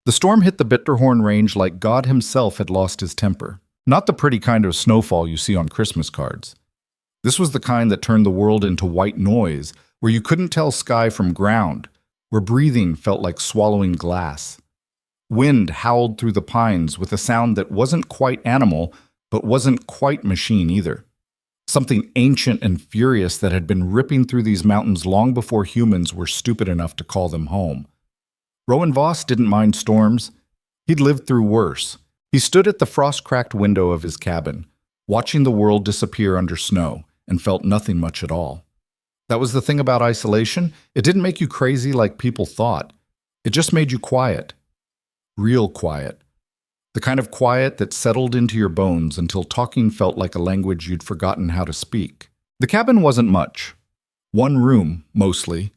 The storm hit the Bitterhorn Range like God himself had lost his temper. Not the pretty kind of snowfall you see on Christmas cards. This was the kind that turned the world into white noise, where you couldn't tell sky from ground, where breathing felt like swallowing glass. Wind howled through the pines with a sound that wasn't quite animal, but wasn't quite machine either. Something ancient and furious that had been ripping through these mountains long before humans were stupid enough to call them home. Rowan Voss didn't mind storms. He'd lived through worse. He stood at the frost-cracked window of his cabin, watching the world disappear under snow, and felt nothing much at all. That was the thing about isolation. It didn't make you crazy like people thought. It just made you quiet. Real quiet. The kind of quiet that settled into your bones until talking felt like a language you'd forgotten how to speak. The cabin wasn't much. One room, mostly.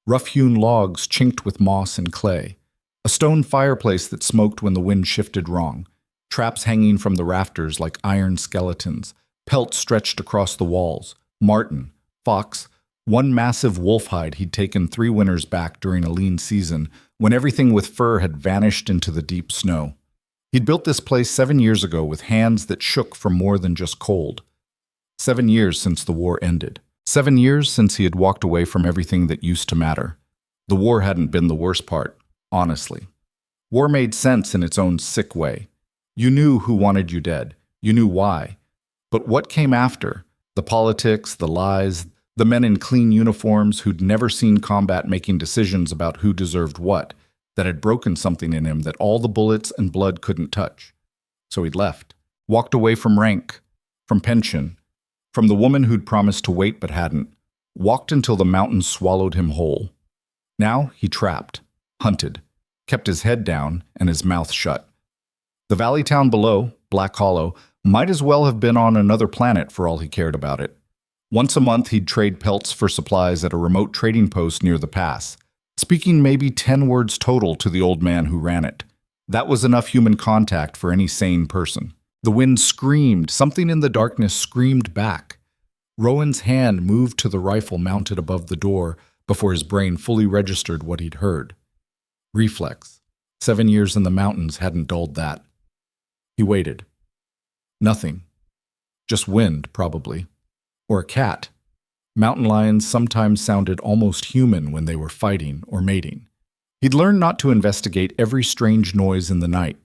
Rough-hewn logs chinked with moss and clay. A stone fireplace that smoked when the wind shifted wrong. Traps hanging from the rafters like iron skeletons. Pelts stretched across the walls. Marten, fox, one massive wolf hide he'd taken 3 winters back during a lean season when everything with fur had vanished into the deep snow. He'd built this place 7 years ago with hands that shook from more than just cold. 7 years since the war ended. 7 years since he had walked away from everything that used to matter. The war hadn't been the worst part, honestly. War made sense in its own sick way. You knew who wanted you dead. You knew why. But what came after? The politics, the lies, the men in clean uniforms who'd never seen combat making decisions about who deserved what, that had broken something in him that all the bullets and blood couldn't touch. So he'd left. Walked away from rank, from pension, from the woman who'd promised to wait but hadn't. Walked until the mountains swallowed him whole. Now he trapped, hunted, kept his head down and his mouth shut. The valley town below, Black Hollow, might as well have been on another planet for all he cared about it. Once a month he'd trade pelts for supplies at a remote trading post near the pass, speaking maybe 10 words total to the old man who ran it. That was enough human contact for any sane person. The wind screamed, something in the darkness screamed back. Rowan's hand moved to the rifle mounted above the door before his brain fully registered what he'd heard. Reflex. 7 years in the mountains hadn't dulled that. He waited. Nothing. Just wind, probably. Or a cat. Mountain lions sometimes sounded almost human when they were fighting or mating. He'd learned not to investigate every strange noise in the night.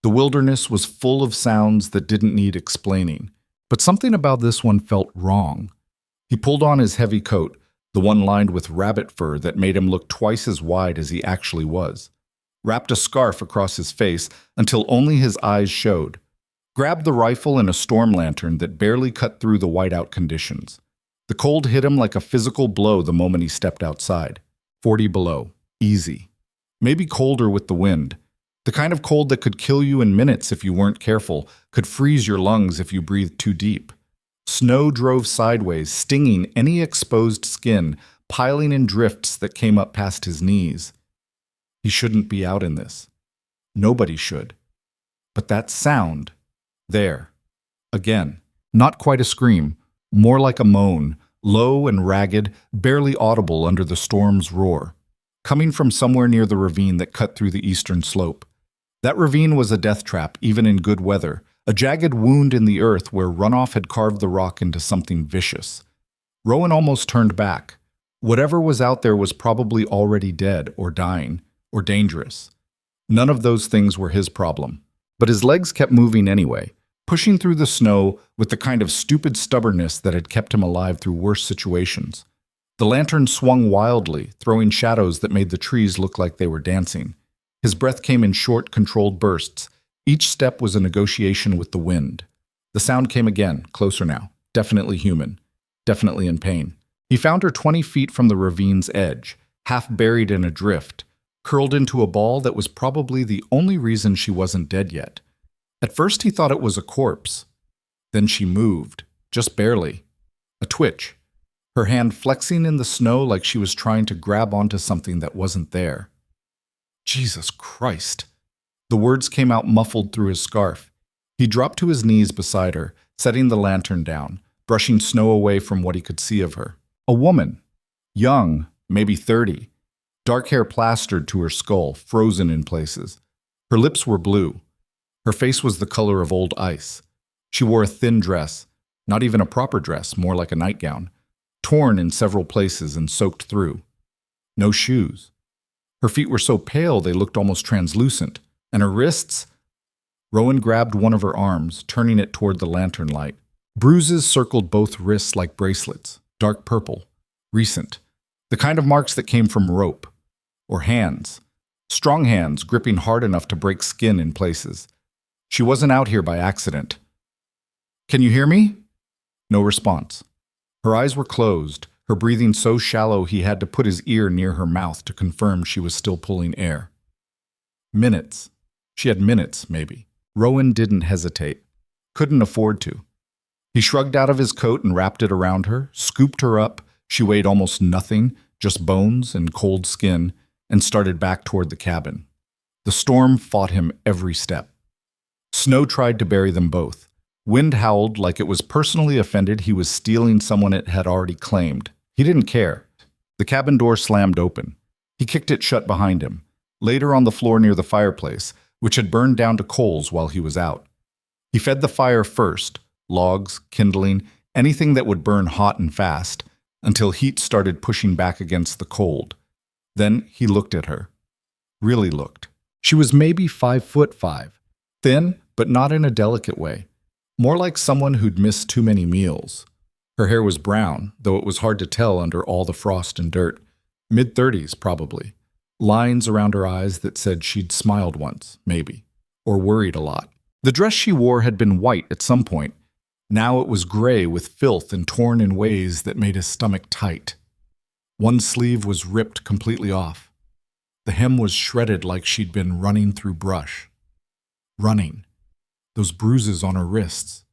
The wilderness was full of sounds that didn't need explaining. But something about this one felt wrong. He pulled on his heavy coat, the one lined with rabbit fur that made him look twice as wide as he actually was. Wrapped a scarf across his face until only his eyes showed. Grabbed the rifle and a storm lantern that barely cut through the whiteout conditions. The cold hit him like a physical blow the moment he stepped outside. 40 below. Easy. Maybe colder with the wind. The kind of cold that could kill you in minutes if you weren't careful, could freeze your lungs if you breathed too deep. Snow drove sideways, stinging any exposed skin, piling in drifts that came up past his knees. He shouldn't be out in this. Nobody should. But that sound, there, again, not quite a scream, more like a moan, low and ragged, barely audible under the storm's roar, coming from somewhere near the ravine that cut through the eastern slope. That ravine was a death trap, even in good weather, a jagged wound in the earth where runoff had carved the rock into something vicious. Rowan almost turned back. Whatever was out there was probably already dead or dying or dangerous. None of those things were his problem. But his legs kept moving anyway, pushing through the snow with the kind of stupid stubbornness that had kept him alive through worse situations. The lantern swung wildly, throwing shadows that made the trees look like they were dancing. His breath came in short, controlled bursts. Each step was a negotiation with the wind. The sound came again, closer now. Definitely human. Definitely in pain. He found her 20 feet from the ravine's edge, half buried in a drift, curled into a ball that was probably the only reason she wasn't dead yet. At first he thought it was a corpse. Then she moved, just barely. A twitch. Her hand flexing in the snow like she was trying to grab onto something that wasn't there. Jesus Christ. The words came out muffled through his scarf. He dropped to his knees beside her, setting the lantern down, brushing snow away from what he could see of her. A woman. Young, maybe 30. Dark hair plastered to her skull, frozen in places. Her lips were blue. Her face was the color of old ice. She wore a thin dress, not even a proper dress, more like a nightgown, torn in several places and soaked through. No shoes. Her feet were so pale they looked almost translucent, and her wrists— Rowan grabbed one of her arms, turning it toward the lantern light. Bruises circled both wrists like bracelets, dark purple, recent, the kind of marks that came from rope. Or hands. Strong hands gripping hard enough to break skin in places. She wasn't out here by accident. "Can you hear me?" No response. Her eyes were closed, her breathing so shallow he had to put his ear near her mouth to confirm she was still pulling air. Minutes. She had minutes, maybe. Rowan didn't hesitate. Couldn't afford to. He shrugged out of his coat and wrapped it around her, scooped her up— she weighed almost nothing, just bones and cold skin— and started back toward the cabin. The storm fought him every step. Snow tried to bury them both. Wind howled like it was personally offended he was stealing someone it had already claimed. He didn't care. The cabin door slammed open. He kicked it shut behind him, laid her on the floor near the fireplace, which had burned down to coals while he was out. He fed the fire first— logs, kindling, anything that would burn hot and fast— until heat started pushing back against the cold. Then he looked at her. Really looked. She was maybe 5'5", thin, but not in a delicate way. More like someone who'd missed too many meals. Her hair was brown, though it was hard to tell under all the frost and dirt. Mid-30s, probably. Lines around her eyes that said she'd smiled once, maybe, or worried a lot. The dress she wore had been white at some point. Now it was gray with filth and torn in ways that made his stomach tight. One sleeve was ripped completely off. The hem was shredded like she'd been running through brush. Running. Those bruises on her wrists.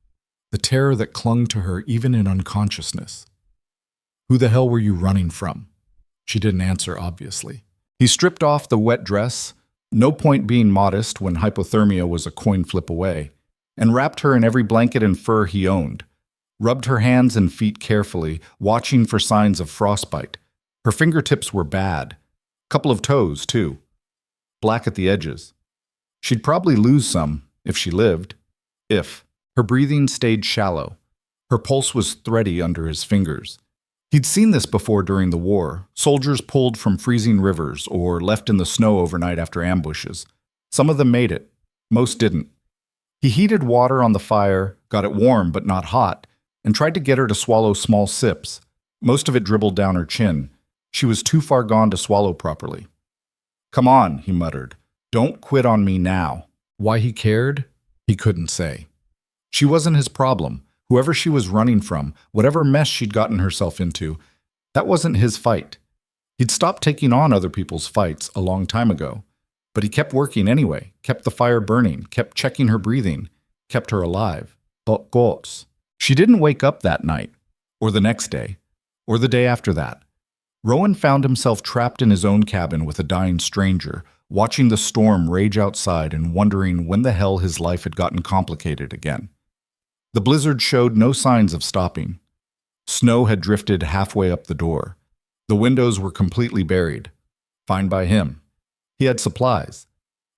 The terror that clung to her even in unconsciousness. "Who the hell were you running from?" She didn't answer, obviously. He stripped off the wet dress— no point being modest when hypothermia was a coin flip away— and wrapped her in every blanket and fur he owned. Rubbed her hands and feet carefully, watching for signs of frostbite. Her fingertips were bad. Couple of toes, too. Black at the edges. She'd probably lose some, if she lived. If. Her breathing stayed shallow. Her pulse was thready under his fingers. He'd seen this before during the war. Soldiers pulled from freezing rivers or left in the snow overnight after ambushes. Some of them made it. Most didn't. He heated water on the fire, got it warm but not hot, and tried to get her to swallow small sips. Most of it dribbled down her chin. She was too far gone to swallow properly. "Come on," he muttered. "Don't quit on me now." Why he cared? He couldn't say. She wasn't his problem. Whoever she was running from, whatever mess she'd gotten herself into, that wasn't his fight. He'd stopped taking on other people's fights a long time ago. But he kept working anyway, kept the fire burning, kept checking her breathing, kept her alive. But goats. She didn't wake up that night, or the next day, or the day after that. Rowan found himself trapped in his own cabin with a dying stranger, watching the storm rage outside and wondering when the hell his life had gotten complicated again. The blizzard showed no signs of stopping. Snow had drifted halfway up the door. The windows were completely buried. Fine by him. He had supplies.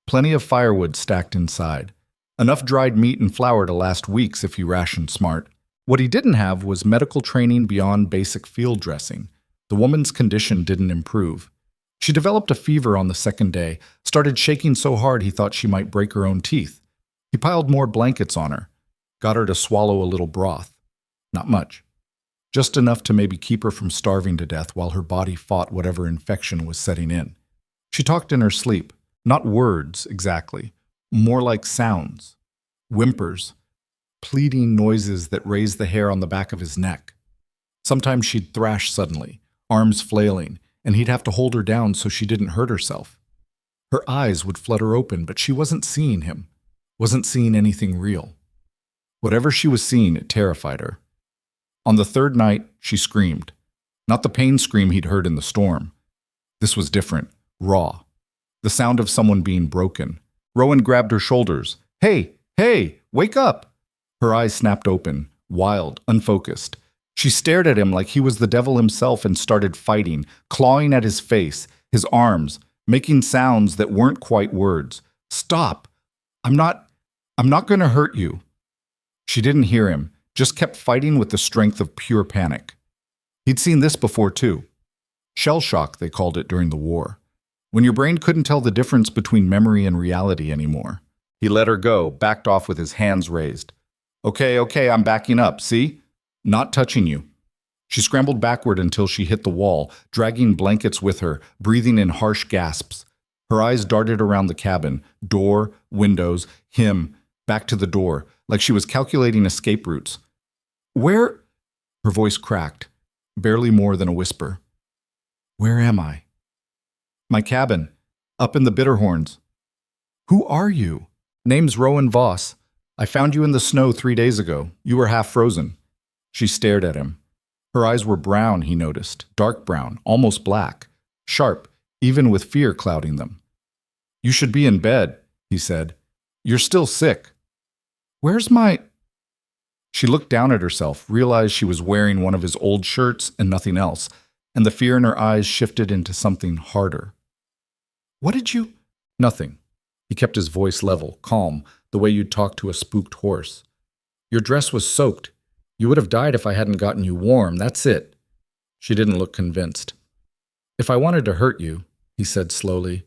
Plenty of firewood stacked inside. Enough dried meat and flour to last weeks if he rationed smart. What he didn't have was medical training beyond basic field dressing. The woman's condition didn't improve. She developed a fever on the second day, started shaking so hard he thought she might break her own teeth. He piled more blankets on her, got her to swallow a little broth. Not much. Just enough to maybe keep her from starving to death while her body fought whatever infection was setting in. She talked in her sleep, not words exactly, more like sounds, whimpers, pleading noises that raised the hair on the back of his neck. Sometimes she'd thrash suddenly, arms flailing, and he'd have to hold her down so she didn't hurt herself. Her eyes would flutter open, but she wasn't seeing him, wasn't seeing anything real. Whatever she was seeing, it terrified her. On the third night, she screamed. Not the pain scream he'd heard in the storm. This was different, raw. The sound of someone being broken. Rowan grabbed her shoulders. Hey, wake up! Her eyes snapped open, wild, unfocused. She stared at him like he was the devil himself and started fighting, clawing at his face, his arms, making sounds that weren't quite words, Stop! I'm not, I'm not going to hurt you. She didn't hear him, just kept fighting with the strength of pure panic. He'd seen this before too. Shell shock, they called it during the war. When your brain couldn't tell the difference between memory and reality anymore. He let her go, backed off with his hands raised. Okay, I'm backing up, see? Not touching you. She scrambled backward until she hit the wall, dragging blankets with her, breathing in harsh gasps. Her eyes darted around the cabin, door, windows, him, back to the door, like she was calculating escape routes. Where? Her voice cracked, barely more than a whisper. Where am I? My cabin, up in the Bitterhorns. Who are you? Name's Rowan Voss. I found you in the snow 3 days ago. You were half frozen. She stared at him. Her eyes were brown, he noticed, dark brown, almost black, sharp, even with fear clouding them. You should be in bed, he said. You're still sick. Where's my... She looked down at herself, realized she was wearing one of his old shirts and nothing else, and the fear in her eyes shifted into something harder. What did you... Nothing. He kept his voice level, calm, the way you'd talk to a spooked horse. Your dress was soaked. You would have died if I hadn't gotten you warm, that's it. She didn't look convinced. If I wanted to hurt you, he said slowly,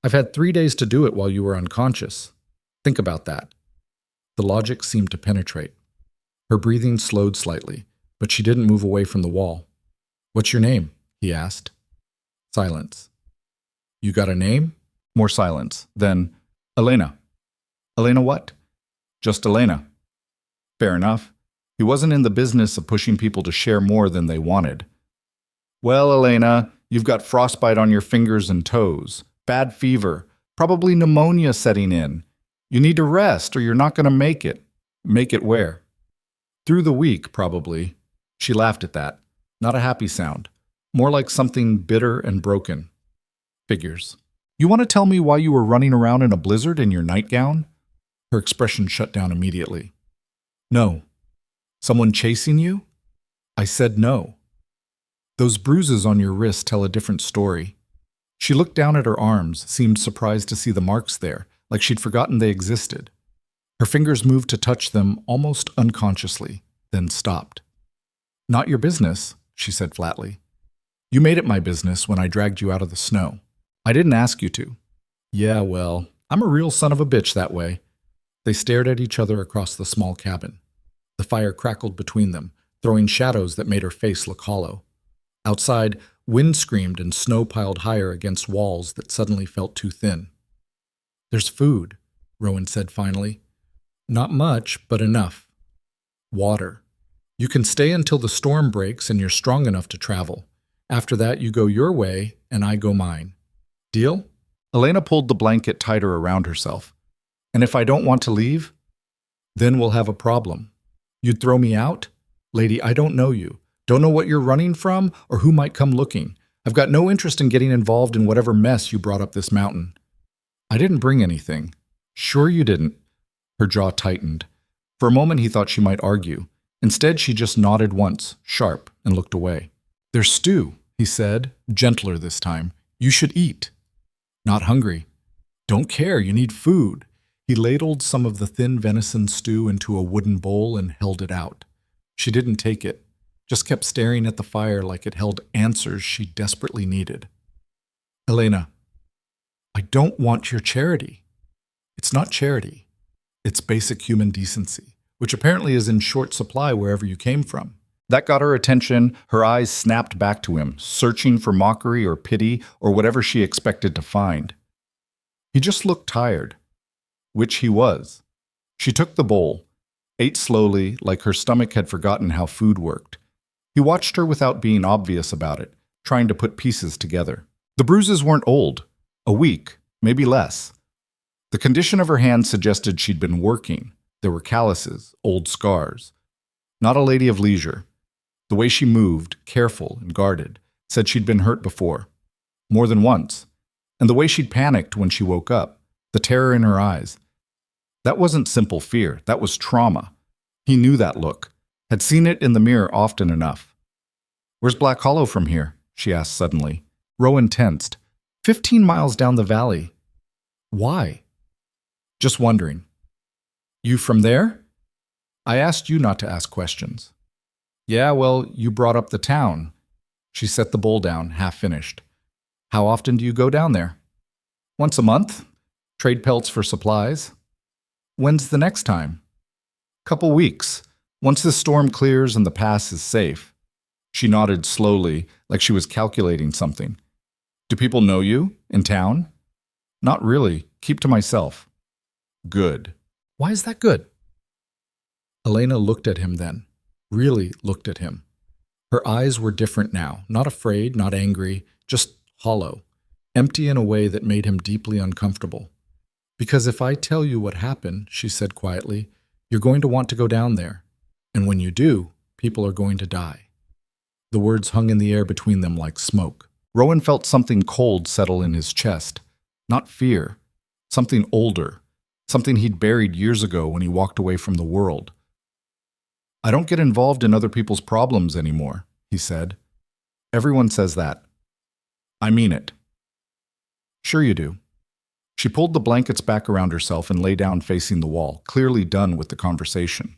I've had 3 days to do it while you were unconscious. Think about that. The logic seemed to penetrate. Her breathing slowed slightly, but she didn't move away from the wall. What's your name? He asked. Silence. You got a name? More silence. Then, Elena. Elena what? Just Elena. Fair enough. He wasn't in the business of pushing people to share more than they wanted. Well, Elena, you've got frostbite on your fingers and toes, bad fever, probably pneumonia setting in. You need to rest or you're not going to make it. Make it where? Through the week, probably. She laughed at that. Not a happy sound. More like something bitter and broken. Figures. You want to tell me why you were running around in a blizzard in your nightgown? Her expression shut down immediately. No. Someone chasing you? I said no. Those bruises on your wrist tell a different story. She looked down at her arms, seemed surprised to see the marks there, like she'd forgotten they existed. Her fingers moved to touch them almost unconsciously, then stopped. Not your business, she said flatly. You made it my business when I dragged you out of the snow. I didn't ask you to. Yeah, well, I'm a real son of a bitch that way. They stared at each other across the small cabin. The fire crackled between them, throwing shadows that made her face look hollow. Outside, wind screamed and snow piled higher against walls that suddenly felt too thin. There's food, Rowan said finally. Not much, but enough. Water. You can stay until the storm breaks and you're strong enough to travel. After that, you go your way and I go mine. Deal? Elena pulled the blanket tighter around herself. And if I don't want to leave? Then we'll have a problem. You'd throw me out? Lady, I don't know you. Don't know what you're running from or who might come looking. I've got no interest in getting involved in whatever mess you brought up this mountain. I didn't bring anything. Sure you didn't. Her jaw tightened. For a moment he thought she might argue. Instead, she just nodded once, sharp, and looked away. There's stew, he said, gentler this time. You should eat. Not hungry. Don't care, you need food. He ladled some of the thin venison stew into a wooden bowl and held it out. She didn't take it, just kept staring at the fire like it held answers she desperately needed. Elena, I don't want your charity. It's not charity. It's basic human decency, which apparently is in short supply wherever you came from. That got her attention. Her eyes snapped back to him, searching for mockery or pity or whatever she expected to find. He just looked tired, which he was. She took the bowl, ate slowly, like her stomach had forgotten how food worked. He watched her without being obvious about it, trying to put pieces together. The bruises weren't old. A week, maybe less. The condition of her hand suggested she'd been working. There were calluses, old scars. Not a lady of leisure. The way she moved, careful and guarded, said she'd been hurt before. More than once. And the way she'd panicked when she woke up, the terror in her eyes. That wasn't simple fear, that was trauma. He knew that look, had seen it in the mirror often enough. Where's Black Hollow from here? She asked suddenly. Rowan tensed. 15 miles down the valley. Why? Just wondering. You from there? I asked you not to ask questions. Yeah, well, you brought up the town. She set the bowl down, half finished. How often do you go down there? Once a month. Trade pelts for supplies. When's the next time? Couple weeks. Once the storm clears and the pass is safe. She nodded slowly, like she was calculating something. Do people know you? In town? Not really. Keep to myself. Good. Why is that good? Elena looked at him then. Really looked at him. Her eyes were different now, not afraid, not angry, just hollow, empty in a way that made him deeply uncomfortable. Because if I tell you what happened, she said quietly, you're going to want to go down there. And when you do, people are going to die. The words hung in the air between them like smoke. Rowan felt something cold settle in his chest. Not fear. Something older. Something he'd buried years ago when he walked away from the world. I don't get involved in other people's problems anymore, he said. Everyone says that. I mean it. Sure you do. She pulled the blankets back around herself and lay down facing the wall, clearly done with the conversation.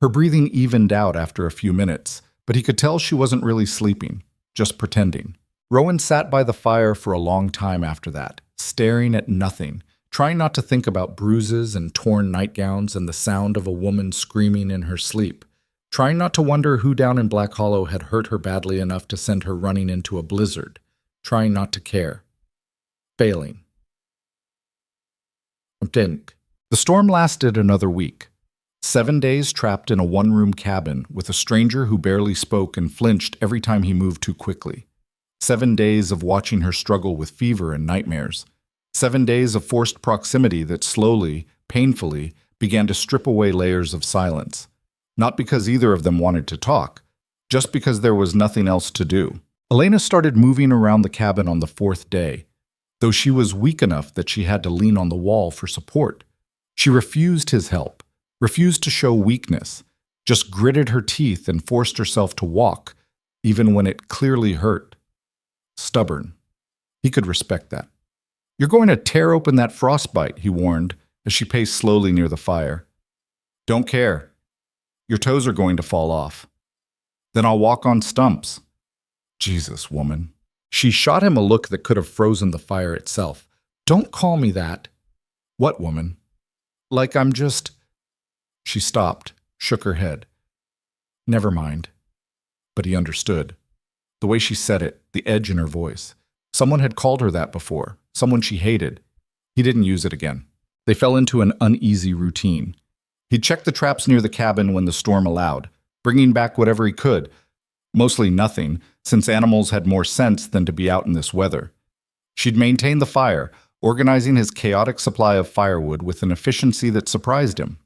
Her breathing evened out after a few minutes, but he could tell she wasn't really sleeping, just pretending. Rowan sat by the fire for a long time after that, staring at nothing, trying not to think about bruises and torn nightgowns and the sound of a woman screaming in her sleep, trying not to wonder who down in Black Hollow had hurt her badly enough to send her running into a blizzard, trying not to care. Failing. The storm lasted another week. 7 days trapped in a one-room cabin with a stranger who barely spoke and flinched every time he moved too quickly. 7 days of watching her struggle with fever and nightmares. 7 days of forced proximity that slowly, painfully, began to strip away layers of silence. Not because either of them wanted to talk, just because there was nothing else to do. Elena started moving around the cabin on the 4th day, though she was weak enough that she had to lean on the wall for support. She refused his help, refused to show weakness, just gritted her teeth and forced herself to walk, even when it clearly hurt. Stubborn. He could respect that. You're going to tear open that frostbite, he warned, as she paced slowly near the fire. Don't care. Your toes are going to fall off. Then I'll walk on stumps. Jesus, woman. She shot him a look that could have frozen the fire itself. Don't call me that. What, woman? Like I'm just... She stopped, shook her head. Never mind. But he understood. The way she said it, the edge in her voice. Someone had called her that before, someone she hated. He didn't use it again. They fell into an uneasy routine. He'd check the traps near the cabin when the storm allowed, bringing back whatever he could. Mostly nothing, since animals had more sense than to be out in this weather. She'd maintain the fire, organizing his chaotic supply of firewood with an efficiency that surprised him.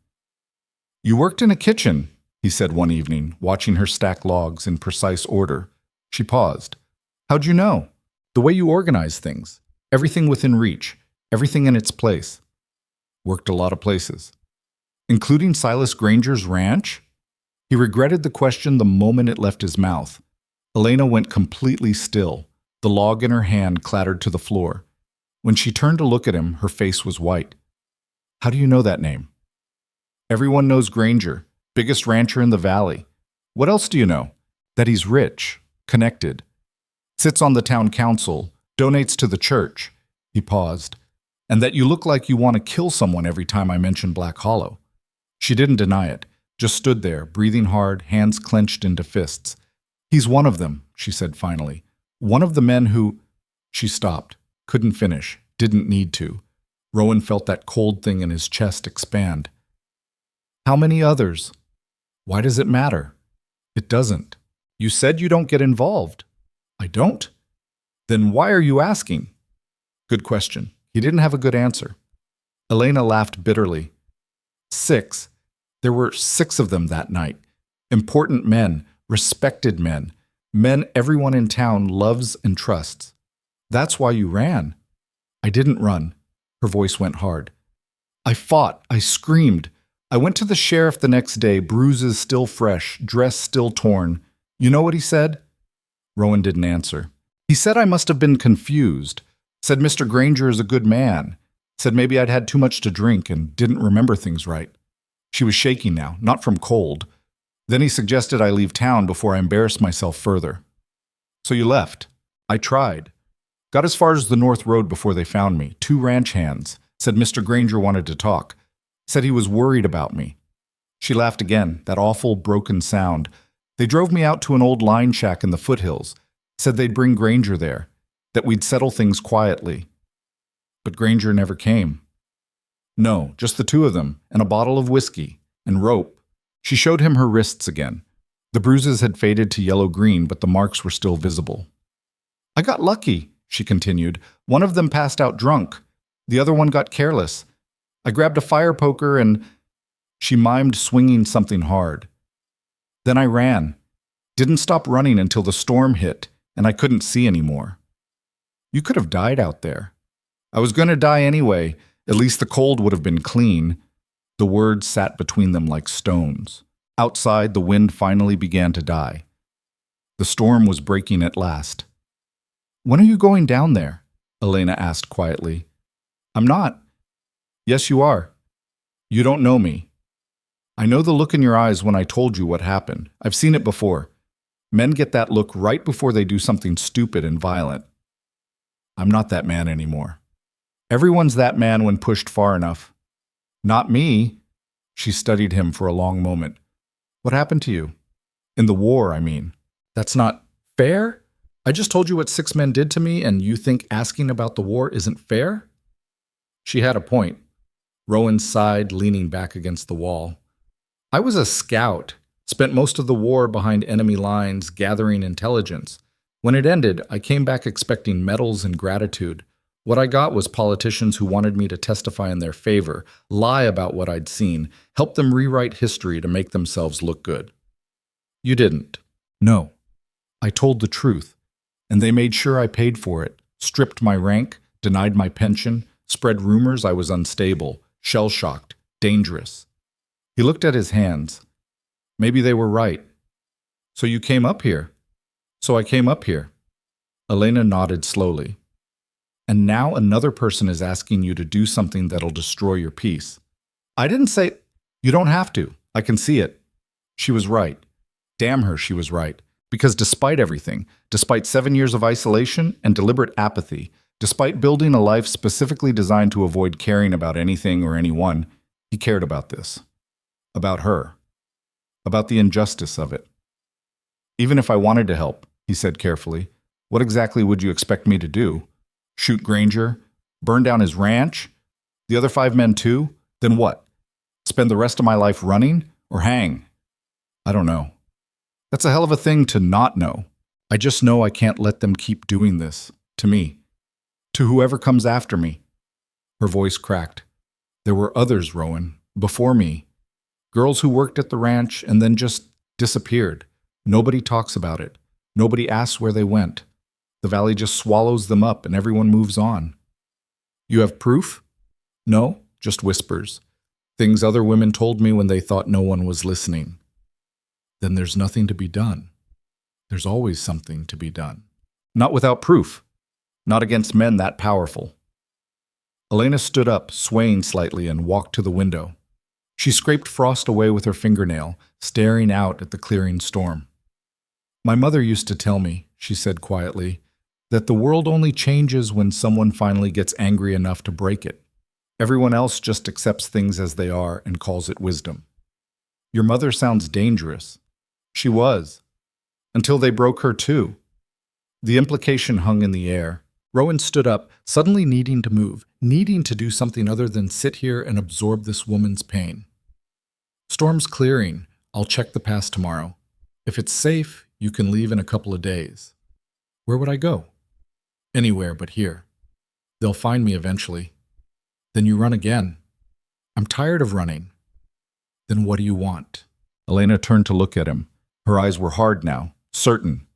You worked in a kitchen, he said one evening, watching her stack logs in precise order. She paused. How'd you know? The way you organize things. Everything within reach. Everything in its place. Worked a lot of places. Including Silas Granger's ranch? He regretted the question the moment it left his mouth. Elena went completely still. The log in her hand clattered to the floor. When she turned to look at him, her face was white. How do you know that name? Everyone knows Granger, biggest rancher in the valley. What else do you know? That he's rich, connected, sits on the town council, donates to the church. He paused. And that you look like you want to kill someone every time I mention Black Hollow. She didn't deny it, just stood there, breathing hard, hands clenched into fists. He's one of them, she said finally. One of the men who... She stopped, couldn't finish, didn't need to. Rowan felt that cold thing in his chest expand. How many others? Why does it matter? It doesn't. You said you don't get involved. I don't? Then why are you asking? Good question. He didn't have a good answer. Elena laughed bitterly. 6. There were 6 of them that night. Important men, respected men, men everyone in town loves and trusts. That's why you ran. I didn't run. Her voice went hard. I fought. I screamed. I went to the sheriff the next day, bruises still fresh, dress still torn. You know what he said? Rowan didn't answer. He said I must have been confused. Said Mr. Granger is a good man. Said maybe I'd had too much to drink and didn't remember things right. She was shaking now, not from cold. Then he suggested I leave town before I embarrassed myself further. So you left. I tried. Got as far as the North Road before they found me. 2 ranch hands. Said Mr. Granger wanted to talk. Said he was worried about me. She laughed again, that awful broken sound. They drove me out to an old line shack in the foothills. Said they'd bring Granger there, that we'd settle things quietly. But Granger never came. No, just the 2 of them, and a bottle of whiskey, and rope. She showed him her wrists again. The bruises had faded to yellow-green, but the marks were still visible. I got lucky, she continued. One of them passed out drunk. The other one got careless. I grabbed a fire poker and... She mimed swinging something hard. Then I ran. Didn't stop running until the storm hit, and I couldn't see anymore. You could have died out there. I was going to die anyway. At least the cold would have been clean. The words sat between them like stones. Outside, the wind finally began to die. The storm was breaking at last. When are you going down there? Elena asked quietly. I'm not. Yes, you are. You don't know me. I know the look in your eyes when I told you what happened. I've seen it before. Men get that look right before they do something stupid and violent. I'm not that man anymore. Everyone's that man when pushed far enough. Not me. She studied him for a long moment. What happened to you? In the war, I mean. That's not fair? I just told you what 6 men did to me, and you think asking about the war isn't fair? She had a point. Rowan sighed, leaning back against the wall. I was a scout. Spent most of the war behind enemy lines, gathering intelligence. When it ended, I came back expecting medals and gratitude. What I got was politicians who wanted me to testify in their favor, lie about what I'd seen, help them rewrite history to make themselves look good. You didn't. No. I told the truth, and they made sure I paid for it, stripped my rank, denied my pension, spread rumors I was unstable, shell-shocked, dangerous. He looked at his hands. Maybe they were right. So you came up here? So I came up here. Elena nodded slowly. And now another person is asking you to do something that'll destroy your peace. I didn't say... You don't have to. I can see it. She was right. Damn her, she was right. Because despite everything, despite 7 years of isolation and deliberate apathy, despite building a life specifically designed to avoid caring about anything or anyone, he cared about this. About her. About the injustice of it. Even if I wanted to help, he said carefully, what exactly would you expect me to do? Shoot Granger? Burn down his ranch? The other 5 men too? Then what? Spend the rest of my life running? Or hang? I don't know. That's a hell of a thing to not know. I just know I can't let them keep doing this. To me. To whoever comes after me. Her voice cracked. There were others, Rowan. Before me. Girls who worked at the ranch and then just disappeared. Nobody talks about it. Nobody asks where they went. The valley just swallows them up and everyone moves on. You have proof? No, just whispers. Things other women told me when they thought no one was listening. Then there's nothing to be done. There's always something to be done. Not without proof. Not against men that powerful. Elena stood up, swaying slightly, and walked to the window. She scraped frost away with her fingernail, staring out at the clearing storm. My mother used to tell me, she said quietly, that the world only changes when someone finally gets angry enough to break it. Everyone else just accepts things as they are and calls it wisdom. Your mother sounds dangerous. She was. Until they broke her too. The implication hung in the air. Rowan stood up, suddenly needing to move, needing to do something other than sit here and absorb this woman's pain. Storm's clearing. I'll check the pass tomorrow. If it's safe, you can leave in a couple of days. Where would I go? Anywhere but here. They'll find me eventually. Then you run again. I'm tired of running. Then what do you want? Elena turned to look at him. Her eyes were hard now, certain.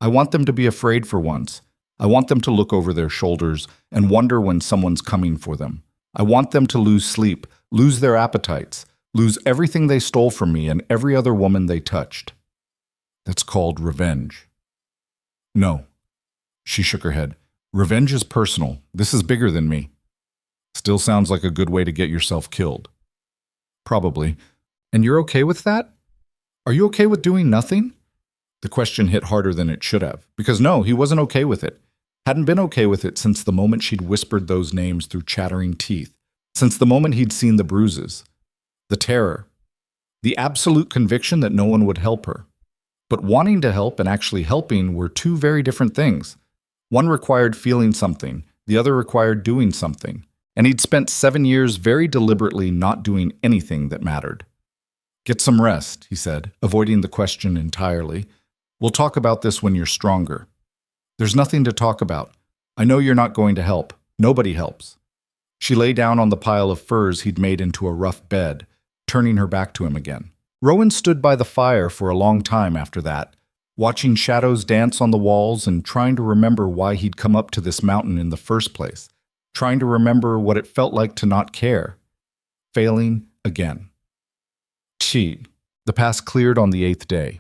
I want them to be afraid for once. I want them to look over their shoulders and wonder when someone's coming for them. I want them to lose sleep, lose their appetites, lose everything they stole from me and every other woman they touched. That's called revenge. No. She shook her head. Revenge is personal. This is bigger than me. Still sounds like a good way to get yourself killed. Probably. And you're okay with that? Are you okay with doing nothing? The question hit harder than it should have, because no, he wasn't okay with it. Hadn't been okay with it since the moment she'd whispered those names through chattering teeth, since the moment he'd seen the bruises, the terror, the absolute conviction that no one would help her. But wanting to help and actually helping were two very different things. One required feeling something, the other required doing something. And he'd spent 7 years very deliberately not doing anything that mattered. Get some rest, he said, avoiding the question entirely. We'll talk about this when you're stronger. There's nothing to talk about. I know you're not going to help. Nobody helps. She lay down on the pile of furs he'd made into a rough bed, turning her back to him again. Rowan stood by the fire for a long time after that, watching shadows dance on the walls and trying to remember why he'd come up to this mountain in the first place, trying to remember what it felt like to not care. Failing again. The past cleared on the 8th day.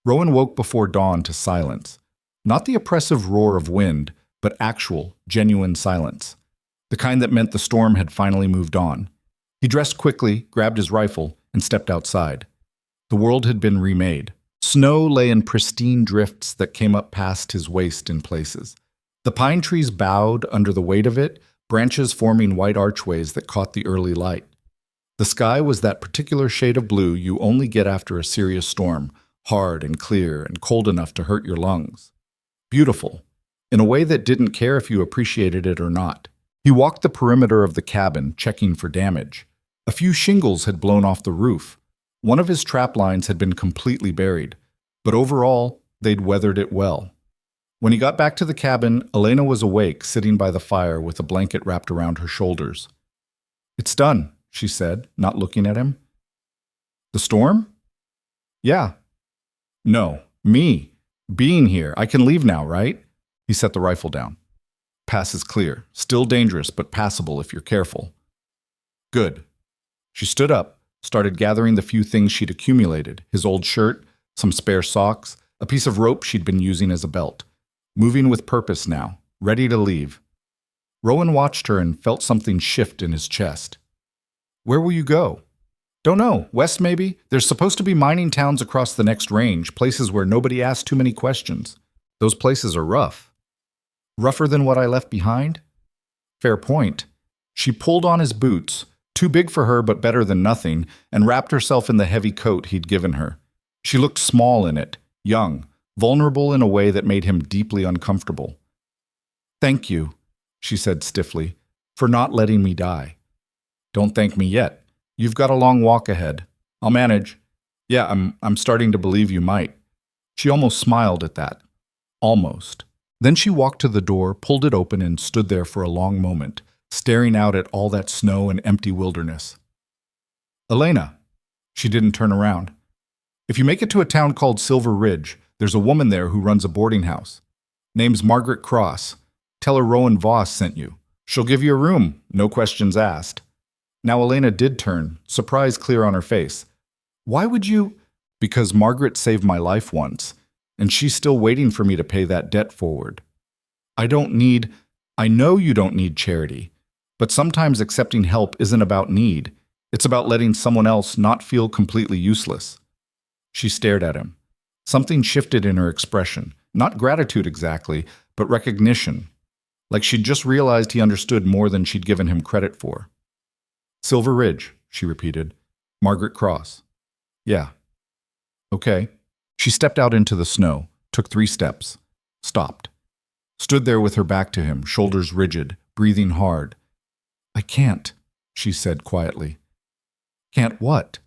Rowan woke before dawn to silence. Not the oppressive roar of wind, but actual, genuine silence. The kind that meant the storm had finally moved on. He dressed quickly, grabbed his rifle, and stepped outside. The world had been remade. Snow lay in pristine drifts that came up past his waist in places. The pine trees bowed under the weight of it, branches forming white archways that caught the early light. The sky was that particular shade of blue you only get after a serious storm, hard and clear and cold enough to hurt your lungs. Beautiful, in a way that didn't care if you appreciated it or not. He walked the perimeter of the cabin, checking for damage. A few shingles had blown off the roof. One of his trap lines had been completely buried, but overall, they'd weathered it well. When he got back to the cabin, Elena was awake, sitting by the fire with a blanket wrapped around her shoulders. "It's done," she said, not looking at him. "The storm?" "Yeah." "No, me. Being here. I can leave now, right?" He set the rifle down. "Pass is clear. Still dangerous, but passable if you're careful." "Good." She stood up, started gathering the few things she'd accumulated, his old shirt, some spare socks, a piece of rope she'd been using as a belt. Moving with purpose now, ready to leave. Rowan watched her and felt something shift in his chest. "Where will you go?" "Don't know. West, maybe? There's supposed to be mining towns across the next range, places where nobody asks too many questions. Those places are rough." "Rougher than what I left behind?" "Fair point." She pulled on his boots, too big for her but better than nothing, and wrapped herself in the heavy coat he'd given her. She looked small in it, young, vulnerable in a way that made him deeply uncomfortable. "Thank you," she said stiffly, "for not letting me die." "Don't thank me yet. You've got a long walk ahead. I'll manage." "Yeah, I'm starting to believe you might." She almost smiled at that. Almost. Then she walked to the door, pulled it open, and stood there for a long moment, staring out at all that snow and empty wilderness. "Elena." She didn't turn around. "If you make it to a town called Silver Ridge, there's a woman there who runs a boarding house. Name's Margaret Cross. Tell her Rowan Voss sent you. She'll give you a room, no questions asked." Now Elena did turn, surprise clear on her face. "Why would you—" "Because Margaret saved my life once, and she's still waiting for me to pay that debt forward. I know you don't need charity, but sometimes accepting help isn't about need. It's about letting someone else not feel completely useless." She stared at him. Something shifted in her expression, not gratitude exactly, but recognition, like she'd just realized he understood more than she'd given him credit for. "Silver Ridge," she repeated. "Margaret Cross." "Yeah." "Okay." She stepped out into the snow, took 3 steps, stopped. Stood there with her back to him, shoulders rigid, breathing hard. "I can't," she said quietly. "Can't what?"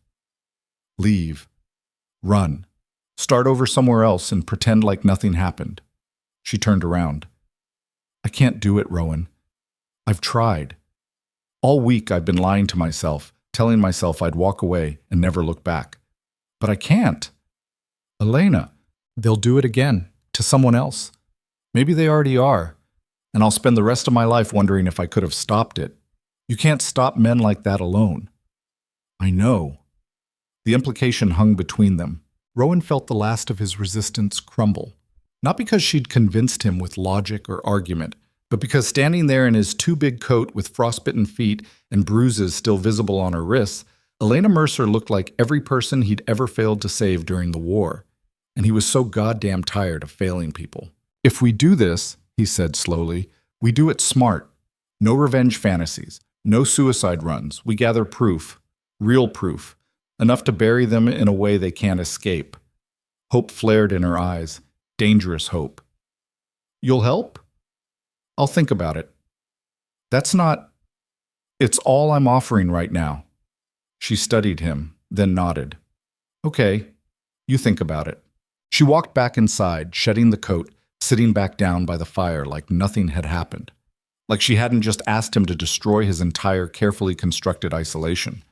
"Leave. Run. Start over somewhere else and pretend like nothing happened." She turned around. "I can't do it, Rowan. I've tried. All week I've been lying to myself, telling myself I'd walk away and never look back. But I can't." "Elena, they'll do it again, to someone else. Maybe they already are, and I'll spend the rest of my life wondering if I could have stopped it. You can't stop men like that alone." "I know." The implication hung between them. Rowan felt the last of his resistance crumble. Not because she'd convinced him with logic or argument, But because standing there in his too big coat with frostbitten feet and bruises still visible on her wrists, Elena Mercer looked like every person he'd ever failed to save during the war. And he was so goddamn tired of failing people. If we do this, he said slowly, we do it smart. No revenge fantasies, no suicide runs. We gather proof, real proof, enough to bury them in a way they can't escape. Hope flared in her eyes, dangerous hope. You'll help? I'll think about it. That's not... It's all I'm offering right now. She studied him, then nodded. Okay, you think about it. She walked back inside, shedding the coat, sitting back down by the fire like nothing had happened. Like she hadn't just asked him to destroy his entire carefully constructed isolation.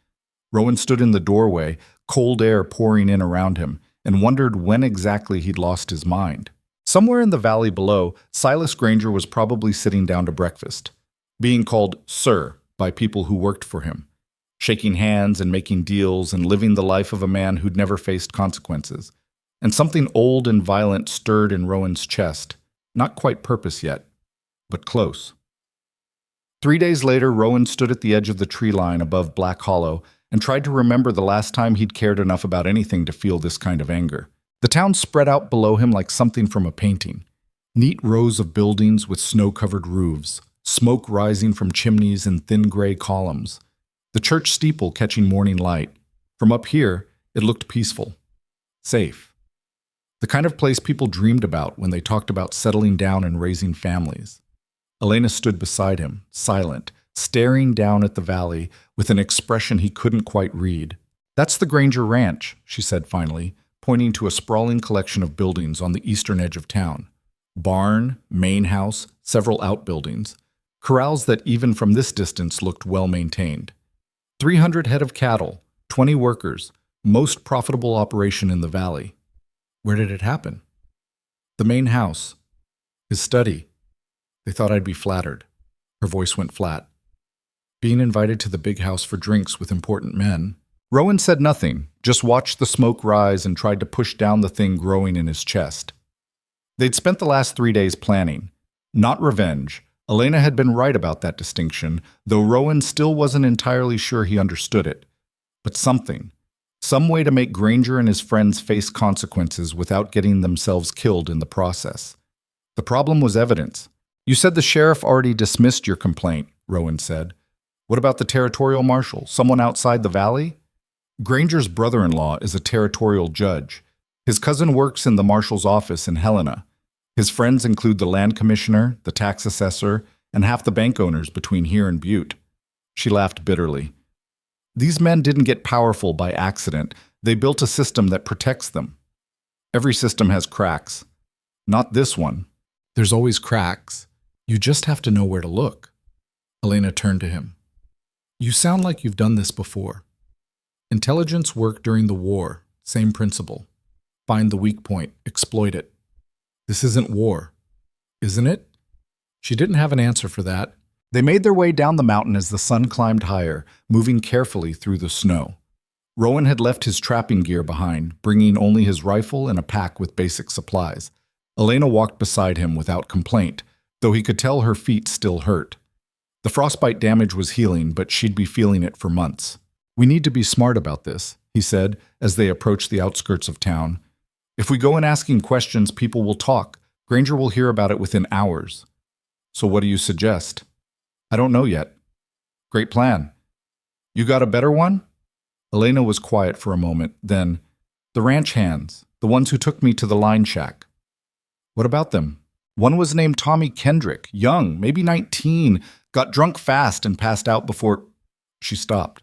Rowan stood in the doorway, cold air pouring in around him, and wondered when exactly he'd lost his mind. Somewhere in the valley below, Silas Granger was probably sitting down to breakfast, being called Sir by people who worked for him, shaking hands and making deals and living the life of a man who'd never faced consequences. And something old and violent stirred in Rowan's chest, not quite purpose yet, but close. 3 days later, Rowan stood at the edge of the tree line above Black Hollow and tried to remember the last time he'd cared enough about anything to feel this kind of anger. The town spread out below him like something from a painting. Neat rows of buildings with snow-covered roofs, smoke rising from chimneys and thin gray columns. The church steeple catching morning light. From up here, it looked peaceful, safe. The kind of place people dreamed about when they talked about settling down and raising families. Elena stood beside him, silent, staring down at the valley with an expression he couldn't quite read. That's the Granger Ranch, she said finally, pointing to a sprawling collection of buildings on the eastern edge of town. Barn, main house, several outbuildings. Corrals that even from this distance looked well maintained. 300 head of cattle, 20 workers, most profitable operation in the valley. Where did it happen? The main house. His study. They thought I'd be flattered. Her voice went flat. Being invited to the big house for drinks with important men. Rowan said nothing, just watched the smoke rise and tried to push down the thing growing in his chest. They'd spent the last 3 days planning. Not revenge. Elena had been right about that distinction, though Rowan still wasn't entirely sure he understood it. But something. Some way to make Granger and his friends face consequences without getting themselves killed in the process. The problem was evidence. You said the sheriff already dismissed your complaint, Rowan said. What about the territorial marshal, someone outside the valley? Granger's brother-in-law is a territorial judge. His cousin works in the marshal's office in Helena. His friends include the land commissioner, the tax assessor, and half the bank owners between here and Butte. She laughed bitterly. These men didn't get powerful by accident. They built a system that protects them. Every system has cracks. Not this one. There's always cracks. You just have to know where to look. Elena turned to him. You sound like you've done this before. Intelligence work during the war. Same principle. Find the weak point. Exploit it. This isn't war, isn't it? She didn't have an answer for that. They made their way down the mountain as the sun climbed higher, moving carefully through the snow. Rowan had left his trapping gear behind, bringing only his rifle and a pack with basic supplies. Elena walked beside him without complaint, though he could tell her feet still hurt. The frostbite damage was healing, but she'd be feeling it for months. We need to be smart about this, he said, as they approached the outskirts of town. If we go in asking questions, people will talk. Granger will hear about it within hours. So what do you suggest? I don't know yet. Great plan. You got a better one? Elena was quiet for a moment, then, the ranch hands, the ones who took me to the line shack. What about them? One was named Tommy Kendrick, young, maybe 19, got drunk fast and passed out before... She stopped.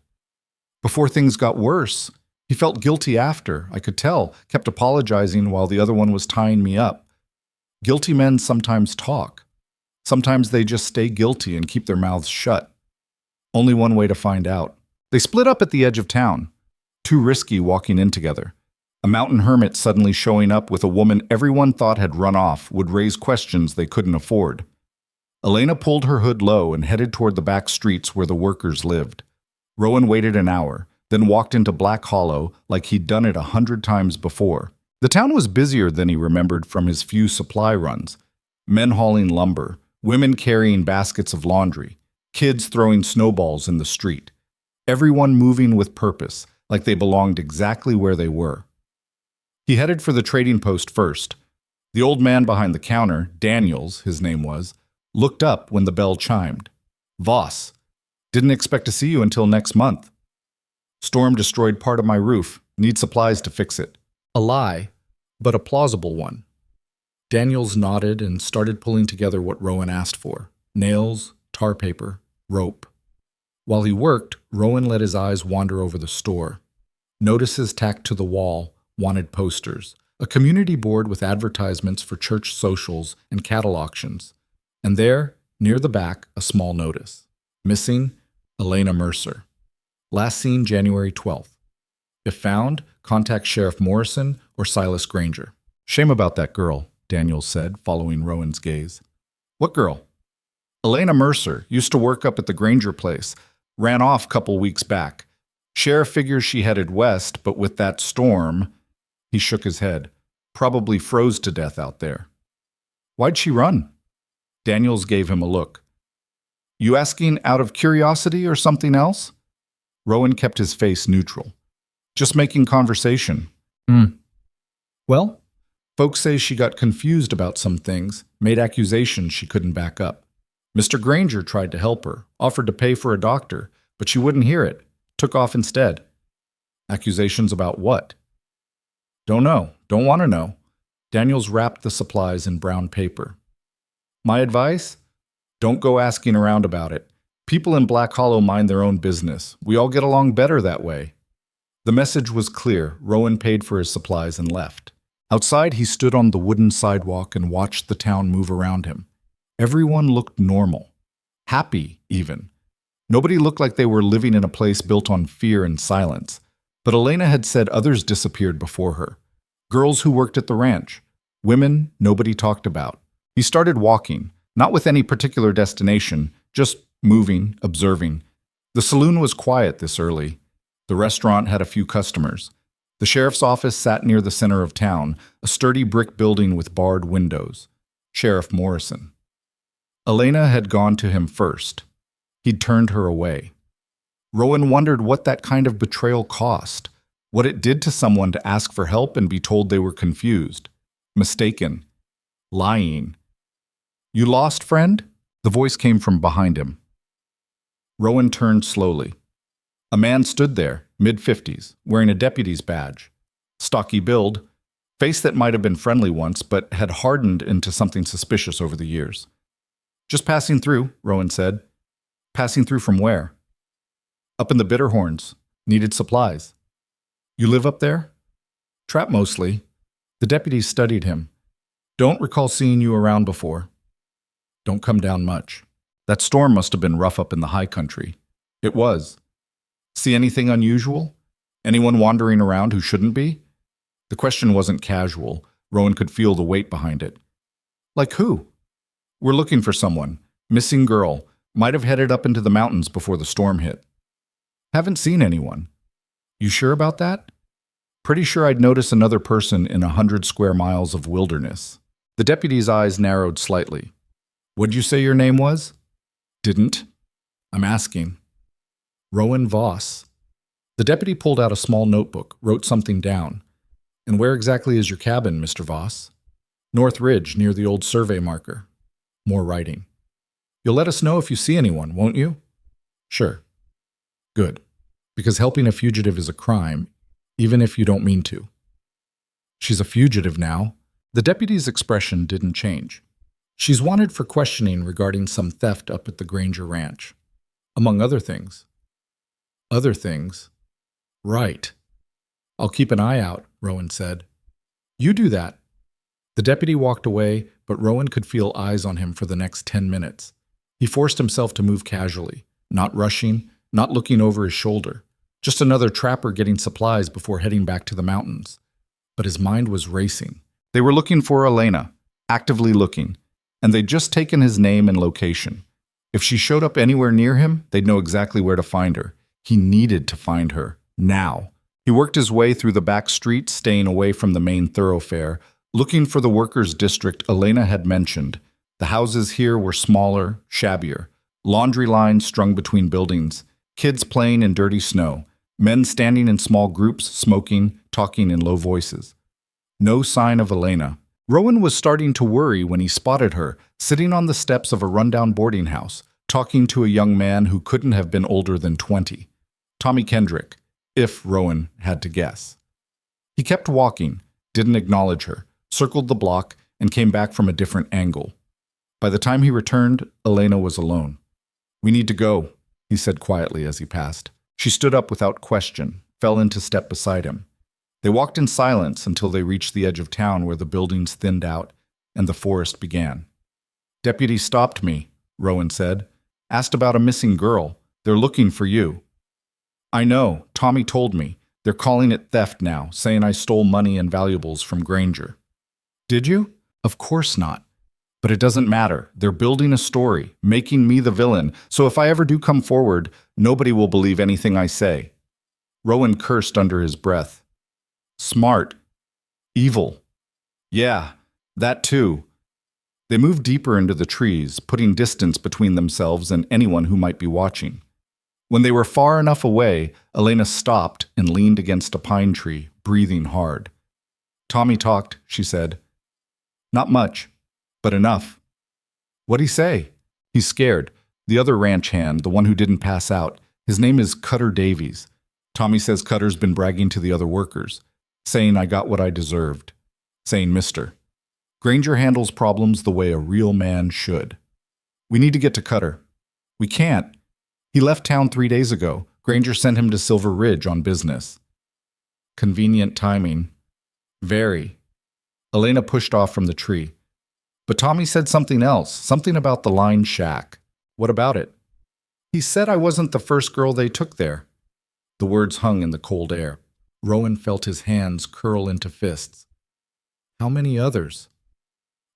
Before things got worse. He felt guilty after, I could tell, kept apologizing while the other one was tying me up. Guilty men sometimes talk. Sometimes they just stay guilty and keep their mouths shut. Only one way to find out. They split up at the edge of town. Too risky walking in together. A mountain hermit suddenly showing up with a woman everyone thought had run off would raise questions they couldn't afford. Elena pulled her hood low and headed toward the back streets where the workers lived. Rowan waited an hour, then walked into Black Hollow like he'd done it 100 times before. The town was busier than he remembered from his few supply runs. Men hauling lumber, Women carrying baskets of laundry, kids throwing snowballs in the street. Everyone moving with purpose, like they belonged exactly where they were. He headed for the trading post first. The old man behind the counter, Daniels, his name was, looked up when the bell chimed. Voss, didn't expect to see you until next month. Storm destroyed part of my roof. Need supplies to fix it. A lie, but a plausible one. Daniels nodded and started pulling together what Rowan asked for. Nails, tar paper, rope. While he worked, Rowan let his eyes wander over the store. Notices tacked to the wall, wanted posters, a community board with advertisements for church socials and cattle auctions, and there, near the back, a small notice. Missing, Elena Mercer. Last seen January 12th. If found, contact Sheriff Morrison or Silas Granger. Shame about that girl, Daniels said, following Rowan's gaze. What girl? Elena Mercer, used to work up at the Granger place. Ran off couple weeks back. Sheriff figures she headed west, but with that storm, he shook his head. Probably froze to death out there. Why'd she run? Daniels gave him a look. You asking out of curiosity or something else? Rowan kept his face neutral. Just making conversation. Well, folks say she got confused about some things, made accusations she couldn't back up. Mr. Granger tried to help her, offered to pay for a doctor, but she wouldn't hear it, took off instead. Accusations about what? Don't know, don't want to know. Daniels wrapped the supplies in brown paper. My advice? Don't go asking around about it. People in Black Hollow mind their own business. We all get along better that way. The message was clear. Rowan paid for his supplies and left. Outside, he stood on the wooden sidewalk and watched the town move around him. Everyone looked normal. Happy, even. Nobody looked like they were living in a place built on fear and silence. But Elena had said others disappeared before her. Girls who worked at the ranch. Women nobody talked about. He started walking, not with any particular destination, just moving, observing. The saloon was quiet this early. The restaurant had a few customers. The sheriff's office sat near the center of town, a sturdy brick building with barred windows. Sheriff Morrison. Elena had gone to him first. He'd turned her away. Rowan wondered what that kind of betrayal cost, what it did to someone to ask for help and be told they were confused, mistaken, lying. You lost, friend? The voice came from behind him. Rowan turned slowly. A man stood there, mid-50s, wearing a deputy's badge. Stocky build, face that might have been friendly once, but had hardened into something suspicious over the years. Just passing through, Rowan said. Passing through from where? Up in the Bitterhorns. Needed supplies. You live up there? Trap mostly. The deputy studied him. Don't recall seeing you around before. Don't come down much. That storm must have been rough up in the high country. It was. See anything unusual? Anyone wandering around who shouldn't be? The question wasn't casual. Rowan could feel the weight behind it. Like who? We're looking for someone. Missing girl. Might have headed up into the mountains before the storm hit. Haven't seen anyone. You sure about that? Pretty sure I'd notice another person in 100 square miles of wilderness. The deputy's eyes narrowed slightly. What'd you say your name was? Didn't. I'm asking. Rowan Voss. The deputy pulled out a small notebook, wrote something down. And where exactly is your cabin, Mr. Voss? North Ridge, near the old survey marker. More writing. You'll let us know if you see anyone, won't you? Sure. Good. Because helping a fugitive is a crime, even if you don't mean to. She's a fugitive now. The deputy's expression didn't change. She's wanted for questioning regarding some theft up at the Granger Ranch. Among other things. Other things? Right. I'll keep an eye out, Rowan said. You do that. The deputy walked away, but Rowan could feel eyes on him for the next 10 minutes. He forced himself to move casually, not rushing, not looking over his shoulder. Just another trapper getting supplies before heading back to the mountains. But his mind was racing. They were looking for Elena, actively looking, and they'd just taken his name and location. If she showed up anywhere near him, they'd know exactly where to find her. He needed to find her, now. He worked his way through the back streets, staying away from the main thoroughfare, looking for the workers' district Elena had mentioned, The houses here were smaller, shabbier. Laundry lines strung between buildings, kids playing in dirty snow, men standing in small groups, smoking, talking in low voices. No sign of Elena. Rowan was starting to worry when he spotted her, sitting on the steps of a rundown boarding house, talking to a young man who couldn't have been older than 20. Tommy Kendrick, if Rowan had to guess. He kept walking, didn't acknowledge her, circled the block, and came back from a different angle. By the time he returned, Elena was alone. "We need to go," he said quietly as he passed. She stood up without question, fell into step beside him. They walked in silence until they reached the edge of town where the buildings thinned out and the forest began. "Deputy stopped me," Rowan said. "Asked about a missing girl. They're looking for you." "I know. Tommy told me. They're calling it theft now, saying I stole money and valuables from Granger." "Did you?" "Of course not. But it doesn't matter. They're building a story, making me the villain, so if I ever do come forward, nobody will believe anything I say." Rowan cursed under his breath. "Smart. Evil. Yeah, that too." They moved deeper into the trees, putting distance between themselves and anyone who might be watching. When they were far enough away, Elena stopped and leaned against a pine tree, breathing hard. "Tommy talked," she said. "Not much, but enough." "What'd he say?" "He's scared. The other ranch hand, the one who didn't pass out, his name is Cutter Davies. Tommy says Cutter's been bragging to the other workers, saying I got what I deserved, saying Mister. Granger handles problems the way a real man should. We need to get to Cutter." "We can't. He left town 3 days ago. Granger sent him to Silver Ridge on business." "Convenient timing." "Very." Elena pushed off from the tree. "But Tommy said something else, something about the line shack." "What about it?" "He said I wasn't the first girl they took there." The words hung in the cold air. Rowan felt his hands curl into fists. "How many others?"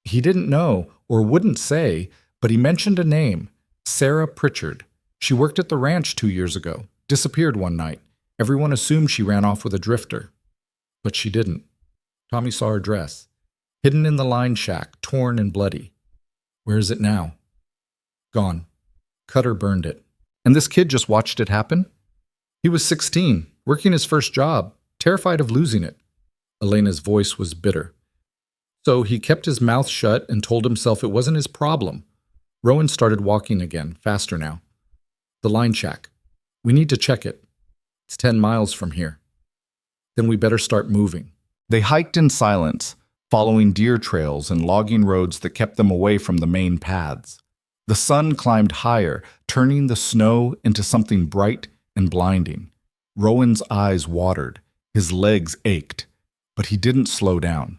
He didn't know, or wouldn't say, but he mentioned a name, Sarah Pritchard. She worked at the ranch 2 years ago, disappeared one night. Everyone assumed she ran off with a drifter. But she didn't. Tommy saw her dress, hidden in the line shack, torn and bloody. Where is it now? Gone. Cutter burned it. And this kid just watched it happen? He was 16, working his first job, terrified of losing it. Elena's voice was bitter. So he kept his mouth shut and told himself it wasn't his problem. Rowan started walking again, faster now. "The line shack. We need to check it. It's 10 miles from here. Then we better start moving." They hiked in silence, following deer trails and logging roads that kept them away from the main paths. The sun climbed higher, turning the snow into something bright and blinding. Rowan's eyes watered, his legs ached, but he didn't slow down.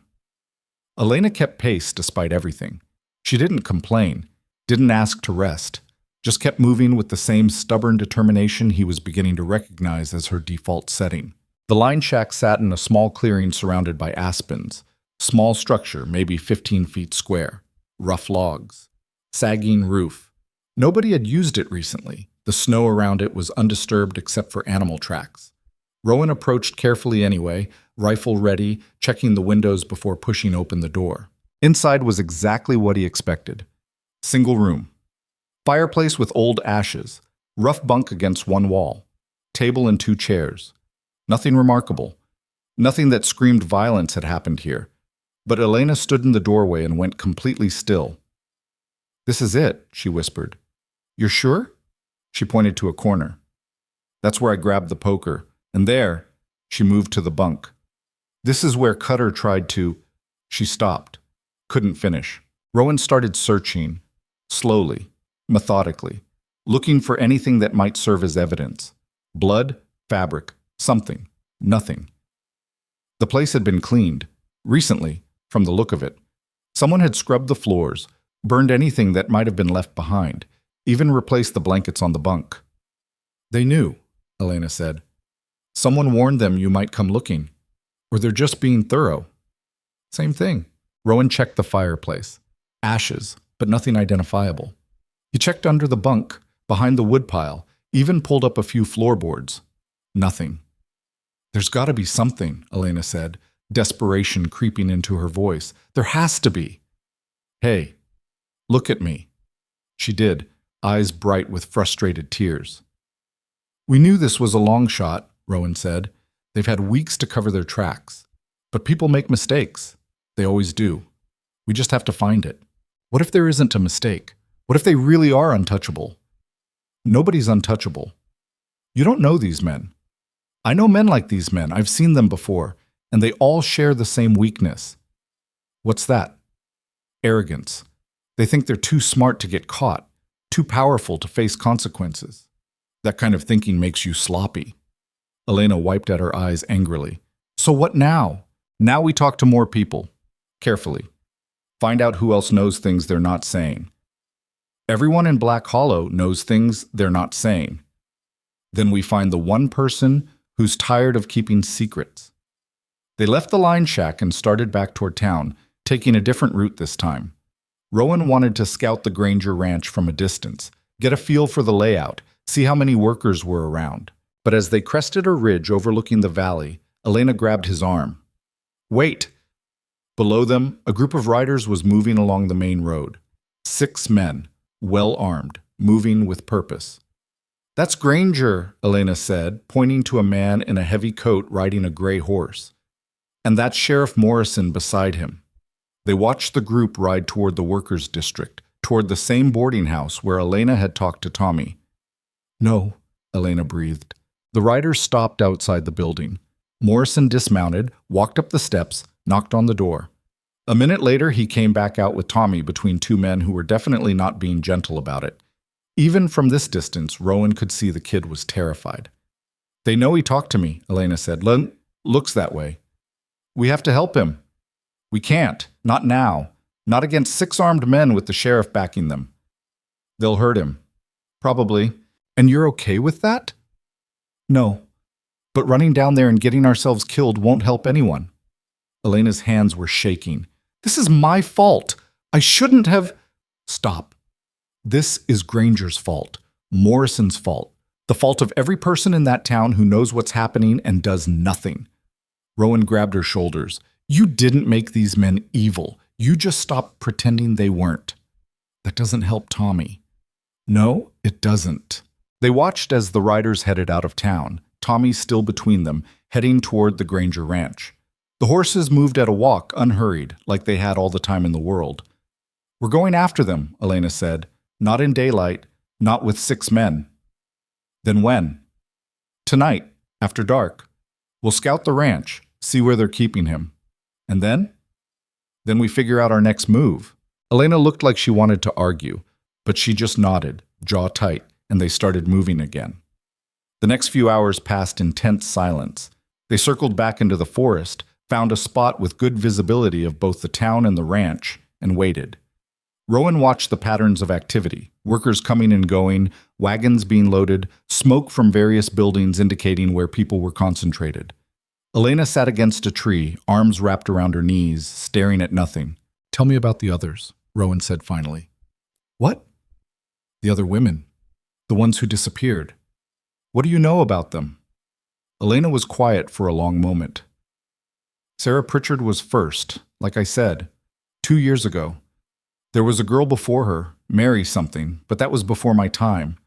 Elena kept pace despite everything. She didn't complain, didn't ask to rest, just kept moving with the same stubborn determination he was beginning to recognize as her default setting. The line shack sat in a small clearing surrounded by aspens. Small structure, maybe 15 feet square. Rough logs. Sagging roof. Nobody had used it recently. The snow around it was undisturbed except for animal tracks. Rowan approached carefully anyway, rifle ready, checking the windows before pushing open the door. Inside was exactly what he expected. Single room. Fireplace with old ashes. Rough bunk against one wall. Table and 2 chairs. Nothing remarkable. Nothing that screamed violence had happened here. But Elena stood in the doorway and went completely still. "This is it," she whispered. "You're sure?" She pointed to a corner. "That's where I grabbed the poker. And there," she moved to the bunk. "This is where Cutter tried to—" She stopped. Couldn't finish. Rowan started searching, slowly, methodically, looking for anything that might serve as evidence. Blood, fabric, something, nothing. The place had been cleaned, recently, from the look of it. Someone had scrubbed the floors, burned anything that might have been left behind, even replaced the blankets on the bunk. "They knew," Elena said. "Someone warned them you might come looking. Or they're just being thorough." Same thing. Rowan checked the fireplace. Ashes, but nothing identifiable. He checked under the bunk, behind the woodpile, even pulled up a few floorboards. Nothing. "There's got to be something," Elena said, desperation creeping into her voice. "There has to be." "Hey." Look at me. She did, eyes bright with frustrated tears. We knew this was a long shot, Rowan said. They've had weeks to cover their tracks. But people make mistakes. They always do. We just have to find it. What if there isn't a mistake? What if they really are untouchable? Nobody's untouchable. You don't know these men. I know men like these men. I've seen them before, and they all share the same weakness. What's that? Arrogance. They think they're too smart to get caught, too powerful to face consequences. That kind of thinking makes you sloppy. Elena wiped at her eyes angrily. So what now? Now we talk to more people. Carefully. Find out who else knows things they're not saying. Everyone in Black Hollow knows things they're not saying. Then we find the one person who's tired of keeping secrets. They left the line shack and started back toward town, taking a different route this time. Rowan wanted to scout the Granger Ranch from a distance, get a feel for the layout, see how many workers were around. But as they crested a ridge overlooking the valley, Elena grabbed his arm. Wait! Below them, a group of riders was moving along the main road. 6 men, well armed, moving with purpose. That's Granger, Elena said, pointing to a man in a heavy coat riding a gray horse. And that's Sheriff Morrison beside him. They watched the group ride toward the workers' district, toward the same boarding house where Elena had talked to Tommy. No, Elena breathed. The riders stopped outside the building. Morrison dismounted, walked up the steps, knocked on the door. A minute later, he came back out with Tommy between 2 men who were definitely not being gentle about it. Even from this distance, Rowan could see the kid was terrified. They know he talked to me, Elena said. Looks that way. We have to help him. We can't. Not now. Not against 6 armed men with the sheriff backing them. They'll hurt him. Probably. And you're okay with that? No. But running down there and getting ourselves killed won't help anyone. Elena's hands were shaking. This is my fault. I shouldn't have... Stop. This is Granger's fault. Morrison's fault. The fault of every person in that town who knows what's happening and does nothing. Rowan grabbed her shoulders. You didn't make these men evil. You just stopped pretending they weren't. That doesn't help Tommy. No, it doesn't. They watched as the riders headed out of town, Tommy still between them, heading toward the Granger Ranch. The horses moved at a walk, unhurried, like they had all the time in the world. We're going after them, Elena said. Not in daylight, not with 6 men. Then when? Tonight, after dark. We'll scout the ranch, see where they're keeping him. And then? Then we figure out our next move. Elena looked like she wanted to argue, but she just nodded, jaw tight, and they started moving again. The next few hours passed in tense silence. They circled back into the forest, found a spot with good visibility of both the town and the ranch, and waited. Rowan watched the patterns of activity, workers coming and going, wagons being loaded, smoke from various buildings indicating where people were concentrated. Elena sat against a tree, arms wrapped around her knees, staring at nothing. Tell me about the others, Rowan said finally. What? The other women. The ones who disappeared. What do you know about them? Elena was quiet for a long moment. Sarah Pritchard was first, like I said, 2 years ago. There was a girl before her, Mary something, but that was before my time.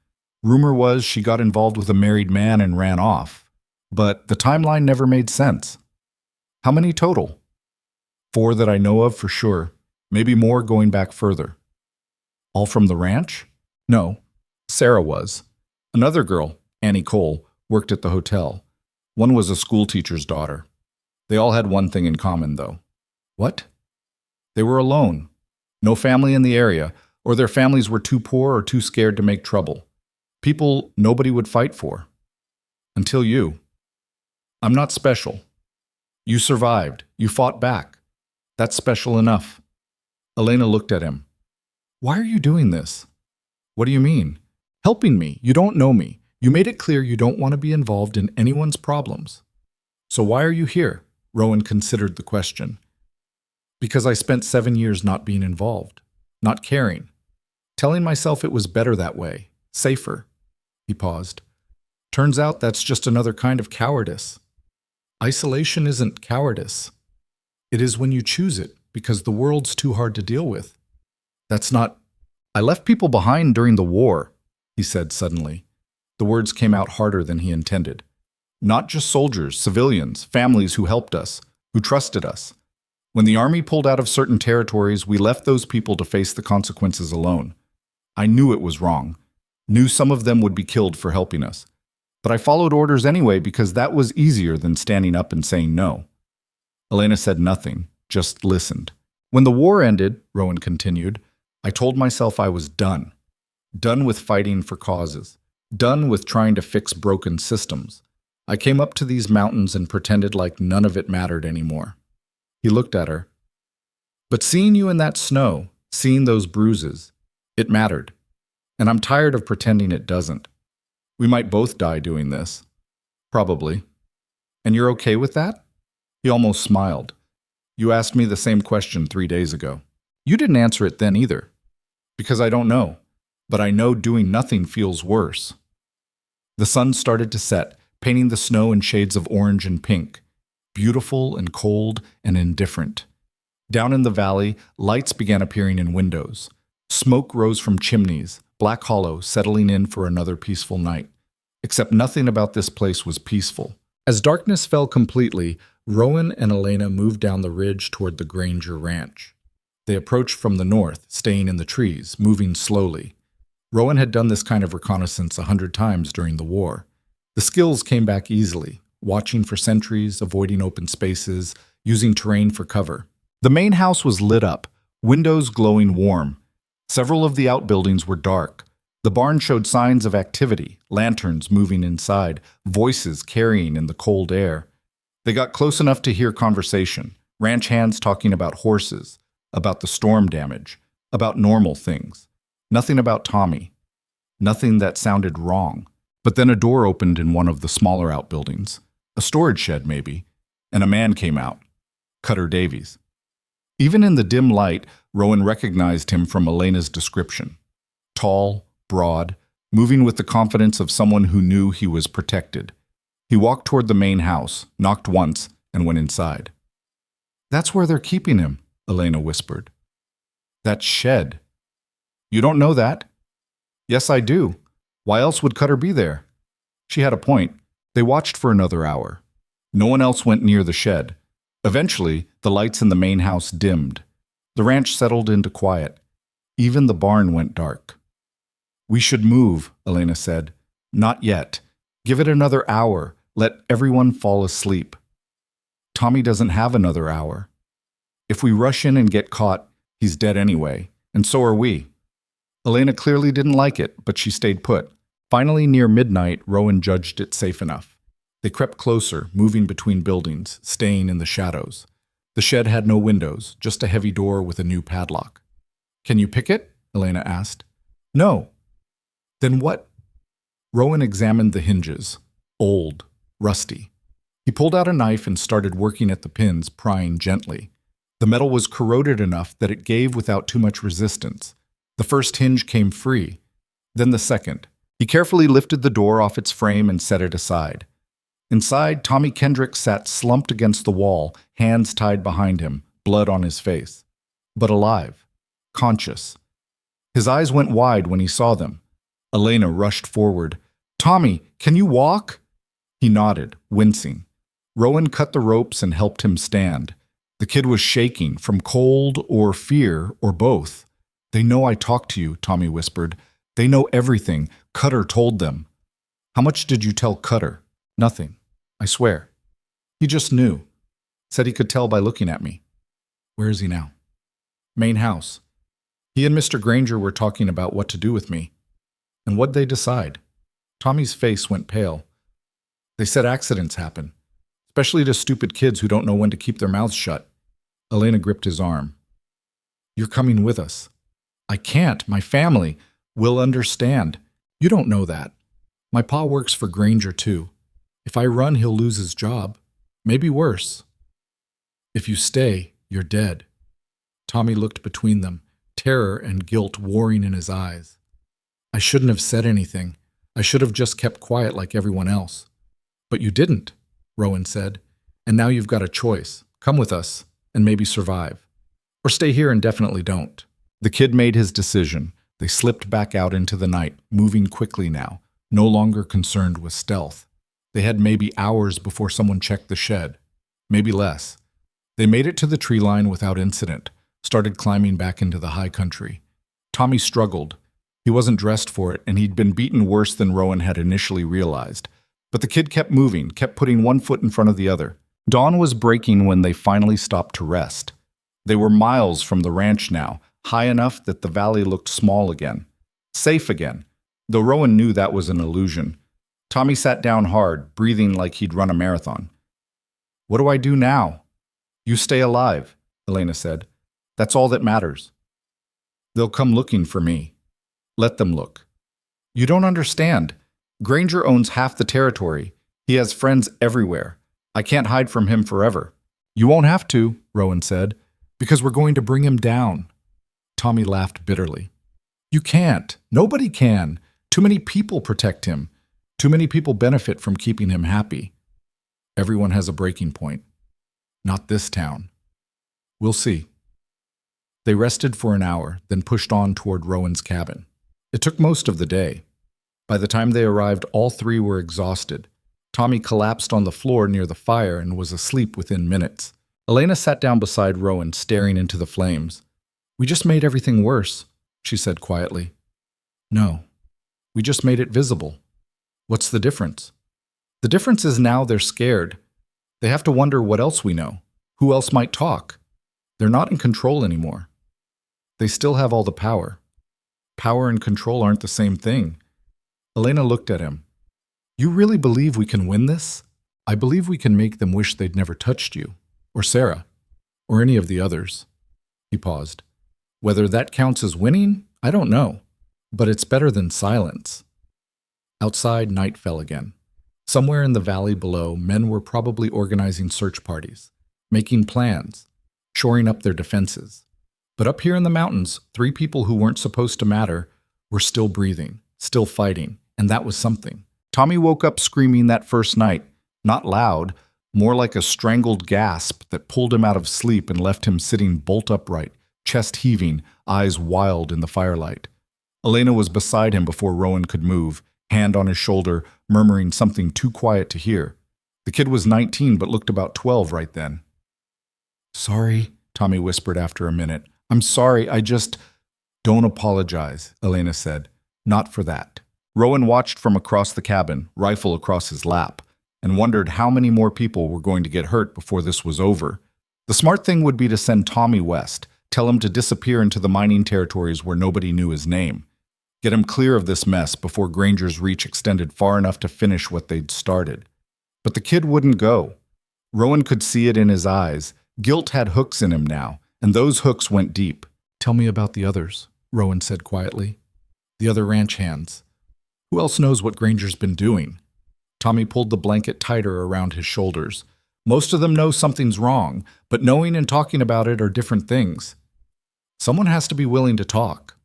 Rumor was she got involved with a married man and ran off. But the timeline never made sense. How many total? 4 that I know of for sure, maybe more going back further. All from the ranch? No, Sarah was. Another girl, Annie Cole, worked at the hotel. One was a schoolteacher's daughter. They all had one thing in common, though. What? They were alone. No family in the area, or their families were too poor or too scared to make trouble. People nobody would fight for. Until you. I'm not special. You survived. You fought back. That's special enough. Elena looked at him. Why are you doing this? What do you mean? Helping me. You don't know me. You made it clear you don't want to be involved in anyone's problems. So why are you here? Rowan considered the question. Because I spent 7 years not being involved, not caring, telling myself it was better that way, safer. He paused. Turns out that's just another kind of cowardice. Isolation isn't cowardice. It is when you choose it because the world's too hard to deal with. That's not I left people behind during the war, he said suddenly. The words came out harder than he intended. Not just soldiers, civilians, families who helped us, who trusted us. When the army pulled out of certain territories, we left those people to face the consequences alone. I knew it was wrong, knew some of them would be killed for helping us. But I followed orders anyway because that was easier than standing up and saying no. Elena said nothing, just listened. When the war ended, Rowan continued, I told myself I was done. Done with fighting for causes. Done with trying to fix broken systems. I came up to these mountains and pretended like none of it mattered anymore. He looked at her. But seeing you in that snow, seeing those bruises, it mattered. And I'm tired of pretending it doesn't. We might both die doing this. Probably. And you're okay with that? He almost smiled. You asked me the same question 3 days ago. You didn't answer it then either. Because I don't know. But I know doing nothing feels worse. The sun started to set, painting the snow in shades of orange and pink. Beautiful and cold and indifferent. Down in the valley, lights began appearing in windows. Smoke rose from chimneys, Black Hollow settling in for another peaceful night. Except nothing about this place was peaceful. As darkness fell completely, Rowan and Elena moved down the ridge toward the Granger Ranch. They approached from the north, staying in the trees, moving slowly. Rowan had done this kind of reconnaissance 100 times during the war. The skills came back easily, watching for sentries, avoiding open spaces, using terrain for cover. The main house was lit up, windows glowing warm. Several of the outbuildings were dark. The barn showed signs of activity, lanterns moving inside, voices carrying in the cold air. They got close enough to hear conversation, ranch hands talking about horses, about the storm damage, about normal things. Nothing about Tommy. Nothing that sounded wrong. But then a door opened in one of the smaller outbuildings. A storage shed, maybe. And a man came out. Cutter Davies. Even in the dim light, Rowan recognized him from Elena's description. Tall, broad, moving with the confidence of someone who knew he was protected. He walked toward the main house, knocked once, and went inside. That's where they're keeping him, Elena whispered. That shed. You don't know that? Yes, I do. Why else would Cutter be there? She had a point. They watched for another hour. No one else went near the shed. Eventually, the lights in the main house dimmed. The ranch settled into quiet. Even the barn went dark. We should move, Elena said. Not yet. Give it another hour. Let everyone fall asleep. Tommy doesn't have another hour. If we rush in and get caught, he's dead anyway, and so are we. Elena clearly didn't like it, but she stayed put. Finally, near midnight, Rowan judged it safe enough. They crept closer, moving between buildings, staying in the shadows. The shed had no windows, just a heavy door with a new padlock. Can you pick it? Elena asked. No. Then what? Rowan examined the hinges. Old, rusty. He pulled out a knife and started working at the pins, prying gently. The metal was corroded enough that it gave without too much resistance. The first hinge came free, then the second. He carefully lifted the door off its frame and set it aside. Inside, Tommy Kendrick sat slumped against the wall, hands tied behind him, blood on his face. But alive, conscious. His eyes went wide when he saw them. Elena rushed forward. Tommy, can you walk? He nodded, wincing. Rowan cut the ropes and helped him stand. The kid was shaking, from cold or fear or both. They know I talked to you, Tommy whispered. They know everything. Cutter told them. How much did you tell Cutter? Nothing. I swear. He just knew. Said he could tell by looking at me. Where is he now? Main house. He and Mr. Granger were talking about what to do with me. And what'd they decide? Tommy's face went pale. They said accidents happen, especially to stupid kids who don't know when to keep their mouths shut. Elena gripped his arm. You're coming with us. I can't. My family will understand. You don't know that. My pa works for Granger, too. If I run, he'll lose his job. Maybe worse. If you stay, you're dead. Tommy looked between them, terror and guilt warring in his eyes. I shouldn't have said anything. I should have just kept quiet like everyone else. But you didn't, Rowan said. And now you've got a choice. Come with us, and maybe survive. Or stay here and definitely don't. The kid made his decision. They slipped back out into the night, moving quickly now, no longer concerned with stealth. They had maybe hours before someone checked the shed, maybe less. They made it to the tree line without incident, started climbing back into the high country. Tommy struggled. He wasn't dressed for it, and he'd been beaten worse than Rowan had initially realized. But the kid kept moving, kept putting one foot in front of the other. Dawn was breaking when they finally stopped to rest. They were miles from the ranch now, high enough that the valley looked small again. Safe again, though Rowan knew that was an illusion. Tommy sat down hard, breathing like he'd run a marathon. "What do I do now?" "You stay alive," Elena said. "That's all that matters." "They'll come looking for me." "Let them look." "You don't understand. Granger owns half the territory. He has friends everywhere. I can't hide from him forever." "You won't have to," Rowan said, "because we're going to bring him down." Tommy laughed bitterly. "You can't. Nobody can. Too many people protect him. Too many people benefit from keeping him happy. Everyone has a breaking point. Not this town. We'll see." They rested for an hour, then pushed on toward Rowan's cabin. It took most of the day. By the time they arrived, all three were exhausted. Tommy collapsed on the floor near the fire and was asleep within minutes. Elena sat down beside Rowan, staring into the flames. "We just made everything worse," she said quietly. "No, we just made it visible." "What's the difference?" "The difference is now they're scared. They have to wonder what else we know. Who else might talk? They're not in control anymore. They still have all the power. Power and control aren't the same thing." Elena looked at him. "You really believe we can win this?" "I believe we can make them wish they'd never touched you, or Sarah, or any of the others." He paused. "Whether that counts as winning, I don't know, but it's better than silence." Outside, night fell again. Somewhere in the valley below, men were probably organizing search parties, making plans, shoring up their defenses. But up here in the mountains, three people who weren't supposed to matter were still breathing, still fighting, and that was something. Tommy woke up screaming that first night, not loud, more like a strangled gasp that pulled him out of sleep and left him sitting bolt upright, chest heaving, eyes wild in the firelight. Elena was beside him before Rowan could move, hand on his shoulder, murmuring something too quiet to hear. The kid was 19 but looked about 12 right then. "Sorry," Tommy whispered after a minute. "I'm sorry, I just—" "Don't apologize," Elena said. "Not for that." Rowan watched from across the cabin, rifle across his lap, and wondered how many more people were going to get hurt before this was over. The smart thing would be to send Tommy west, tell him to disappear into the mining territories where nobody knew his name. Get him clear of this mess before Granger's reach extended far enough to finish what they'd started. But the kid wouldn't go. Rowan could see it in his eyes. Guilt had hooks in him now, and those hooks went deep. "Tell me about the others," Rowan said quietly. "The other ranch hands. Who else knows what Granger's been doing?" Tommy pulled the blanket tighter around his shoulders. "Most of them know something's wrong, but knowing and talking about it are different things. Someone has to be willing to talk.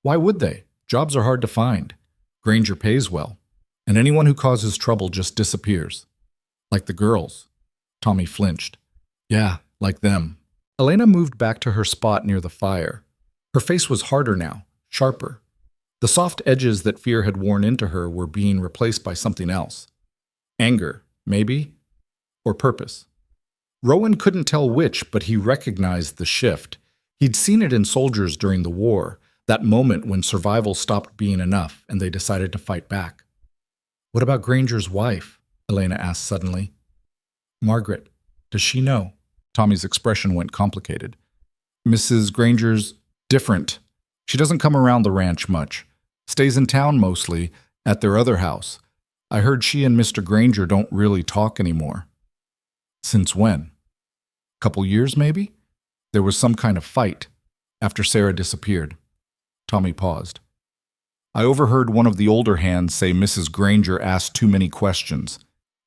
Why would they? Jobs are hard to find. Granger pays well, and anyone who causes trouble just disappears. Like the girls." Tommy flinched. "Yeah, like them." Elena moved back to her spot near the fire. Her face was harder now, sharper. The soft edges that fear had worn into her were being replaced by something else. Anger, maybe, or purpose. Rowan couldn't tell which, but he recognized the shift. He'd seen it in soldiers during the war, that moment when survival stopped being enough and they decided to fight back. "What about Granger's wife?" Elena asked suddenly. "Margaret, does she know?" Tommy's expression went complicated. "Mrs. Granger's different. She doesn't come around the ranch much. Stays in town mostly, at their other house. I heard she and Mr. Granger don't really talk anymore." "Since when?" "Couple years, maybe? There was some kind of fight, after Sarah disappeared." Tommy paused. "I overheard one of the older hands say Mrs. Granger asked too many questions.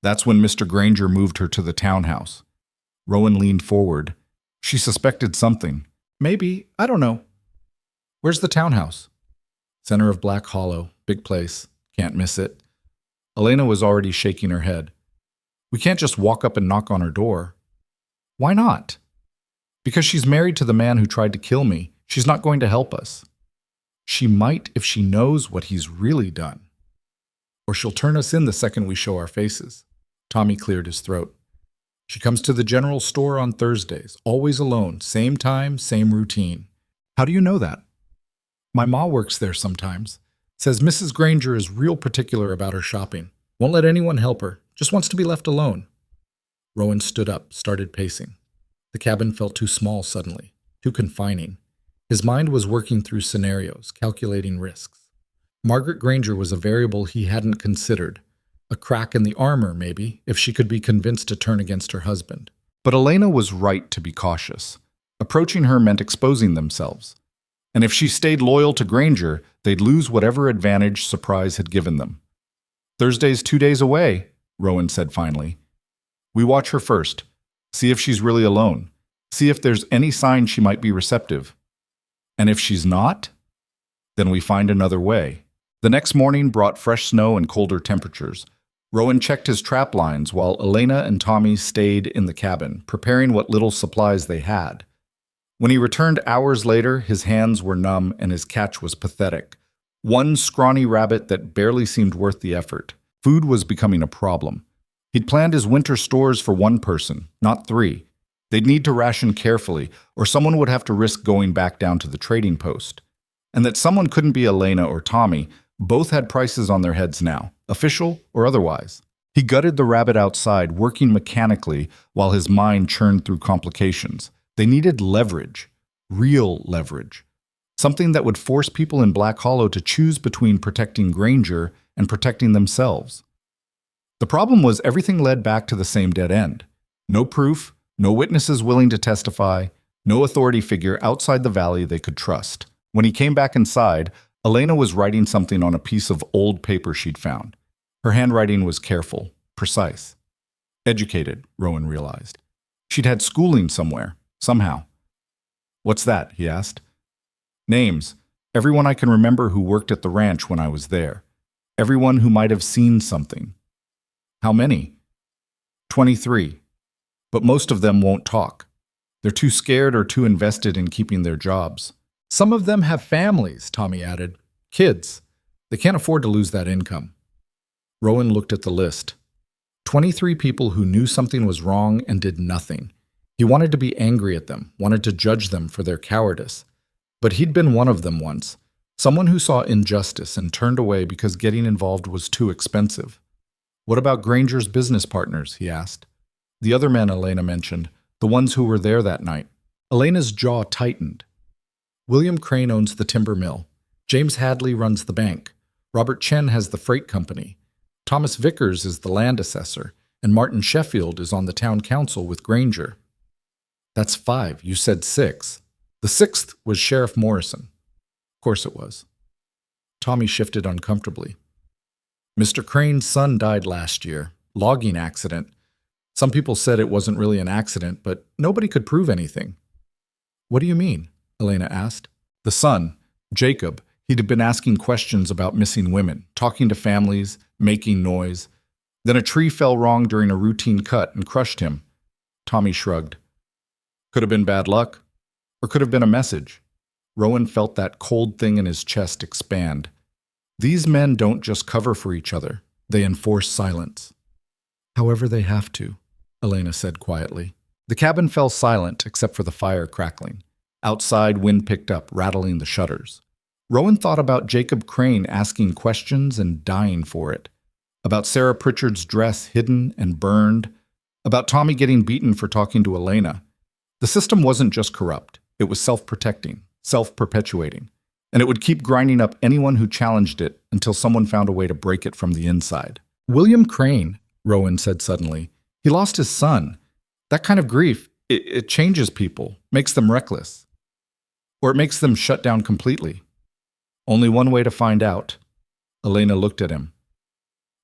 That's when Mr. Granger moved her to the townhouse." Rowan leaned forward. "She suspected something. Maybe, I don't know." "Where's the townhouse?" "Center of Black Hollow. Big place. Can't miss it." Elena was already shaking her head. "We can't just walk up and knock on her door." "Why not?" "Because she's married to the man who tried to kill me. She's not going to help us." She might if she knows what he's really done. Or she'll turn us in the second we show our faces. Tommy cleared his throat. She comes to the general store on Thursdays, always alone, same time, same routine. How do you know that? My ma works there sometimes. Says Mrs. Granger is real particular about her shopping. Won't let anyone help her. Just wants to be left alone. Rowan stood up, started pacing. The cabin felt too small suddenly, too confining. His mind was working through scenarios, calculating risks. Margaret Granger was a variable he hadn't considered. A crack in the armor, maybe, if she could be convinced to turn against her husband. But Elena was right to be cautious. Approaching her meant exposing themselves. And if she stayed loyal to Granger, they'd lose whatever advantage surprise had given them. Thursday's 2 days away, Rowan said finally. We watch her first. See if she's really alone. See if there's any sign she might be receptive. And if she's not, then we find another way. The next morning brought fresh snow and colder temperatures. Rowan checked his trap lines while Elena and Tommy stayed in the cabin, preparing what little supplies they had. When he returned hours later, his hands were numb and his catch was pathetic. One scrawny rabbit that barely seemed worth the effort. Food was becoming a problem. He'd planned his winter stores for one person, not 3. They'd need to ration carefully, or someone would have to risk going back down to the trading post. And that someone couldn't be Elena or Tommy. Both had prices on their heads now, official or otherwise. He gutted the rabbit outside, working mechanically while his mind churned through complications. They needed leverage, real leverage. Something that would force people in Black Hollow to choose between protecting Granger and protecting themselves. The problem was everything led back to the same dead end. No proof, no witnesses willing to testify, no authority figure outside the valley they could trust. When he came back inside, Elena was writing something on a piece of old paper she'd found. Her handwriting was careful, precise. Educated, Rowan realized. She'd had schooling somewhere, somehow. What's that? He asked. Names. Everyone I can remember who worked at the ranch when I was there. Everyone who might have seen something. How many? 23. But most of them won't talk. They're too scared or too invested in keeping their jobs. Some of them have families, Tommy added. Kids. They can't afford to lose that income. Rowan looked at the list. 23 people who knew something was wrong and did nothing. He wanted to be angry at them, wanted to judge them for their cowardice. But he'd been one of them once. Someone who saw injustice and turned away because getting involved was too expensive. What about Granger's business partners? He asked. The other men Elena mentioned, the ones who were there that night. Elena's jaw tightened. William Crane owns the timber mill. James Hadley runs the bank. Robert Chen has the freight company. Thomas Vickers is the land assessor. And Martin Sheffield is on the town council with Granger. That's 5. You said 6. The 6th was Sheriff Morrison. Of course it was. Tommy shifted uncomfortably. Mr. Crane's son died last year. Logging accident. Some people said it wasn't really an accident, but nobody could prove anything. What do you mean? Elena asked. The son, Jacob, he'd been asking questions about missing women, talking to families, making noise. Then a tree fell wrong during a routine cut and crushed him. Tommy shrugged. Could have been bad luck, or could have been a message. Rowan felt that cold thing in his chest expand. These men don't just cover for each other, they enforce silence. However they have to, Elena said quietly. The cabin fell silent except for the fire crackling. Outside, wind picked up, rattling the shutters. Rowan thought about Jacob Crane asking questions and dying for it. About Sarah Pritchard's dress hidden and burned. About Tommy getting beaten for talking to Elena. The system wasn't just corrupt. It was self-protecting, self-perpetuating. And it would keep grinding up anyone who challenged it until someone found a way to break it from the inside. William Crane, Rowan said suddenly. He lost his son. That kind of grief, it changes people, makes them reckless. Or it makes them shut down completely. Only one way to find out. Elena looked at him.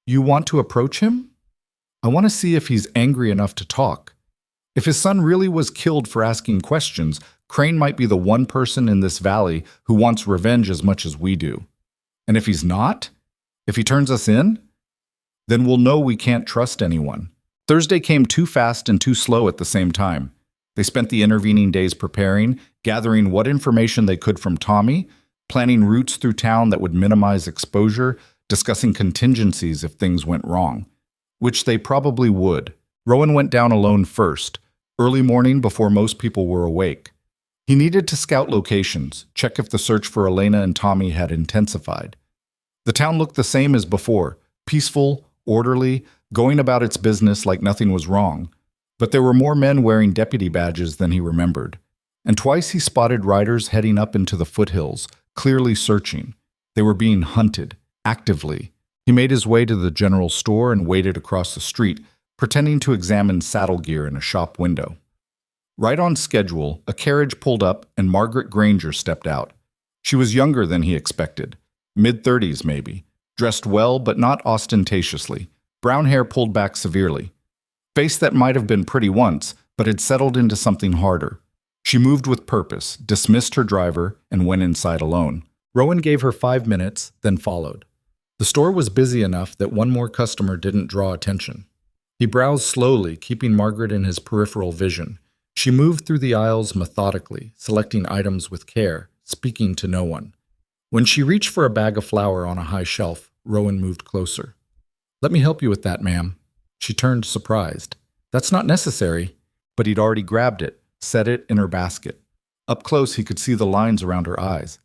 You want to approach him? I want to see if he's angry enough to talk. If his son really was killed for asking questions, Crane might be the one person in this valley who wants revenge as much as we do. And if he's not, if he turns us in, then we'll know we can't trust anyone. Thursday came too fast and too slow at the same time. They spent the intervening days preparing, gathering what information they could from Tommy, planning routes through town that would minimize exposure, discussing contingencies if things went wrong, which they probably would. Rowan went down alone first, early morning before most people were awake. He needed to scout locations, check if the search for Elena and Tommy had intensified. The town looked the same as before, peaceful, orderly, going about its business like nothing was wrong. But there were more men wearing deputy badges than he remembered. And twice he spotted riders heading up into the foothills, clearly searching. They were being hunted, actively. He made his way to the general store and waited across the street, pretending to examine saddle gear in a shop window. Right on schedule, a carriage pulled up and Margaret Granger stepped out. She was younger than he expected, mid-30s maybe, dressed well but not ostentatiously, brown hair pulled back severely. Face that might have been pretty once, but had settled into something harder. She moved with purpose, dismissed her driver, and went inside alone. Rowan gave her 5 minutes, then followed. The store was busy enough that one more customer didn't draw attention. He browsed slowly, keeping Margaret in his peripheral vision. She moved through the aisles methodically, selecting items with care, speaking to no one. When she reached for a bag of flour on a high shelf, Rowan moved closer. "Let me help you with that, ma'am." She turned surprised. "That's not necessary." But he'd already grabbed it, set it in her basket. Up close, he could see the lines around her eyes,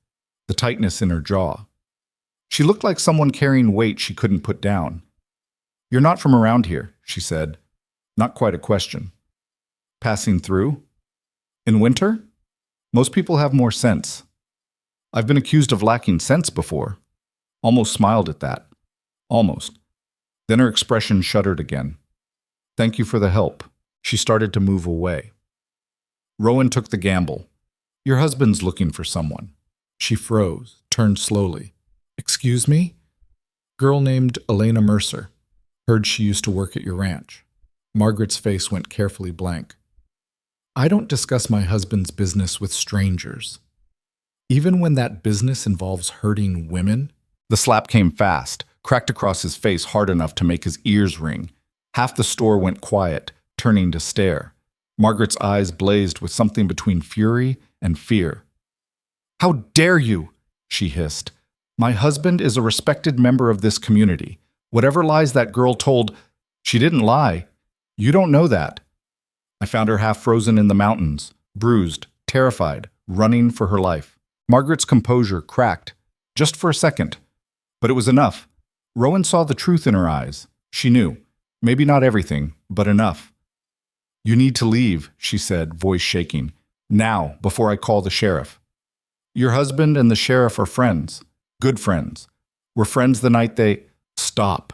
the tightness in her jaw. She looked like someone carrying weight she couldn't put down. "You're not from around here," she said. Not quite a question. "Passing through? In winter? Most people have more sense." "I've been accused of lacking sense before." Almost smiled at that. Almost. Then her expression shuddered again. "Thank you for the help." She started to move away. Rowan took the gamble. "Your husband's looking for someone." She froze, turned slowly. "Excuse me?" "Girl named Elena Mercer. Heard she used to work at your ranch." Margaret's face went carefully blank. "I don't discuss my husband's business with strangers. Even when that business involves hurting women?" The slap came fast, cracked across his face hard enough to make his ears ring. Half the store went quiet, turning to stare. Margaret's eyes blazed with something between fury and fear. "How dare you?" she hissed. "My husband is a respected member of this community. Whatever lies that girl told, she didn't lie. You don't know that." I found her half frozen in the mountains, bruised, terrified, running for her life. Margaret's composure cracked, just for a second. But it was enough. Rowan saw the truth in her eyes. She knew. Maybe not everything, but enough. "You need to leave," she said, voice shaking. "Now, before I call the sheriff." "Your husband and the sheriff are friends. Good friends. Were friends the night they—" "Stop.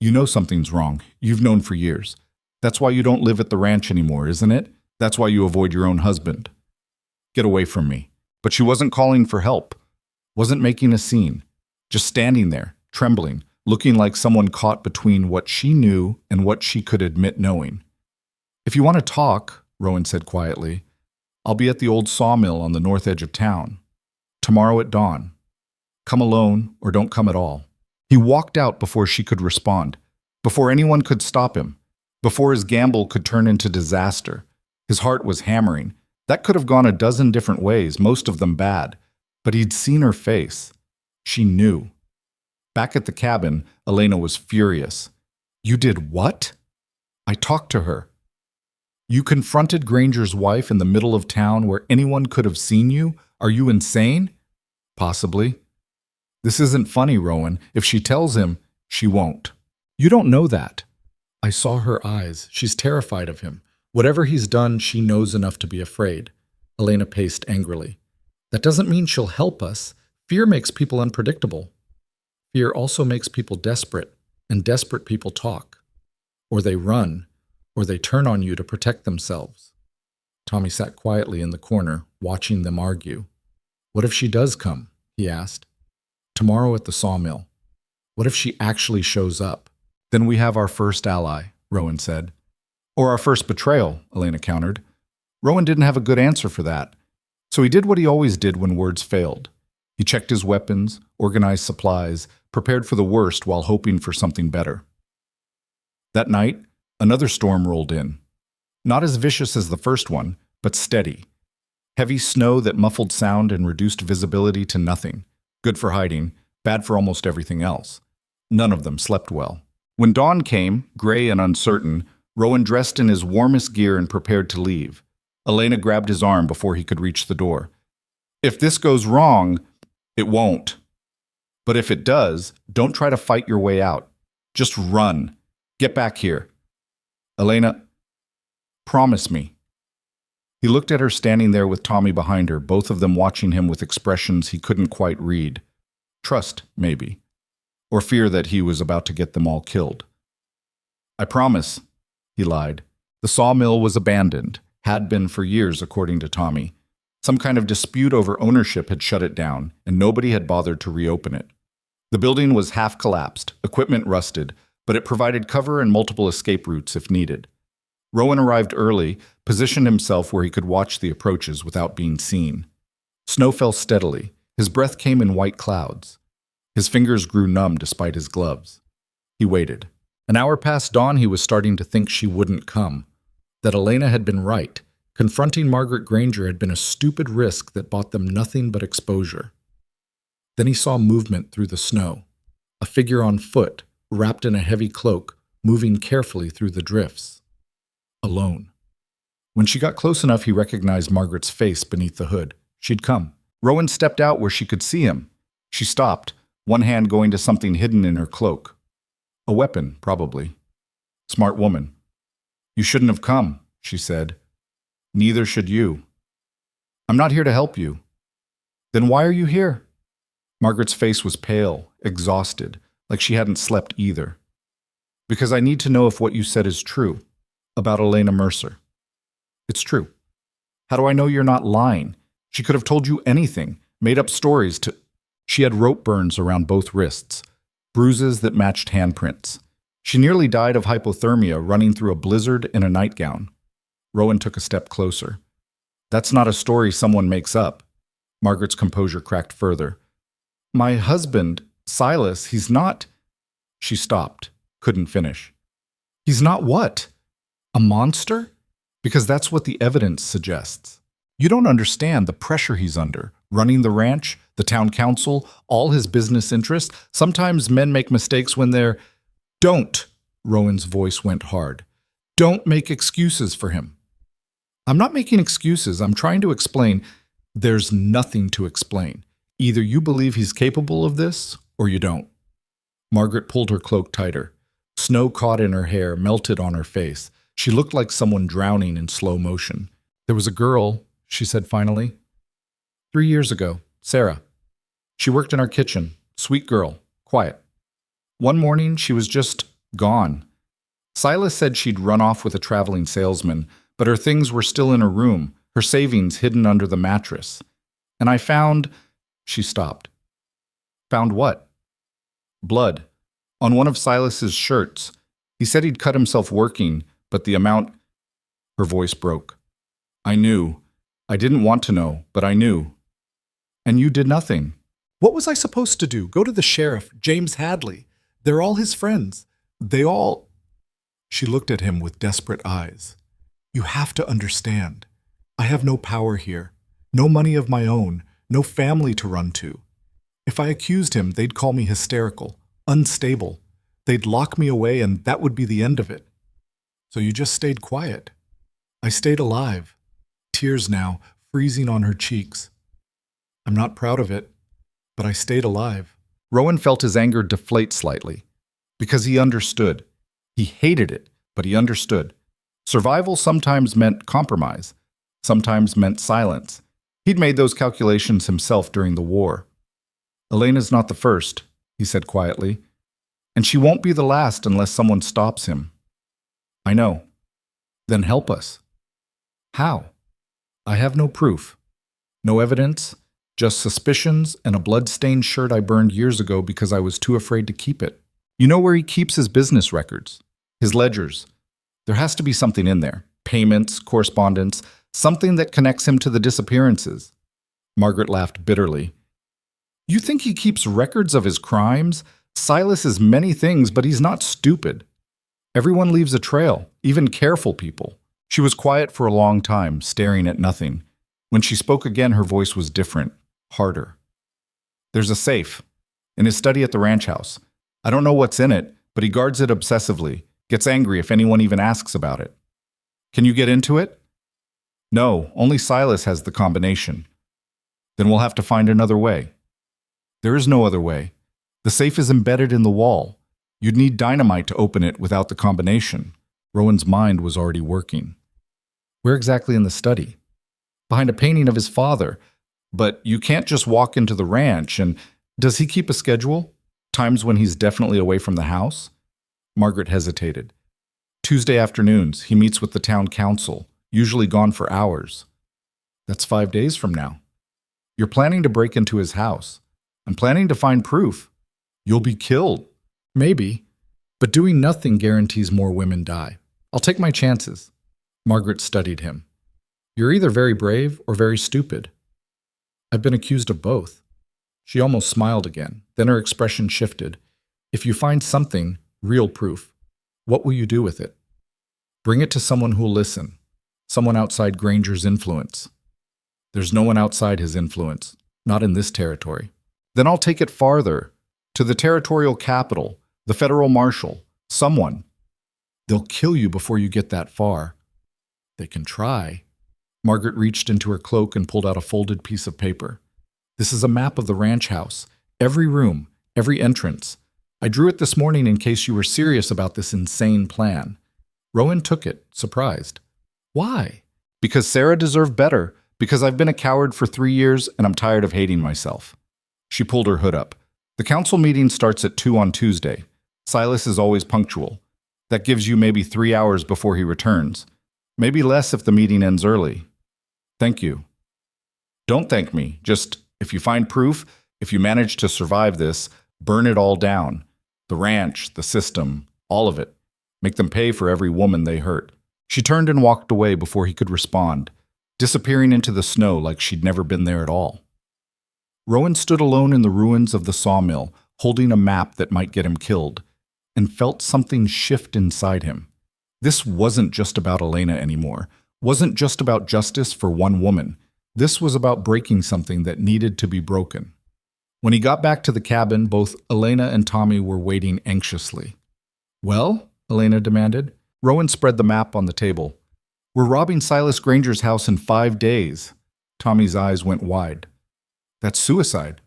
You know something's wrong. You've known for years. That's why you don't live at the ranch anymore, isn't it? That's why you avoid your own husband. Get away from me." But she wasn't calling for help. Wasn't making a scene. Just standing there, trembling, looking like someone caught between what she knew and what she could admit knowing. "If you want to talk," Rowan said quietly, "I'll be at the old sawmill on the north edge of town. Tomorrow at dawn. Come alone or don't come at all." He walked out before she could respond, before anyone could stop him, before his gamble could turn into disaster. His heart was hammering. That could have gone a dozen different ways, most of them bad. But he'd seen her face. She knew. Back at the cabin, Elena was furious. "You did what?" "I talked to her." "You confronted Granger's wife in the middle of town where anyone could have seen you? Are you insane?" "Possibly." "This isn't funny, Rowan. If she tells him, she won't." "You don't know that." I saw her eyes. She's terrified of him. Whatever he's done, she knows enough to be afraid. Elena paced angrily. "That doesn't mean she'll help us. Fear makes people unpredictable. Fear also makes people desperate, and desperate people talk. Or they run, or they turn on you to protect themselves." Tommy sat quietly in the corner, watching them argue. "What if she does come?" he asked. "Tomorrow at the sawmill. What if she actually shows up?" "Then we have our first ally," Rowan said. "Or our first betrayal," Elena countered. Rowan didn't have a good answer for that, so he did what he always did when words failed. He checked his weapons, organized supplies, prepared for the worst while hoping for something better. That night, another storm rolled in. Not as vicious as the first one, but steady. Heavy snow that muffled sound and reduced visibility to nothing. Good for hiding, bad for almost everything else. None of them slept well. When dawn came, gray and uncertain, Rowan dressed in his warmest gear and prepared to leave. Elena grabbed his arm before he could reach the door. If this goes wrong, it won't. But if it does, don't try to fight your way out. Just run. Get back here. Elena, promise me. He looked at her standing there with Tommy behind her, both of them watching him with expressions he couldn't quite read. Trust, maybe. Or fear that he was about to get them all killed. I promise, he lied. The sawmill was abandoned, had been for years, according to Tommy. Some kind of dispute over ownership had shut it down, and nobody had bothered to reopen it. The building was half collapsed, equipment rusted, but it provided cover and multiple escape routes if needed. Rowan arrived early, positioned himself where he could watch the approaches without being seen. Snow fell steadily. His breath came in white clouds. His fingers grew numb despite his gloves. He waited. An hour past dawn, he was starting to think she wouldn't come. That Elena had been right. Confronting Margaret Granger had been a stupid risk that bought them nothing but exposure. Then he saw movement through the snow. A figure on foot, wrapped in a heavy cloak, moving carefully through the drifts. Alone. When she got close enough, he recognized Margaret's face beneath the hood. She'd come. Rowan stepped out where she could see him. She stopped, one hand going to something hidden in her cloak. A weapon, probably. Smart woman. You shouldn't have come, she said. Neither should you. I'm not here to help you. Then why are you here? Margaret's face was pale, exhausted, like she hadn't slept either. Because I need to know if what you said is true. About Elena Mercer. It's true. How do I know you're not lying? She could have told you anything, made up stories to... She had rope burns around both wrists, bruises that matched handprints. She nearly died of hypothermia running through a blizzard in a nightgown. Rowan took a step closer. That's not a story someone makes up. Margaret's composure cracked further. My husband, Silas, he's not... She stopped, couldn't finish. He's not what? A monster? Because that's what the evidence suggests. You don't understand the pressure he's under, running the ranch, the town council, all his business interests. Sometimes men make mistakes when they're... Don't, Rowan's voice went hard. Don't make excuses for him. I'm not making excuses. I'm trying to explain. There's nothing to explain. Either you believe he's capable of this, or you don't. Margaret pulled her cloak tighter. Snow caught in her hair, melted on her face. She looked like someone drowning in slow motion. There was a girl, she said finally. 3 years ago, Sarah. She worked in our kitchen. Sweet girl, quiet. One morning, she was just gone. Silas said she'd run off with a traveling salesman, but her things were still in her room, her savings hidden under the mattress. And I found... She stopped. Found what? Blood. On one of Silas's shirts. He said he'd cut himself working, but the amount... Her voice broke. I knew. I didn't want to know, but I knew. And you did nothing. What was I supposed to do? Go to the sheriff, James Hadley. They're all his friends. They all... She looked at him with desperate eyes. You have to understand. I have no power here. No money of my own. No family to run to. If I accused him, they'd call me hysterical, unstable. They'd lock me away and that would be the end of it. So you just stayed quiet. I stayed alive. Tears now, freezing on her cheeks. I'm not proud of it, but I stayed alive. Rowan felt his anger deflate slightly. Because he understood. He hated it, but he understood. Survival sometimes meant compromise. Sometimes meant silence. He'd made those calculations himself during the war. Elena's not the first, he said quietly. And she won't be the last unless someone stops him. I know. Then help us. How? I have no proof. No evidence, just suspicions and a blood-stained shirt I burned years ago because I was too afraid to keep it. You know where he keeps his business records? His ledgers. There has to be something in there. Payments, correspondence, something that connects him to the disappearances. Margaret laughed bitterly. You think he keeps records of his crimes? Silas is many things, but he's not stupid. Everyone leaves a trail, even careful people. She was quiet for a long time, staring at nothing. When she spoke again, her voice was different, harder. There's a safe in his study at the ranch house. I don't know what's in it, but he guards it obsessively, gets angry if anyone even asks about it. Can you get into it? No, only Silas has the combination. Then we'll have to find another way. There is no other way. The safe is embedded in the wall. You'd need dynamite to open it without the combination. Rowan's mind was already working. Where exactly in the study? Behind a painting of his father. But you can't just walk into the ranch. And does he keep a schedule? Times when he's definitely away from the house? Margaret hesitated. Tuesday afternoons, he meets with the town council, usually gone for hours. That's 5 days from now. You're planning to break into his house. I'm planning to find proof. You'll be killed. Maybe. But doing nothing guarantees more women die. I'll take my chances. Margaret studied him. You're either very brave or very stupid. I've been accused of both. She almost smiled again. Then her expression shifted. If you find something, real proof, what will you do with it? Bring it to someone who'll listen. Someone outside Granger's influence. There's no one outside his influence. Not in this territory. Then I'll take it farther. To the territorial capital. The federal marshal. Someone. They'll kill you before you get that far. They can try. Margaret reached into her cloak and pulled out a folded piece of paper. This is a map of the ranch house. Every room, every entrance. I drew it this morning in case you were serious about this insane plan. Rowan took it, surprised. Why? Because Sarah deserved better. Because I've been a coward for 3 years and I'm tired of hating myself. She pulled her hood up. The council meeting starts at 2 on Tuesday. Silas is always punctual. That gives you maybe 3 hours before he returns. Maybe less if the meeting ends early. Thank you. Don't thank me. Just, if you find proof, if you manage to survive this, burn it all down. The ranch, the system, all of it. Make them pay for every woman they hurt. She turned and walked away before he could respond, disappearing into the snow like she'd never been there at all. Rowan stood alone in the ruins of the sawmill, holding a map that might get him killed, and felt something shift inside him. This wasn't just about Elena anymore, wasn't just about justice for one woman. This was about breaking something that needed to be broken. When he got back to the cabin, both Elena and Tommy were waiting anxiously. Well? Elena demanded. Rowan spread the map on the table. We're robbing Silas Granger's house in 5 days. Tommy's eyes went wide. That's suicide.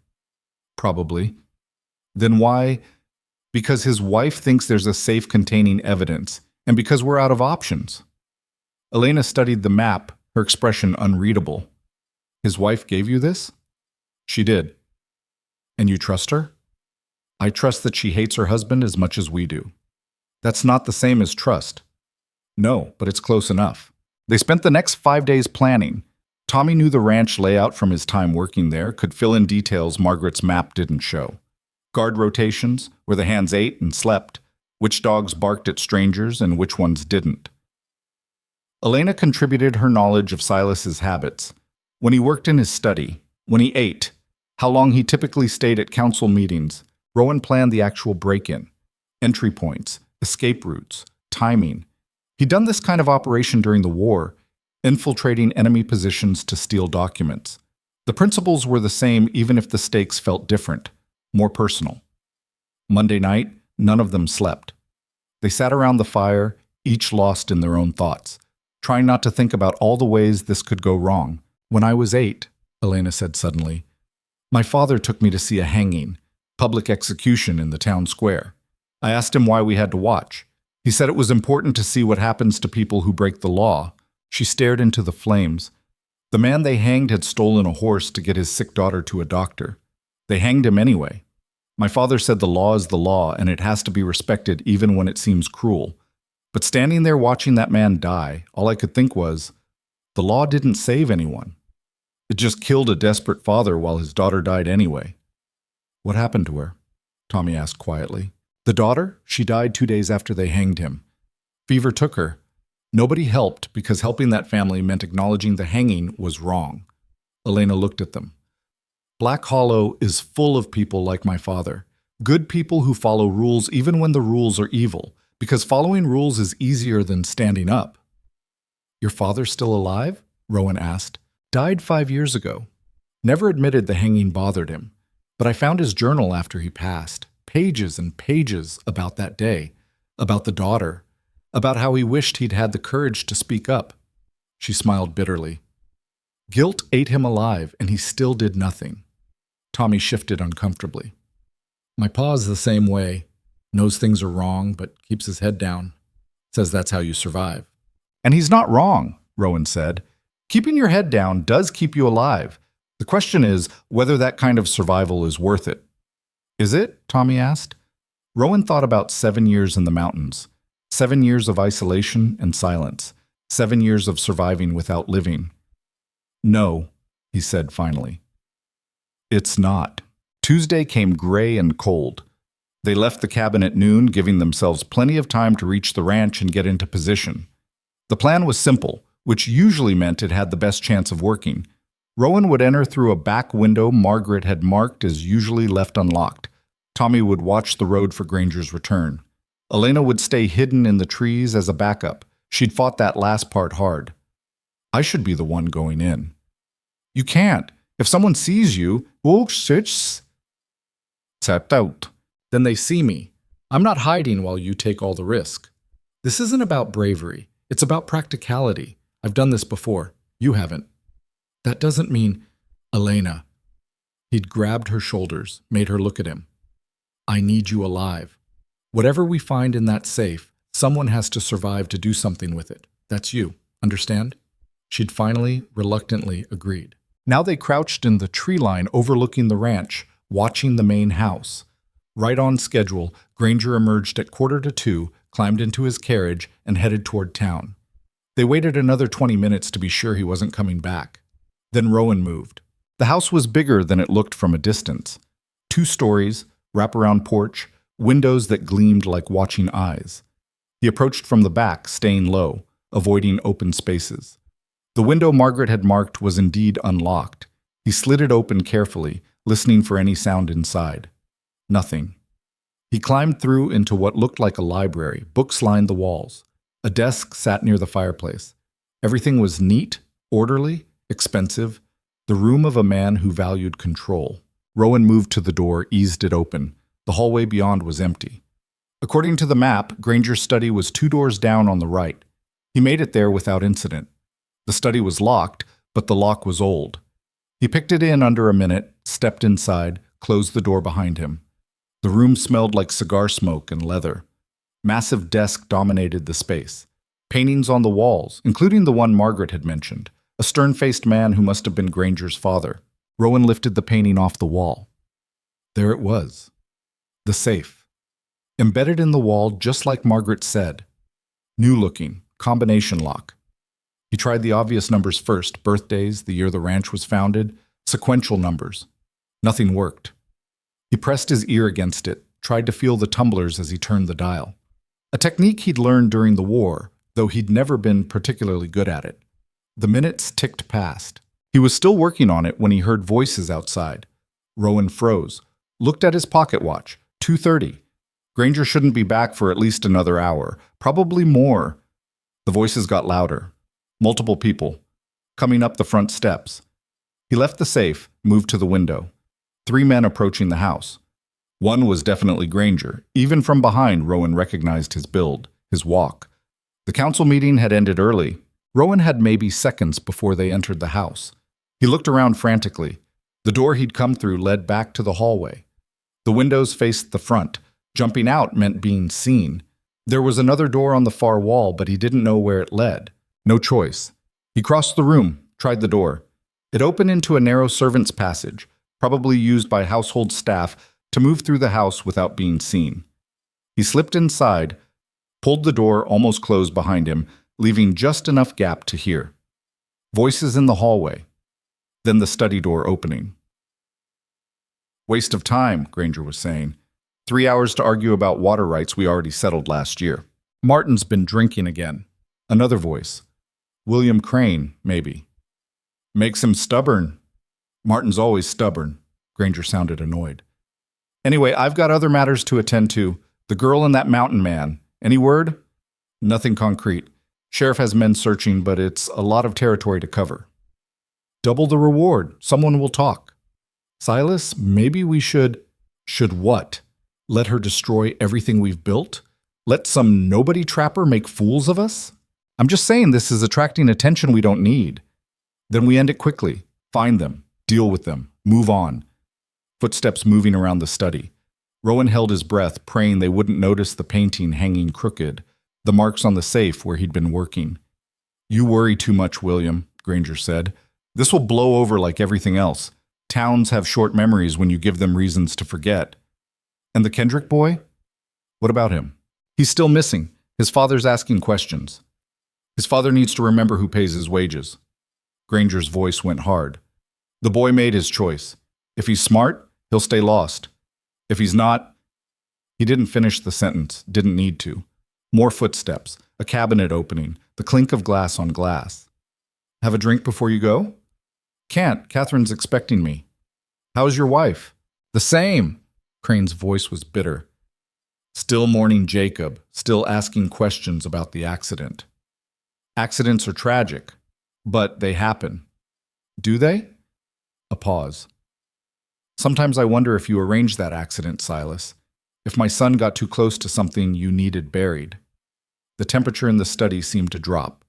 Probably. Then why? Because his wife thinks there's a safe containing evidence, and because we're out of options. Elena studied the map, her expression unreadable. His wife gave you this? She did. And you trust her? I trust that she hates her husband as much as we do. That's not the same as trust. No, but it's close enough. They spent the next 5 days planning. Tommy knew the ranch layout from his time working there, could fill in details Margaret's map didn't show. Guard rotations, where the hands ate and slept, which dogs barked at strangers and which ones didn't. Elena contributed her knowledge of Silas's habits. When he worked in his study, when he ate, how long he typically stayed at council meetings. Rowan planned the actual break-in, entry points, escape routes, timing. He'd done this kind of operation during the war, infiltrating enemy positions to steal documents. The principles were the same even if the stakes felt different, more personal. Monday night, none of them slept. They sat around the fire, each lost in their own thoughts, trying not to think about all the ways this could go wrong. When I was 8, Elena said suddenly, my father took me to see a hanging, public execution in the town square. I asked him why we had to watch. He said it was important to see what happens to people who break the law. She stared into the flames. The man they hanged had stolen a horse to get his sick daughter to a doctor. They hanged him anyway. My father said the law is the law and it has to be respected even when it seems cruel. But standing there watching that man die, all I could think was, the law didn't save anyone. It just killed a desperate father while his daughter died anyway. What happened to her? Tommy asked quietly. The daughter? She died 2 days after they hanged him. Fever took her. Nobody helped because helping that family meant acknowledging the hanging was wrong. Elena looked at them. Black Hollow is full of people like my father. Good people who follow rules even when the rules are evil, because following rules is easier than standing up. Your father's still alive? Rowan asked. Died 5 years ago. Never admitted the hanging bothered him, but I found his journal after he passed. Pages and pages about that day, about the daughter, about how he wished he'd had the courage to speak up. She smiled bitterly. Guilt ate him alive, and he still did nothing. Tommy shifted uncomfortably. My pa's the same way. Knows things are wrong, but keeps his head down. Says that's how you survive. And he's not wrong, Rowan said. Keeping your head down does keep you alive. The question is whether that kind of survival is worth it. Is it? Tommy asked. Rowan thought about 7 years in the mountains. 7 years of isolation and silence. 7 years of surviving without living. No, he said finally. It's not. Tuesday came gray and cold. They left the cabin at noon, giving themselves plenty of time to reach the ranch and get into position. The plan was simple, which usually meant it had the best chance of working. Rowan would enter through a back window Margaret had marked as usually left unlocked. Tommy would watch the road for Granger's return. Elena would stay hidden in the trees as a backup. She'd fought that last part hard. I should be the one going in. You can't. If someone sees you, then they see me. I'm not hiding while you take all the risk. This isn't about bravery. It's about practicality. I've done this before. You haven't. That doesn't mean, Elena. He'd grabbed her shoulders, made her look at him. I need you alive. Whatever we find in that safe, someone has to survive to do something with it. That's you. Understand? She'd finally, reluctantly agreed. Now they crouched in the tree line overlooking the ranch, watching the main house. Right on schedule, Granger emerged at 1:45, climbed into his carriage, and headed toward town. They waited another 20 minutes to be sure he wasn't coming back. Then Rowan moved. The house was bigger than it looked from a distance. 2 stories, wraparound porch, windows that gleamed like watching eyes. He approached from the back, staying low, avoiding open spaces. The window Margaret had marked was indeed unlocked. He slid it open carefully, listening for any sound inside. Nothing. He climbed through into what looked like a library. Books lined the walls. A desk sat near the fireplace. Everything was neat, orderly, expensive, the room of a man who valued control. Rowan moved to the door, eased it open. The hallway beyond was empty. According to the map, Granger's study was 2 doors down on the right. He made it there without incident. The study was locked, but the lock was old. He picked it in under a minute, stepped inside, closed the door behind him. The room smelled like cigar smoke and leather. Massive desk dominated the space. Paintings on the walls, including the one Margaret had mentioned. A stern-faced man who must have been Granger's father. Rowan lifted the painting off the wall. There it was. The safe. Embedded in the wall, just like Margaret said. New-looking, combination lock. He tried the obvious numbers first, birthdays, the year the ranch was founded, sequential numbers. Nothing worked. He pressed his ear against it, tried to feel the tumblers as he turned the dial. A technique he'd learned during the war, though he'd never been particularly good at it. The minutes ticked past. He was still working on it when he heard voices outside. Rowan froze, looked at his pocket watch. 2:30. Granger shouldn't be back for at least another hour, probably more. The voices got louder. Multiple people, coming up the front steps. He left the safe, moved to the window. 3 men approaching the house. One was definitely Granger. Even from behind, Rowan recognized his build, his walk. The council meeting had ended early. Rowan had maybe seconds before they entered the house. He looked around frantically. The door he'd come through led back to the hallway. The windows faced the front. Jumping out meant being seen. There was another door on the far wall, but he didn't know where it led. No choice. He crossed the room, tried the door. It opened into a narrow servant's passage, probably used by household staff to move through the house without being seen. He slipped inside, pulled the door almost closed behind him, leaving just enough gap to hear. Voices in the hallway. Then the study door opening. Waste of time, Granger was saying. 3 hours to argue about water rights we already settled last year. Martin's been drinking again. Another voice. William Crane, maybe. Makes him stubborn. Martin's always stubborn. Granger sounded annoyed. Anyway, I've got other matters to attend to. The girl and that mountain man. Any word? Nothing concrete. Sheriff has men searching, but it's a lot of territory to cover. Double the reward. Someone will talk. Silas, maybe we should... Should what? Let her destroy everything we've built? Let some nobody trapper make fools of us? I'm just saying this is attracting attention we don't need. Then we end it quickly. Find them. Deal with them. Move on. Footsteps moving around the study. Rowan held his breath, praying they wouldn't notice the painting hanging crooked, the marks on the safe where he'd been working. You worry too much, William, Granger said. This will blow over like everything else. Towns have short memories when you give them reasons to forget. And the Kendrick boy? What about him? He's still missing. His father's asking questions. His father needs to remember who pays his wages. Granger's voice went hard. The boy made his choice. If he's smart, he'll stay lost. If he's not... He didn't finish the sentence, didn't need to. More footsteps, a cabinet opening, the clink of glass on glass. Have a drink before you go? Can't. Catherine's expecting me. How's your wife? The same. Crane's voice was bitter. Still mourning Jacob, still asking questions about the accident. Accidents are tragic, but they happen. Do they? A pause. Sometimes I wonder if you arranged that accident, Silas. If my son got too close to something you needed buried. The temperature in the study seemed to drop.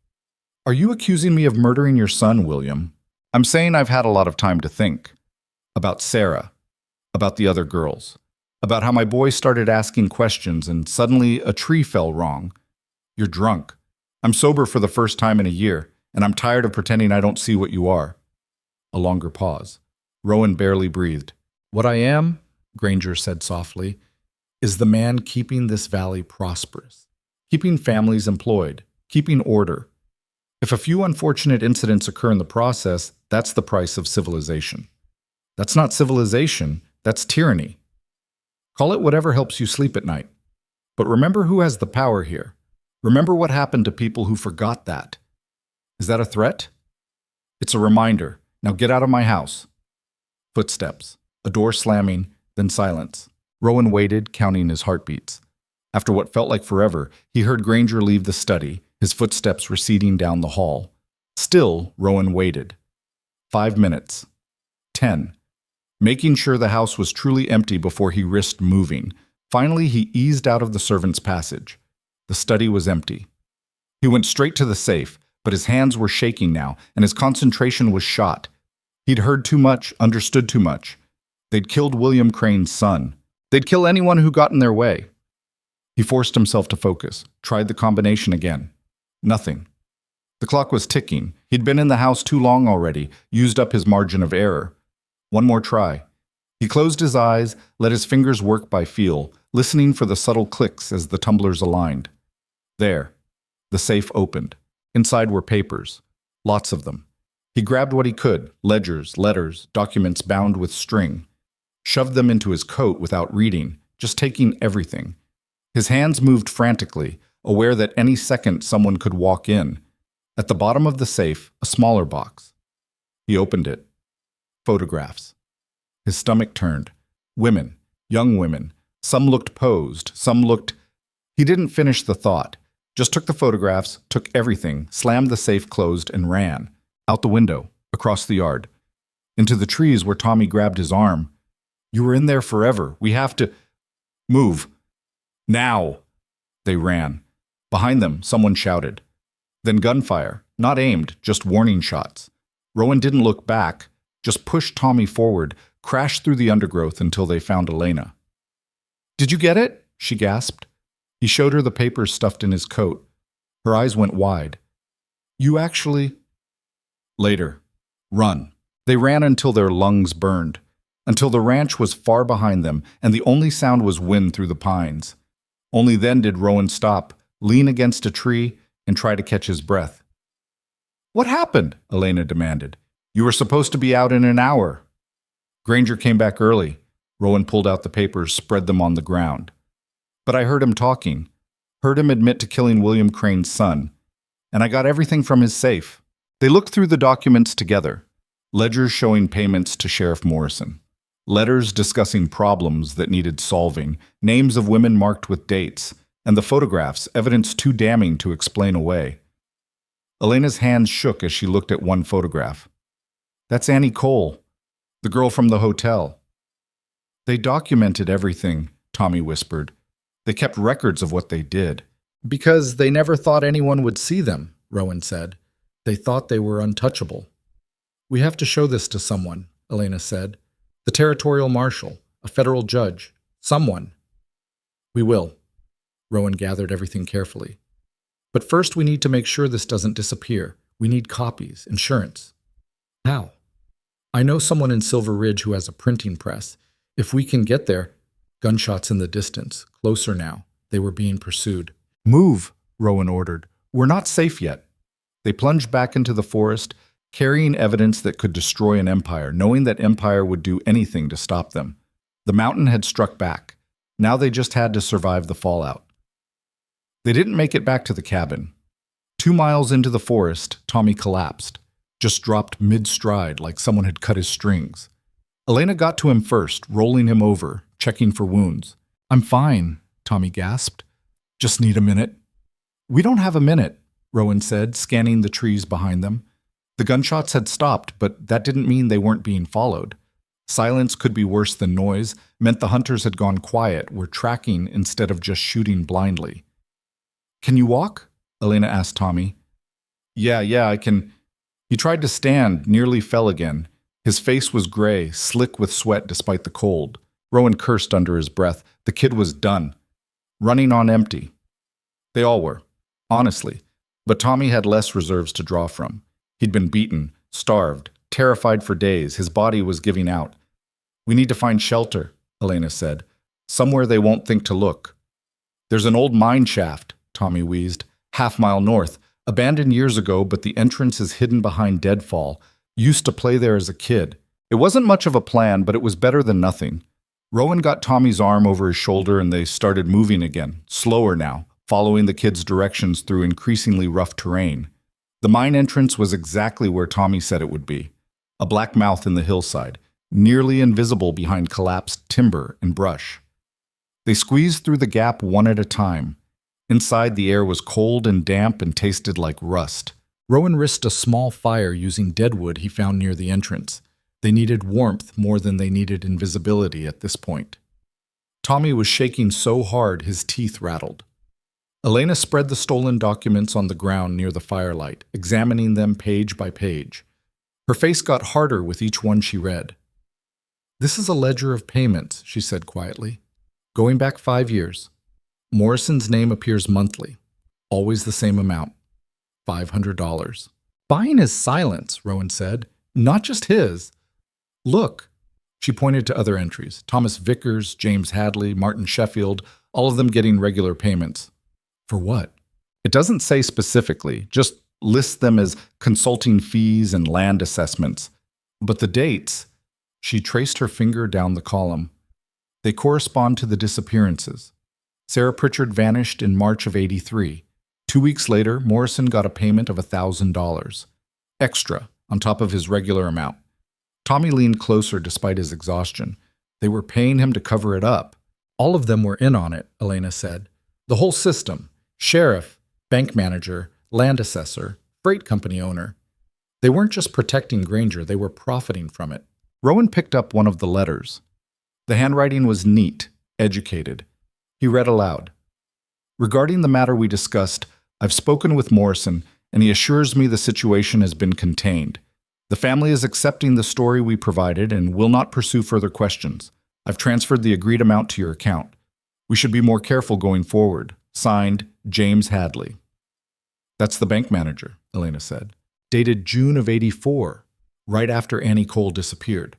Are you accusing me of murdering your son, William? I'm saying I've had a lot of time to think. About Sarah. About the other girls. About how my boy started asking questions and suddenly a tree fell wrong. You're drunk. I'm sober for the first time in a year, and I'm tired of pretending I don't see what you are. A longer pause. Rowan barely breathed. What I am, Granger said softly, is the man keeping this valley prosperous, keeping families employed, keeping order. If a few unfortunate incidents occur in the process, that's the price of civilization. That's not civilization, that's tyranny. Call it whatever helps you sleep at night. But remember who has the power here. Remember what happened to people who forgot that. Is that a threat? It's a reminder. Now get out of my house. Footsteps, a door slamming, then silence. Rowan waited, counting his heartbeats. After what felt like forever, he heard Granger leave the study, his footsteps receding down the hall. Still, Rowan waited. 5 minutes. 10. Making sure the house was truly empty before he risked moving. Finally, he eased out of the servants' passage. The study was empty. He went straight to the safe, but his hands were shaking now, and his concentration was shot. He'd heard too much, understood too much. They'd killed William Crane's son. They'd kill anyone who got in their way. He forced himself to focus, tried the combination again. Nothing. The clock was ticking. He'd been in the house too long already, used up his margin of error. One more try. He closed his eyes, let his fingers work by feel, listening for the subtle clicks as the tumblers aligned. There. The safe opened. Inside were papers. Lots of them. He grabbed what he could, ledgers, letters, documents bound with string. Shoved them into his coat without reading, just taking everything. His hands moved frantically, aware that any second someone could walk in. At the bottom of the safe, a smaller box. He opened it. Photographs. His stomach turned. Women. Young women. Some looked posed, some looked... He didn't finish the thought. Just took the photographs, took everything, slammed the safe closed, and ran. Out the window, across the yard. Into the trees where Tommy grabbed his arm. You were in there forever. We have to... Move. Now. They ran. Behind them, someone shouted. Then gunfire. Not aimed, just warning shots. Rowan didn't look back, just pushed Tommy forward, crashed through the undergrowth until they found Elena. Did you get it? She gasped. He showed her the papers stuffed in his coat. Her eyes went wide. You actually... Later. Run. They ran until their lungs burned, until the ranch was far behind them, and the only sound was wind through the pines. Only then did Rowan stop, lean against a tree, and try to catch his breath. What happened? Elena demanded. You were supposed to be out in an hour. Granger came back early. Rowan pulled out the papers, spread them on the ground. But I heard him talking. Heard him admit to killing William Crane's son. And I got everything from his safe. They looked through the documents together. Ledgers showing payments to Sheriff Morrison. Letters discussing problems that needed solving. Names of women marked with dates. And the photographs, evidence too damning to explain away. Elena's hands shook as she looked at one photograph. That's Annie Cole, the girl from the hotel. They documented everything, Tommy whispered. They kept records of what they did. Because they never thought anyone would see them, Rowan said. They thought they were untouchable. We have to show this to someone, Elena said. The territorial marshal, a federal judge, someone. We will. Rowan gathered everything carefully. But first we need to make sure this doesn't disappear. We need copies, insurance. How? I know someone in Silver Ridge who has a printing press. If we can get there, gunshots in the distance, closer now. They were being pursued. Move, Rowan ordered. We're not safe yet. They plunged back into the forest, carrying evidence that could destroy an empire, knowing that empire would do anything to stop them. The mountain had struck back. Now they just had to survive the fallout. They didn't make it back to the cabin. 2 miles into the forest, Tommy collapsed, just dropped mid-stride like someone had cut his strings. Elena got to him first, rolling him over, checking for wounds. I'm fine, Tommy gasped. Just need a minute. We don't have a minute, Rowan said, scanning the trees behind them. The gunshots had stopped, but that didn't mean they weren't being followed. Silence could be worse than noise, meant the hunters had gone quiet, were tracking instead of just shooting blindly. Can you walk? Elena asked Tommy. Yeah, I can. He tried to stand, nearly fell again. His face was gray, slick with sweat despite the cold. Rowan cursed under his breath. The kid was done. Running on empty. They all were, honestly. But Tommy had less reserves to draw from. He'd been beaten, starved, terrified for days. His body was giving out. We need to find shelter, Elena said. Somewhere they won't think to look. There's an old mine shaft, Tommy wheezed, half-mile north. Abandoned years ago, but the entrance is hidden behind deadfall. Used to play there as a kid. It wasn't much of a plan, but it was better than nothing. Rowan got Tommy's arm over his shoulder and they started moving again, slower now, following the kid's directions through increasingly rough terrain. The mine entrance was exactly where Tommy said it would be. A black mouth in the hillside, nearly invisible behind collapsed timber and brush. They squeezed through the gap one at a time. Inside, the air was cold and damp and tasted like rust. Rowan risked a small fire using deadwood he found near the entrance. They needed warmth more than they needed invisibility at this point. Tommy was shaking so hard his teeth rattled. Elena spread the stolen documents on the ground near the firelight, examining them page by page. Her face got harder with each one she read. This is a ledger of payments, she said quietly. Going back 5 years. Morrison's name appears monthly. Always the same amount. $500. Buying his silence, Rowan said. Not just his. Look. She pointed to other entries. Thomas Vickers, James Hadley, Martin Sheffield, all of them getting regular payments. For what? It doesn't say specifically, just lists them as consulting fees and land assessments. But the dates, she traced her finger down the column. They correspond to the disappearances. Sarah Pritchard vanished in March of '83. 2 weeks later, Morrison got a payment of $1,000. Extra, on top of his regular amount. Tommy leaned closer despite his exhaustion. They were paying him to cover it up. All of them were in on it, Elena said. The whole system. Sheriff, bank manager, land assessor, freight company owner. They weren't just protecting Granger, they were profiting from it. Rowan picked up one of the letters. The handwriting was neat, educated. He read aloud. Regarding the matter we discussed, I've spoken with Morrison, and he assures me the situation has been contained. The family is accepting the story we provided and will not pursue further questions. I've transferred the agreed amount to your account. We should be more careful going forward. Signed, James Hadley. That's the bank manager, Elena said. Dated June of '84, right after Annie Cole disappeared.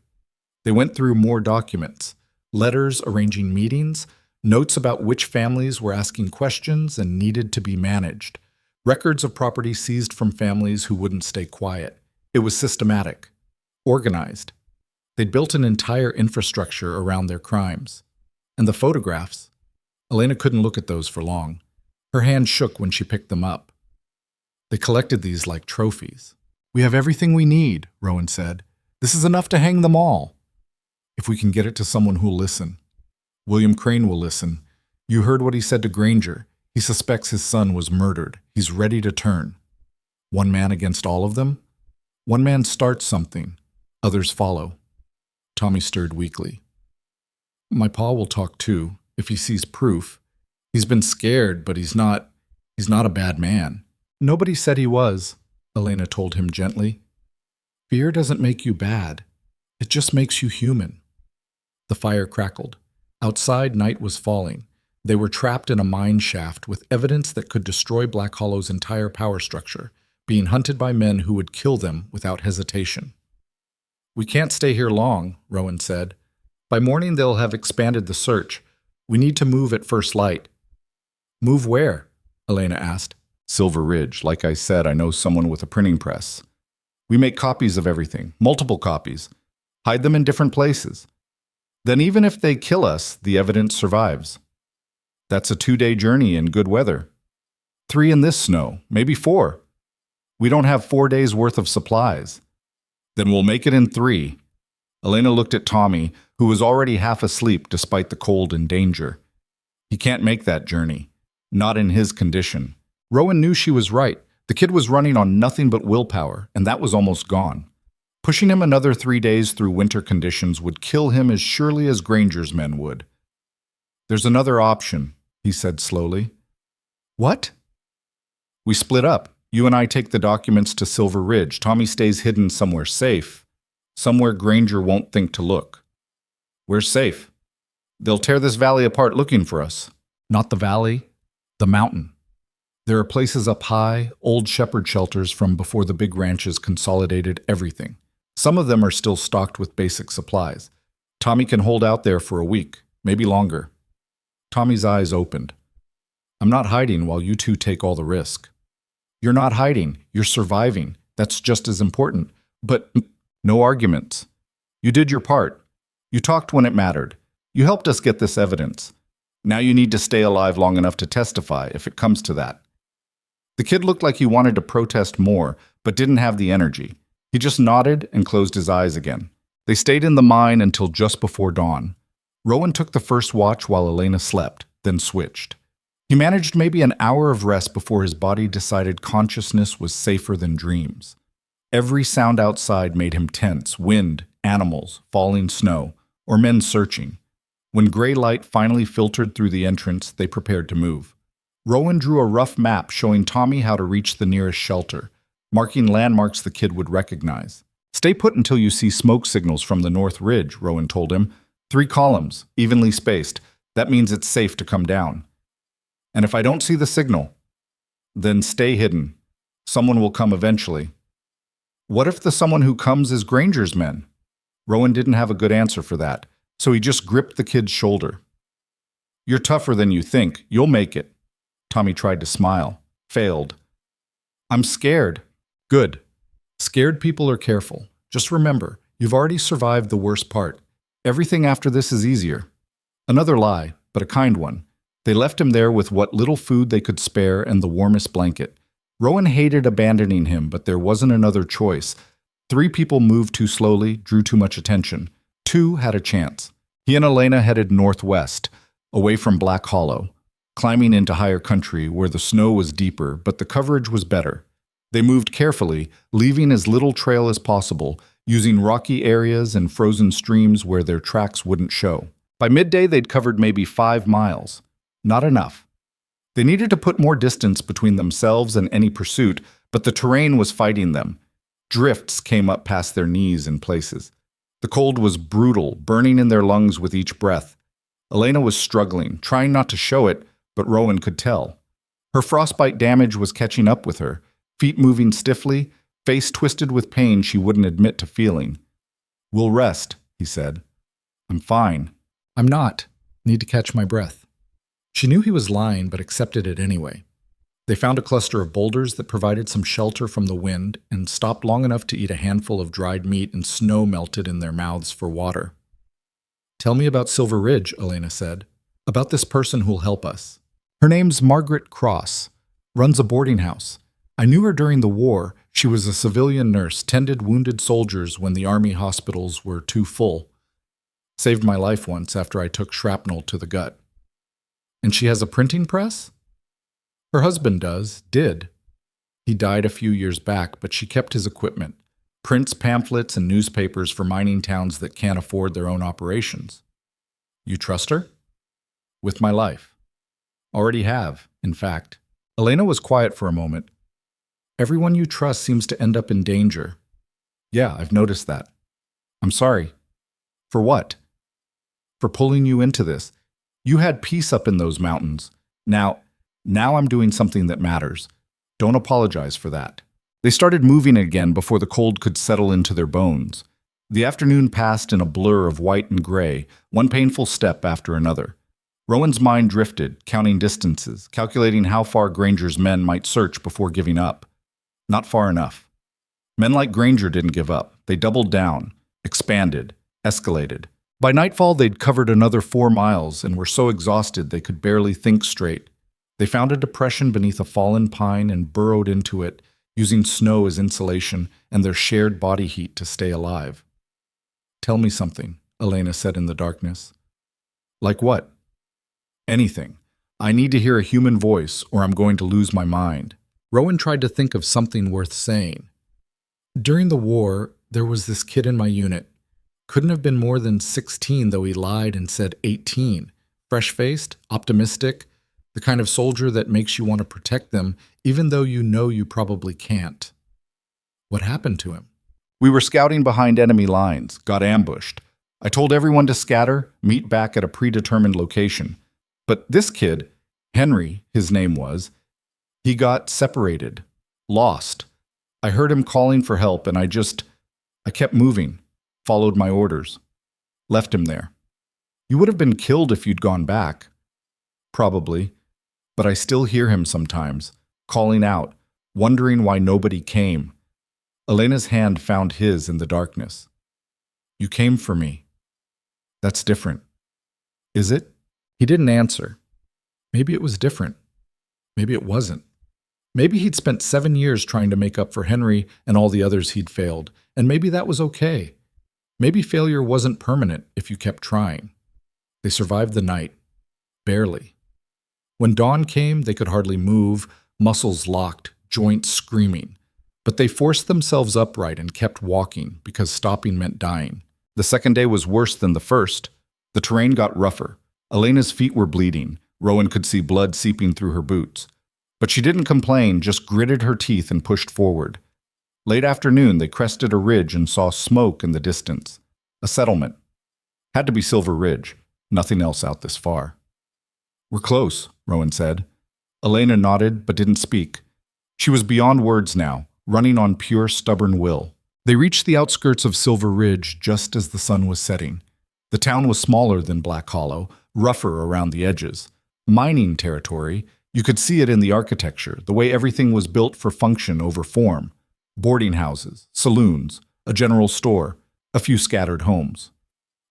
They went through more documents, letters arranging meetings, notes about which families were asking questions and needed to be managed, records of property seized from families who wouldn't stay quiet. It was systematic, organized. They'd built an entire infrastructure around their crimes. And the photographs, Elena couldn't look at those for long. Her hand shook when she picked them up. They collected these like trophies. We have everything we need, Rowan said. This is enough to hang them all. If we can get it to someone who'll listen. William Crane will listen. You heard what he said to Granger. He suspects his son was murdered. He's ready to turn. One man against all of them? One man starts something. Others follow. Tommy stirred weakly. My pa will talk too, if he sees proof. He's been scared, but he's not a bad man. Nobody said he was, Elena told him gently. Fear doesn't make you bad. It just makes you human. The fire crackled. Outside, night was falling. They were trapped in a mine shaft with evidence that could destroy Black Hollow's entire power structure, being hunted by men who would kill them without hesitation. We can't stay here long, Rowan said. By morning they'll have expanded the search. We need to move at first light. Move where? Elena asked. Silver Ridge. Like I said, I know someone with a printing press. We make copies of everything, multiple copies. Hide them in different places. Then even if they kill us, the evidence survives. That's a 2-day journey in good weather. 3 in this snow, maybe 4. We don't have 4 days' worth of supplies. Then we'll make it in 3. Elena looked at Tommy, who was already half asleep despite the cold and danger. He can't make that journey. Not in his condition. Rowan knew she was right. The kid was running on nothing but willpower, and that was almost gone. Pushing him another 3 days through winter conditions would kill him as surely as Granger's men would. There's another option, he said slowly. What? We split up. You and I take the documents to Silver Ridge. Tommy stays hidden somewhere safe. Somewhere Granger won't think to look. We're safe. They'll tear this valley apart looking for us. Not the valley, the mountain. There are places up high, old shepherd shelters from before the big ranches consolidated everything. Some of them are still stocked with basic supplies. Tommy can hold out there for a week, maybe longer. Tommy's eyes opened. I'm not hiding while you two take all the risk. You're not hiding, you're surviving. That's just as important. But no arguments. You did your part. You talked when it mattered. You helped us get this evidence. Now you need to stay alive long enough to testify, if it comes to that. The kid looked like he wanted to protest more, but didn't have the energy. He just nodded and closed his eyes again. They stayed in the mine until just before dawn. Rowan took the first watch while Elena slept, then switched. He managed maybe an hour of rest before his body decided consciousness was safer than dreams. Every sound outside made him tense: wind, animals, falling snow, or men searching. When gray light finally filtered through the entrance, they prepared to move. Rowan drew a rough map showing Tommy how to reach the nearest shelter, marking landmarks the kid would recognize. Stay put until you see smoke signals from the North Ridge, Rowan told him. 3 columns, evenly spaced. That means it's safe to come down. And if I don't see the signal, then stay hidden. Someone will come eventually. What if the someone who comes is Granger's men? Rowan didn't have a good answer for that, so he just gripped the kid's shoulder. You're tougher than you think. You'll make it. Tommy tried to smile. Failed. I'm scared. Good. Scared people are careful. Just remember, you've already survived the worst part. Everything after this is easier. Another lie, but a kind one. They left him there with what little food they could spare and the warmest blanket. Rowan hated abandoning him, but there wasn't another choice. 3 people moved too slowly, drew too much attention. 2 had a chance. He and Elena headed northwest, away from Black Hollow, climbing into higher country where the snow was deeper, but the coverage was better. They moved carefully, leaving as little trail as possible, using rocky areas and frozen streams where their tracks wouldn't show. By midday, they'd covered maybe 5 miles. Not enough. They needed to put more distance between themselves and any pursuit, but the terrain was fighting them. Drifts came up past their knees in places. The cold was brutal, burning in their lungs with each breath. Elena was struggling, trying not to show it, but Rowan could tell. Her frostbite damage was catching up with her, feet moving stiffly, face twisted with pain she wouldn't admit to feeling. We'll rest, he said. I'm fine. I'm not. Need to catch my breath. She knew he was lying, but accepted it anyway. They found a cluster of boulders that provided some shelter from the wind and stopped long enough to eat a handful of dried meat and snow melted in their mouths for water. Tell me about Silver Ridge, Elena said. About this person who'll help us. Her name's Margaret Cross. Runs a boarding house. I knew her during the war. She was a civilian nurse, tended wounded soldiers when the army hospitals were too full. Saved my life once after I took shrapnel to the gut. And she has a printing press? Her husband did. He died a few years back, but she kept his equipment. Prints, pamphlets, and newspapers for mining towns that can't afford their own operations. You trust her? With my life. Already have, in fact. Elena was quiet for a moment. Everyone you trust seems to end up in danger. Yeah, I've noticed that. I'm sorry. For what? For pulling you into this. You had peace up in those mountains. Now I'm doing something that matters. Don't apologize for that. They started moving again before the cold could settle into their bones. The afternoon passed in a blur of white and gray, one painful step after another. Rowan's mind drifted, counting distances, calculating how far Granger's men might search before giving up. Not far enough. Men like Granger didn't give up. They doubled down, expanded, escalated. By nightfall, they'd covered another 4 miles and were so exhausted they could barely think straight. They found a depression beneath a fallen pine and burrowed into it, using snow as insulation and their shared body heat to stay alive. Tell me something, Elena said in the darkness. Like what? Anything. I need to hear a human voice or I'm going to lose my mind. Rowan tried to think of something worth saying. During the war, there was this kid in my unit. Couldn't have been more than 16, though he lied and said 18. Fresh-faced, optimistic, the kind of soldier that makes you want to protect them, even though you know you probably can't. What happened to him? We were scouting behind enemy lines, got ambushed. I told everyone to scatter, meet back at a predetermined location. But this kid, Henry, his name was, he got separated, lost. I heard him calling for help and I kept moving, followed my orders, left him there. You would have been killed if you'd gone back. Probably, but I still hear him sometimes, calling out, wondering why nobody came. Elena's hand found his in the darkness. You came for me. That's different. Is it? He didn't answer. Maybe it was different. Maybe it wasn't. Maybe he'd spent 7 years trying to make up for Henry and all the others he'd failed, and maybe that was okay. Maybe failure wasn't permanent if you kept trying. They survived the night. Barely. When dawn came, they could hardly move, muscles locked, joints screaming. But they forced themselves upright and kept walking because stopping meant dying. The second day was worse than the first. The terrain got rougher. Elena's feet were bleeding. Rowan could see blood seeping through her boots. But she didn't complain, just gritted her teeth and pushed forward. Late afternoon, they crested a ridge and saw smoke in the distance. A settlement. Had to be Silver Ridge. Nothing else out this far. We're close, Rowan said. Elena nodded but didn't speak. She was beyond words now, running on pure stubborn will. They reached the outskirts of Silver Ridge just as the sun was setting. The town was smaller than Black Hollow, rougher around the edges. Mining territory, you could see it in the architecture, the way everything was built for function over form. Boarding houses, saloons, a general store, a few scattered homes.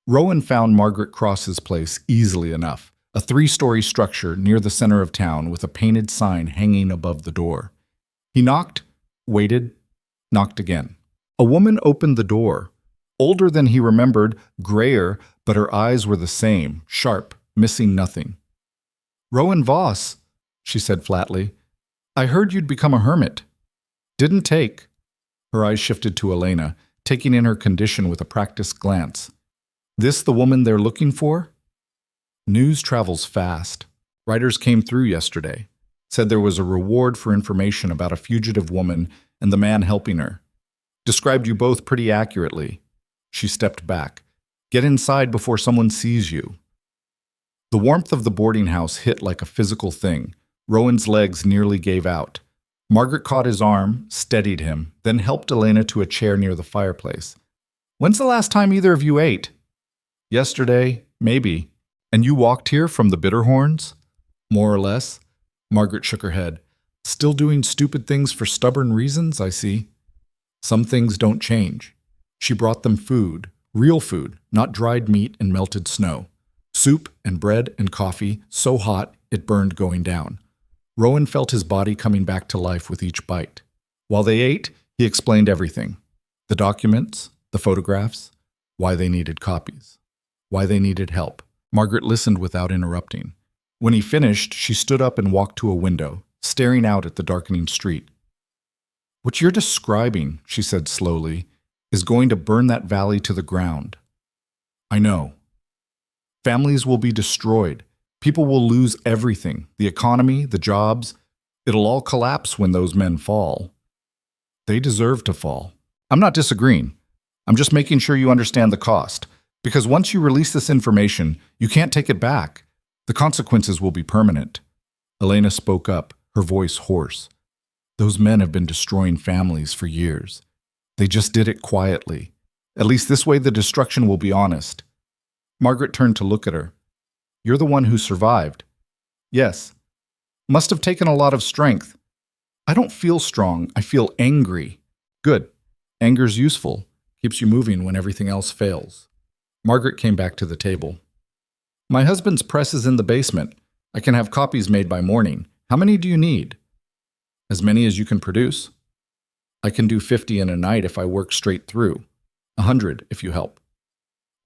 Rowan found Margaret Cross's place easily enough, a 3-story structure near the center of town with a painted sign hanging above the door. He knocked, waited, knocked again. A woman opened the door. Older than he remembered, grayer, but her eyes were the same, sharp, missing nothing. Rowan Voss, she said flatly. I heard you'd become a hermit. Didn't take. Her eyes shifted to Elena, taking in her condition with a practiced glance. This the woman they're looking for? News travels fast. Writers came through yesterday. Said there was a reward for information about a fugitive woman and the man helping her. Described you both pretty accurately. She stepped back. Get inside before someone sees you. The warmth of the boarding house hit like a physical thing. Rowan's legs nearly gave out. Margaret caught his arm, steadied him, then helped Elena to a chair near the fireplace. When's the last time either of you ate? Yesterday, maybe. And you walked here from the Bitterhorns? More or less. Margaret shook her head. Still doing stupid things for stubborn reasons, I see. Some things don't change. She brought them food, real food, not dried meat and melted snow. Soup and bread and coffee, so hot it burned going down. Rowan felt his body coming back to life with each bite. While they ate, he explained everything. The documents, the photographs, why they needed copies, why they needed help. Margaret listened without interrupting. When he finished, she stood up and walked to a window, staring out at the darkening street. What you're describing, she said slowly, is going to burn that valley to the ground. I know. Families will be destroyed. People will lose everything. The economy, the jobs. It'll all collapse when those men fall. They deserve to fall. I'm not disagreeing. I'm just making sure you understand the cost. Because once you release this information, you can't take it back. The consequences will be permanent. Elena spoke up, her voice hoarse. Those men have been destroying families for years. They just did it quietly. At least this way the destruction will be honest. Margaret turned to look at her. You're the one who survived. Yes. Must have taken a lot of strength. I don't feel strong. I feel angry. Good. Anger's useful. Keeps you moving when everything else fails. Margaret came back to the table. My husband's press is in the basement. I can have copies made by morning. How many do you need? As many as you can produce. I can do 50 in a night if I work straight through. 100 if you help.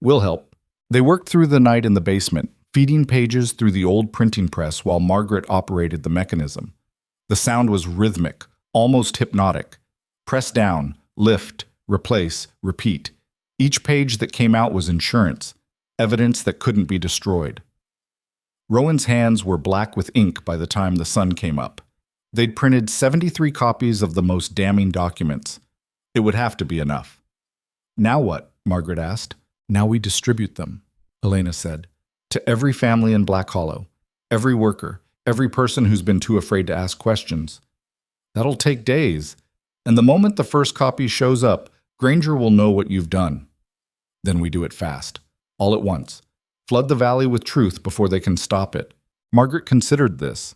We'll help. They worked through the night in the basement, feeding pages through the old printing press while Margaret operated the mechanism. The sound was rhythmic, almost hypnotic. Press down, lift, replace, repeat. Each page that came out was insurance, evidence that couldn't be destroyed. Rowan's hands were black with ink by the time the sun came up. They'd printed 73 copies of the most damning documents. It would have to be enough. Now what? Margaret asked. Now we distribute them, Elena said, to every family in Black Hollow, every worker, every person who's been too afraid to ask questions. That'll take days, and the moment the first copy shows up, Granger will know what you've done. Then we do it fast, all at once. Flood the valley with truth before they can stop it. Margaret considered this.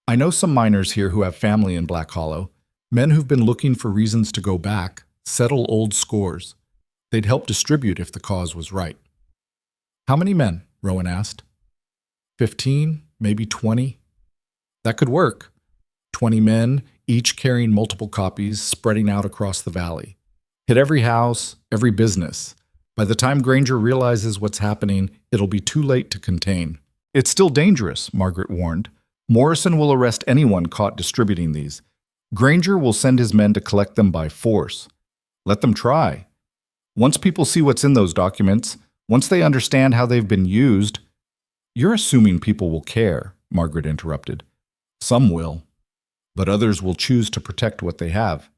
I know some miners here who have family in Black Hollow, men who've been looking for reasons to go back, settle old scores. They'd help distribute if the cause was right. How many men? Rowan asked. 15, maybe 20. That could work. 20 men, each carrying multiple copies, spreading out across the valley. Hit every house, every business. By the time Granger realizes what's happening, it'll be too late to contain. It's still dangerous, Margaret warned. Morrison will arrest anyone caught distributing these. Granger will send his men to collect them by force. Let them try. Once people see what's in those documents, once they understand how they've been used— You're assuming people will care, Margaret interrupted. Some will, but others will choose to protect what they have.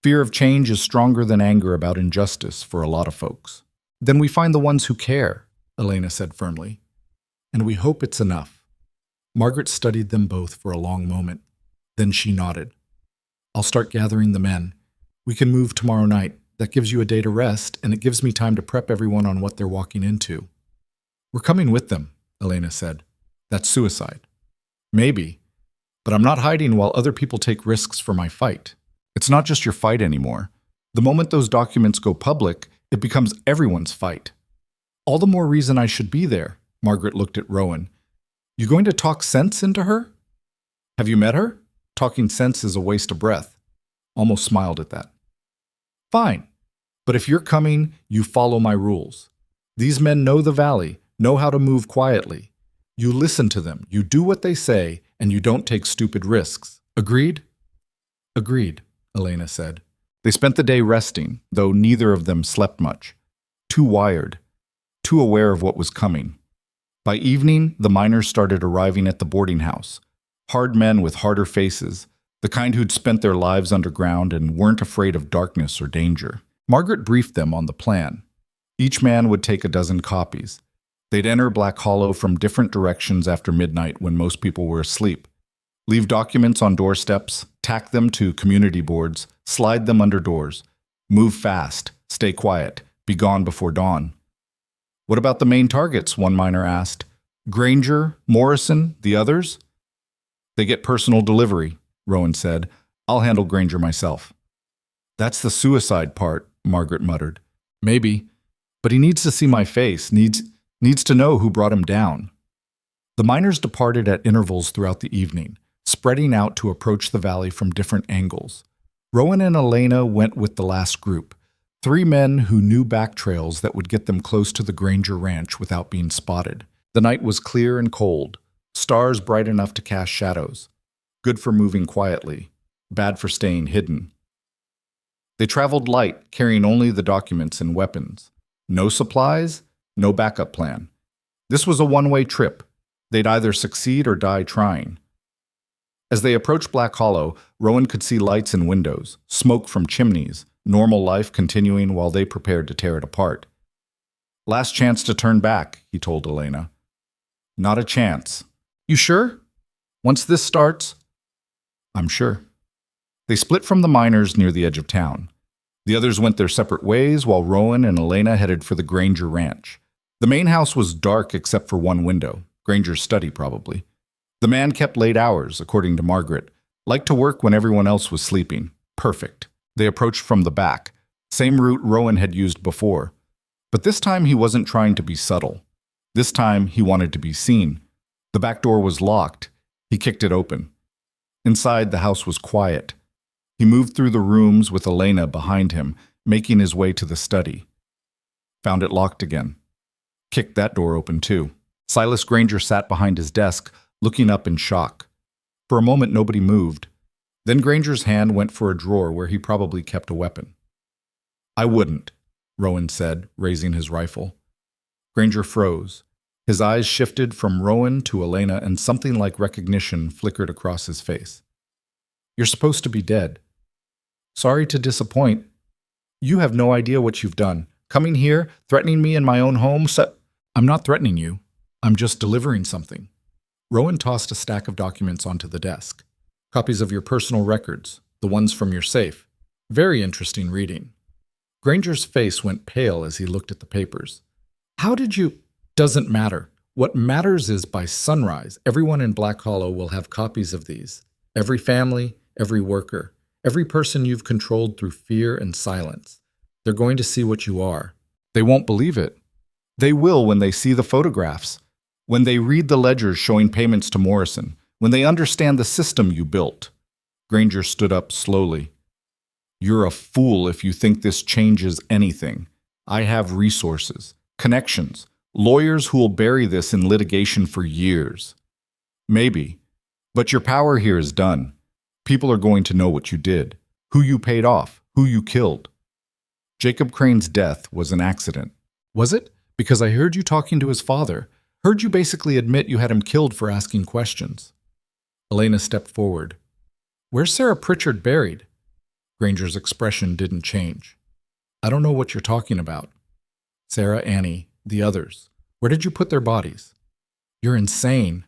Fear of change is stronger than anger about injustice for a lot of folks. Then we find the ones who care, Elena said firmly. And we hope it's enough. Margaret studied them both for a long moment. Then she nodded. I'll start gathering the men. We can move tomorrow night. That gives you a day to rest, and it gives me time to prep everyone on what they're walking into. We're coming with them, Elena said. That's suicide. Maybe, but I'm not hiding while other people take risks for my fight. It's not just your fight anymore. The moment those documents go public, it becomes everyone's fight. All the more reason I should be there, Margaret looked at Rowan. You going to talk sense into her? Have you met her? Talking sense is a waste of breath. Almost smiled at that. Fine, but if you're coming, you follow my rules. These men know the valley, know how to move quietly. You listen to them, you do what they say, and you don't take stupid risks. Agreed? Agreed, Elena said. They spent the day resting, though neither of them slept much. Too wired, too aware of what was coming. By evening, the miners started arriving at the boarding house. Hard men with harder faces, the kind who'd spent their lives underground and weren't afraid of darkness or danger. Margaret briefed them on the plan. Each man would take a dozen copies. They'd enter Black Hollow from different directions after midnight when most people were asleep. Leave documents on doorsteps, tack them to community boards, slide them under doors. Move fast, stay quiet, be gone before dawn. What about the main targets? One miner asked. Granger, Morrison, the others? They get personal delivery, Rowan said. I'll handle Granger myself. That's the suicide part, Margaret muttered. Maybe, but he needs to see my face, needs to know who brought him down. The miners departed at intervals throughout the evening, spreading out to approach the valley from different angles. Rowan and Elena went with the last group, 3 men who knew back trails that would get them close to the Granger ranch without being spotted. The night was clear and cold, stars bright enough to cast shadows. Good for moving quietly, bad for staying hidden. They traveled light, carrying only the documents and weapons. No supplies, no backup plan. This was a one-way trip. They'd either succeed or die trying. As they approached Black Hollow, Rowan could see lights in windows, smoke from chimneys, normal life continuing while they prepared to tear it apart. Last chance to turn back, he told Elena. Not a chance. You sure? Once this starts? I'm sure. They split from the miners near the edge of town. The others went their separate ways while Rowan and Elena headed for the Granger ranch. The main house was dark except for one window, Granger's study probably. The man kept late hours, according to Margaret. Liked to work when everyone else was sleeping. Perfect. They approached from the back. Same route Rowan had used before. But this time he wasn't trying to be subtle. This time he wanted to be seen. The back door was locked. He kicked it open. Inside, the house was quiet. He moved through the rooms with Elena behind him, making his way to the study. Found it locked again. Kicked that door open too. Silas Granger sat behind his desk, looking up in shock. For a moment, nobody moved. Then Granger's hand went for a drawer where he probably kept a weapon. I wouldn't, Rowan said, raising his rifle. Granger froze. His eyes shifted from Rowan to Elena, and something like recognition flickered across his face. You're supposed to be dead. Sorry to disappoint. You have no idea what you've done. Coming here, threatening me in my own home, I'm not threatening you. I'm just delivering something. Rowan tossed a stack of documents onto the desk. Copies of your personal records, the ones from your safe. Very interesting reading. Granger's face went pale as he looked at the papers. How did you... Doesn't matter. What matters is by sunrise, everyone in Black Hollow will have copies of these. Every family, every worker, every person you've controlled through fear and silence. They're going to see what you are. They won't believe it. They will when they see the photographs, when they read the ledgers showing payments to Morrison, when they understand the system you built. Granger stood up slowly. You're a fool if you think this changes anything. I have resources, connections, lawyers who will bury this in litigation for years. Maybe. But your power here is done. People are going to know what you did, who you paid off, who you killed. Jacob Crane's death was an accident. Was it? Because I heard you talking to his father. Heard you basically admit you had him killed for asking questions. Elena stepped forward. Where's Sarah Pritchard buried? Granger's expression didn't change. I don't know what you're talking about. Sarah, Annie, the others. Where did you put their bodies? You're insane.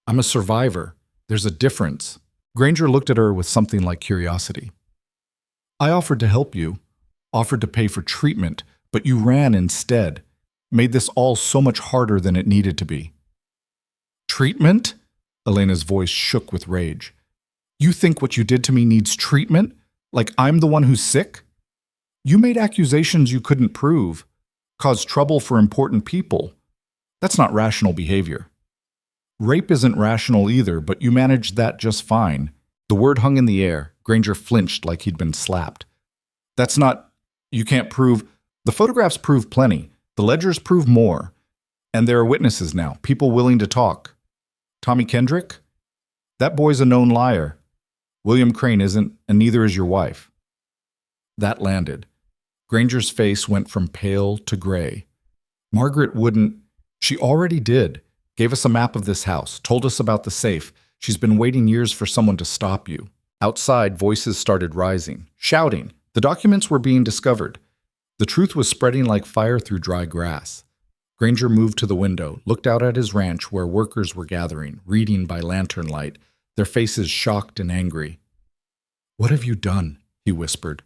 I'm a survivor. There's a difference. Granger looked at her with something like curiosity. I offered to help you, offered to pay for treatment, but you ran instead. Made this all so much harder than it needed to be. Treatment? Elena's voice shook with rage. You think what you did to me needs treatment? Like I'm the one who's sick? You made accusations you couldn't prove, caused trouble for important people. That's not rational behavior. Rape isn't rational either, but you managed that just fine. The word hung in the air. Granger flinched like he'd been slapped. That's not... You can't prove... The photographs prove plenty. The ledgers prove more. And there are witnesses now, people willing to talk. Tommy Kendrick? That boy's a known liar. William Crane isn't, and neither is your wife. That landed. Granger's face went from pale to gray. Margaret wouldn't... She already did. Gave us a map of this house, told us about the safe. She's been waiting years for someone to stop you. Outside, voices started rising, shouting. The documents were being discovered. The truth was spreading like fire through dry grass. Granger moved to the window, looked out at his ranch where workers were gathering, reading by lantern light, their faces shocked and angry. What have you done? He whispered.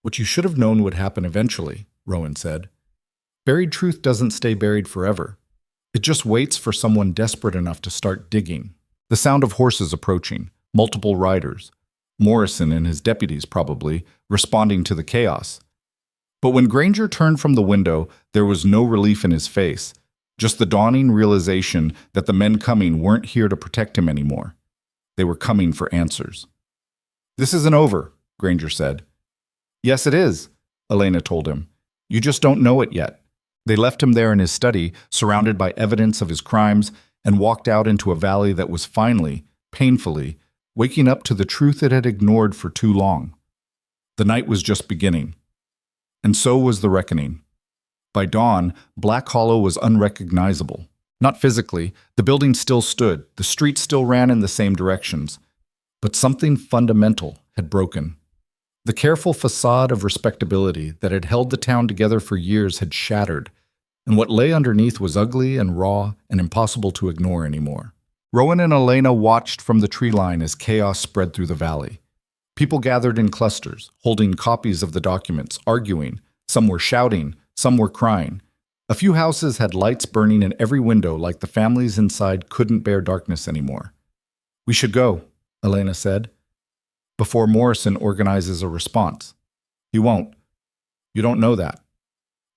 What you should have known would happen eventually, Rowan said. Buried truth doesn't stay buried forever. It just waits for someone desperate enough to start digging. The sound of horses approaching, multiple riders. Morrison and his deputies, probably, responding to the chaos. But when Granger turned from the window, there was no relief in his face, just the dawning realization that the men coming weren't here to protect him anymore. They were coming for answers. This isn't over, Granger said. Yes, it is, Elena told him. You just don't know it yet. They left him there in his study, surrounded by evidence of his crimes, and walked out into a valley that was finally, painfully, waking up to the truth it had ignored for too long. The night was just beginning. And so was the reckoning. By dawn, Black Hollow was unrecognizable. Not physically, the building still stood, the streets still ran in the same directions. But something fundamental had broken. The careful facade of respectability that had held the town together for years had shattered, and what lay underneath was ugly and raw and impossible to ignore anymore. Rowan and Elena watched from the tree line as chaos spread through the valley. People gathered in clusters, holding copies of the documents, arguing. Some were shouting, some were crying. A few houses had lights burning in every window like the families inside couldn't bear darkness anymore. "We should go," Elena said, "before Morrison organizes a response. He won't. You don't know that.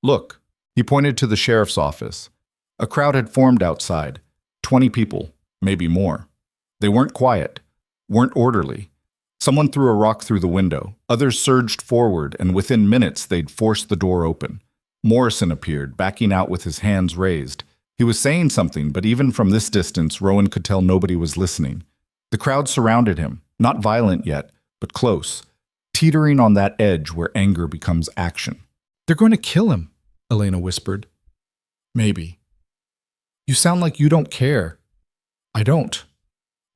Look." He pointed to the sheriff's office. A crowd had formed outside. 20 people, maybe more. They weren't quiet, weren't orderly. Someone threw a rock through the window. Others surged forward, and within minutes they'd forced the door open. Morrison appeared, backing out with his hands raised. He was saying something, but even from this distance, Rowan could tell nobody was listening. The crowd surrounded him, not violent yet, but close, teetering on that edge where anger becomes action. "They're going to kill him," Elena whispered. "Maybe. You sound like you don't care." "I don't.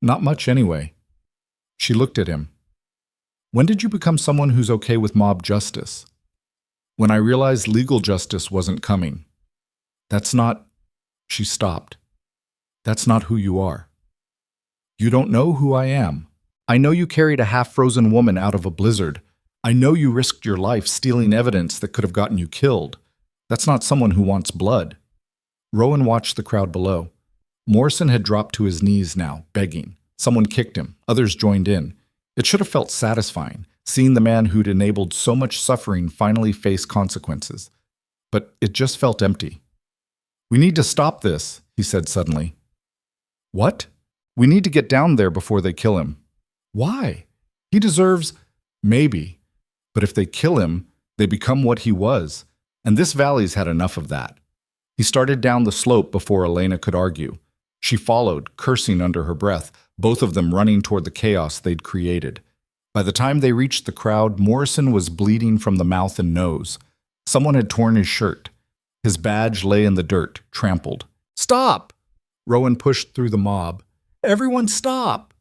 Not much anyway." She looked at him. "When did you become someone who's okay with mob justice?" "When I realized legal justice wasn't coming." "That's not—" She stopped. "That's not who you are." "You don't know who I am. I know you carried a half-frozen woman out of a blizzard. I know you risked your life stealing evidence that could have gotten you killed. That's not someone who wants blood." Rowan watched the crowd below. Morrison had dropped to his knees now, begging. Someone kicked him. Others joined in. It should have felt satisfying, seeing the man who'd enabled so much suffering finally face consequences. But it just felt empty. "We need to stop this," he said suddenly. "What?" "We need to get down there before they kill him." "Why?" "He deserves—" "Maybe. But if they kill him, they become what he was. And this valley's had enough of that." He started down the slope before Elena could argue. She followed, cursing under her breath, both of them running toward the chaos they'd created. By the time they reached the crowd, Morrison was bleeding from the mouth and nose. Someone had torn his shirt. His badge lay in the dirt, trampled. "Stop!" Rowan pushed through the mob. "Everyone stop!"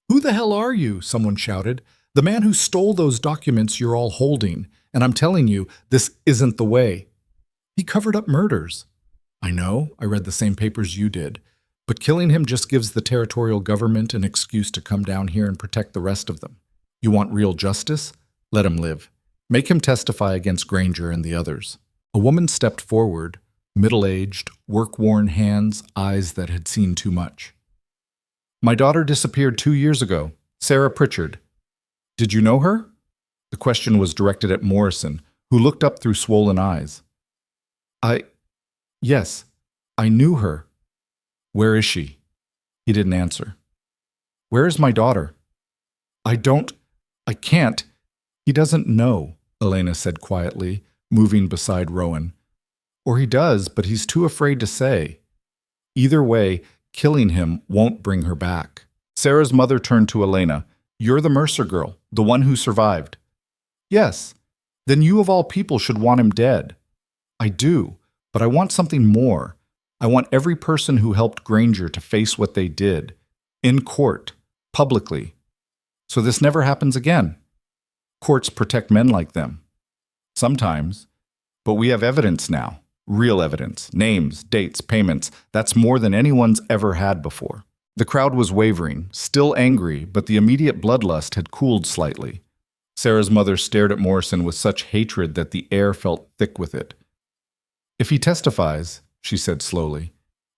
"Who the hell are you?" someone shouted. "The man who stole those documents you're all holding. And I'm telling you, this isn't the way." "He covered up murders." "I know, I read the same papers you did. But killing him just gives the territorial government an excuse to come down here and protect the rest of them. You want real justice? Let him live. Make him testify against Granger and the others." A woman stepped forward, middle-aged, work-worn hands, eyes that had seen too much. "My daughter disappeared 2 years ago, Sarah Pritchard. Did you know her?" The question was directed at Morrison, who looked up through swollen eyes. Yes, I knew her." "Where is she?" He didn't answer. "Where is my daughter?" I can't." "He doesn't know," Elena said quietly, moving beside Rowan. "Or he does, but he's too afraid to say. Either way, killing him won't bring her back." Sarah's mother turned to Elena. "You're the Mercer girl, the one who survived." "Yes. Then you of all people should want him dead." "I do, but I want something more. I want every person who helped Granger to face what they did. In court. Publicly. So this never happens again. Courts protect men like them. Sometimes. But we have evidence now. Real evidence. Names, dates, payments. That's more than anyone's ever had before." The crowd was wavering, still angry, but the immediate bloodlust had cooled slightly. Sarah's mother stared at Morrison with such hatred that the air felt thick with it. "If he testifies," she said slowly,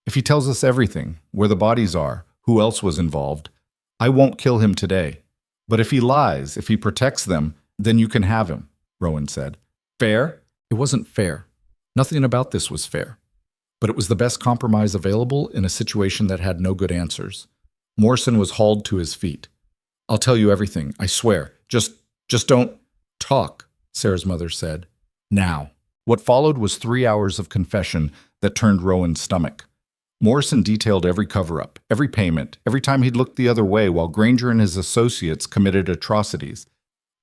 "if he tells us everything, where the bodies are, who else was involved, I won't kill him today. But if he lies, if he protects them, then you can have him," Rowan said. "Fair?" It wasn't fair. Nothing about this was fair. But it was the best compromise available in a situation that had no good answers. Morrison was hauled to his feet. "I'll tell you everything, I swear. Just don't talk," Sarah's mother said. "Now." What followed was 3 hours of confession that turned Rowan's stomach. Morrison detailed every cover-up, every payment, every time he'd looked the other way while Granger and his associates committed atrocities.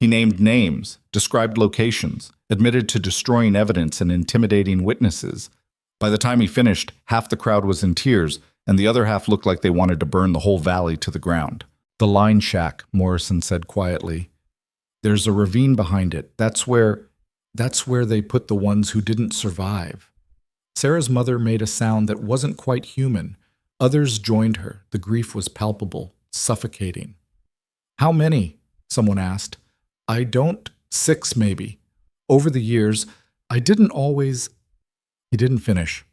He named names, described locations, admitted to destroying evidence and intimidating witnesses. By the time he finished, half the crowd was in tears, and the other half looked like they wanted to burn the whole valley to the ground. "The line shack," Morrison said quietly. "There's a ravine behind it. That's where they put the ones who didn't survive." Sarah's mother made a sound that wasn't quite human. Others joined her. The grief was palpable, suffocating. "How many?" someone asked. "I don't. 6, maybe. Over the years, I didn't always—" He didn't finish.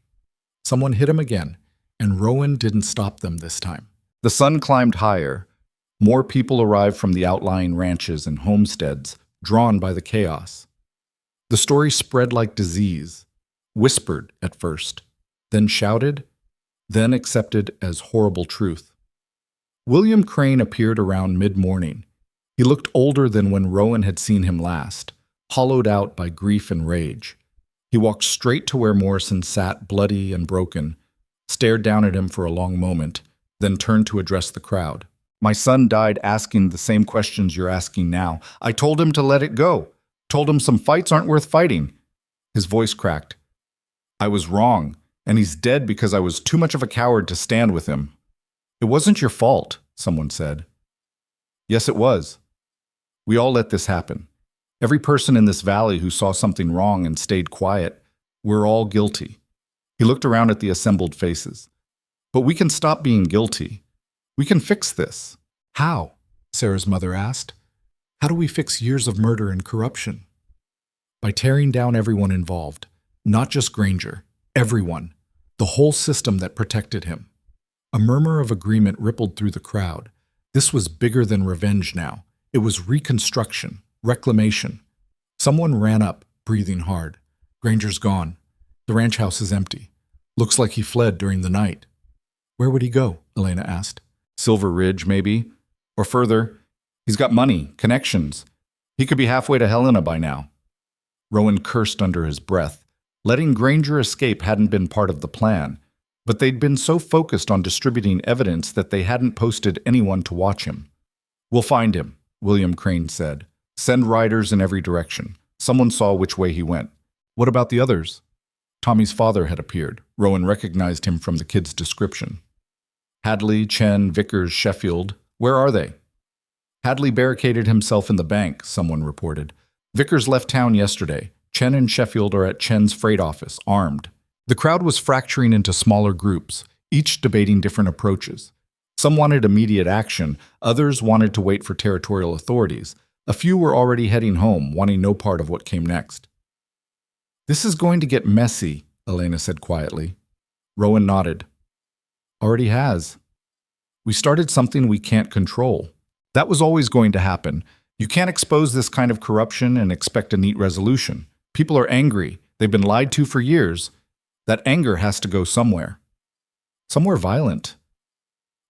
Someone hit him again, and Rowan didn't stop them this time. The sun climbed higher. More people arrived from the outlying ranches and homesteads, drawn by the chaos. The story spread like disease, whispered at first, then shouted, then accepted as horrible truth. William Crane appeared around mid-morning. He looked older than when Rowan had seen him last, hollowed out by grief and rage. He walked straight to where Morrison sat, bloody and broken, stared down at him for a long moment, then turned to address the crowd. "My son died asking the same questions you're asking now. I told him to let it go. Told him some fights aren't worth fighting." His voice cracked. "I was wrong, and he's dead because I was too much of a coward to stand with him." "It wasn't your fault," someone said. "Yes, it was. We all let this happen. Every person in this valley who saw something wrong and stayed quiet, we're all guilty." He looked around at the assembled faces. "But we can stop being guilty. We can fix this." "How?" Sarah's mother asked. "How do we fix years of murder and corruption?" "By tearing down everyone involved. Not just Granger. Everyone. The whole system that protected him." A murmur of agreement rippled through the crowd. This was bigger than revenge now. It was reconstruction, reclamation. Someone ran up, breathing hard. "Granger's gone. The ranch house is empty. Looks like he fled during the night." "Where would he go?" Elena asked. "Silver Ridge, maybe. Or further. He's got money, connections. He could be halfway to Helena by now." Rowan cursed under his breath. Letting Granger escape hadn't been part of the plan, but they'd been so focused on distributing evidence that they hadn't posted anyone to watch him. "We'll find him," William Crane said. "Send riders in every direction." Someone saw which way he went. "What about the others?" Tommy's father had appeared. Rowan recognized him from the kid's description. "Hadley, Chen, Vickers, Sheffield. Where are they?" "Hadley barricaded himself in the bank," someone reported. "Vickers left town yesterday. Chen and Sheffield are at Chen's freight office, armed." The crowd was fracturing into smaller groups, each debating different approaches. Some wanted immediate action, others wanted to wait for territorial authorities. A few were already heading home, wanting no part of what came next. "This is going to get messy," Elena said quietly. Rowan nodded. "Already has. We started something we can't control. That was always going to happen. You can't expose this kind of corruption and expect a neat resolution. People are angry. They've been lied to for years. That anger has to go somewhere. Somewhere violent.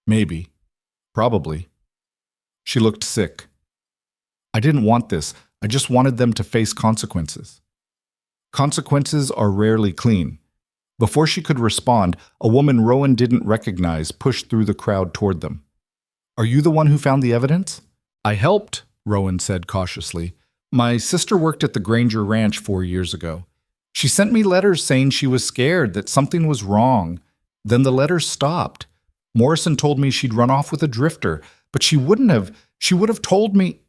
Maybe. Probably." She looked sick. "I didn't want this. I just wanted them to face consequences." Consequences are rarely clean. Before she could respond, a woman Rowan didn't recognize pushed through the crowd toward them. "Are you the one who found the evidence?" "I helped," Rowan said cautiously. "My sister worked at the Granger Ranch 4 years ago. She sent me letters saying she was scared that something was wrong. Then the letters stopped. Morrison told me she'd run off with a drifter, but she wouldn't have. She would have told me."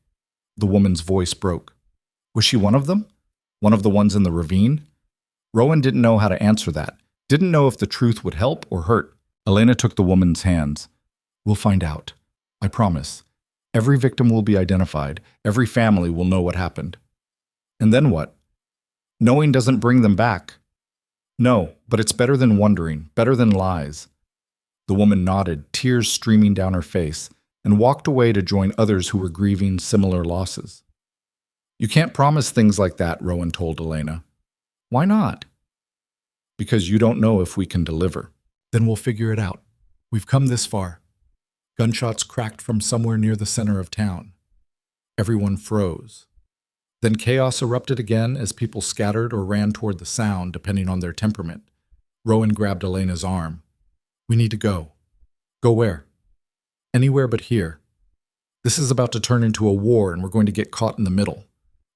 The woman's voice broke. "Was she one of them? One of the ones in the ravine?" Rowan didn't know how to answer that. Didn't know if the truth would help or hurt. Elena took the woman's hands. "We'll find out. I promise. Every victim will be identified. Every family will know what happened." "And then what?" "Knowing doesn't bring them back." "No, but it's better than wondering, better than lies." The woman nodded, tears streaming down her face, and walked away to join others who were grieving similar losses. "You can't promise things like that," Rowan told Elena. "Why not?" "Because you don't know if we can deliver." "Then we'll figure it out. We've come this far." Gunshots cracked from somewhere near the center of town. Everyone froze. Then chaos erupted again as people scattered or ran toward the sound, depending on their temperament. Rowan grabbed Elena's arm. "We need to go." "Go where?" "Anywhere but here." This is about to turn into a war and we're going to get caught in the middle.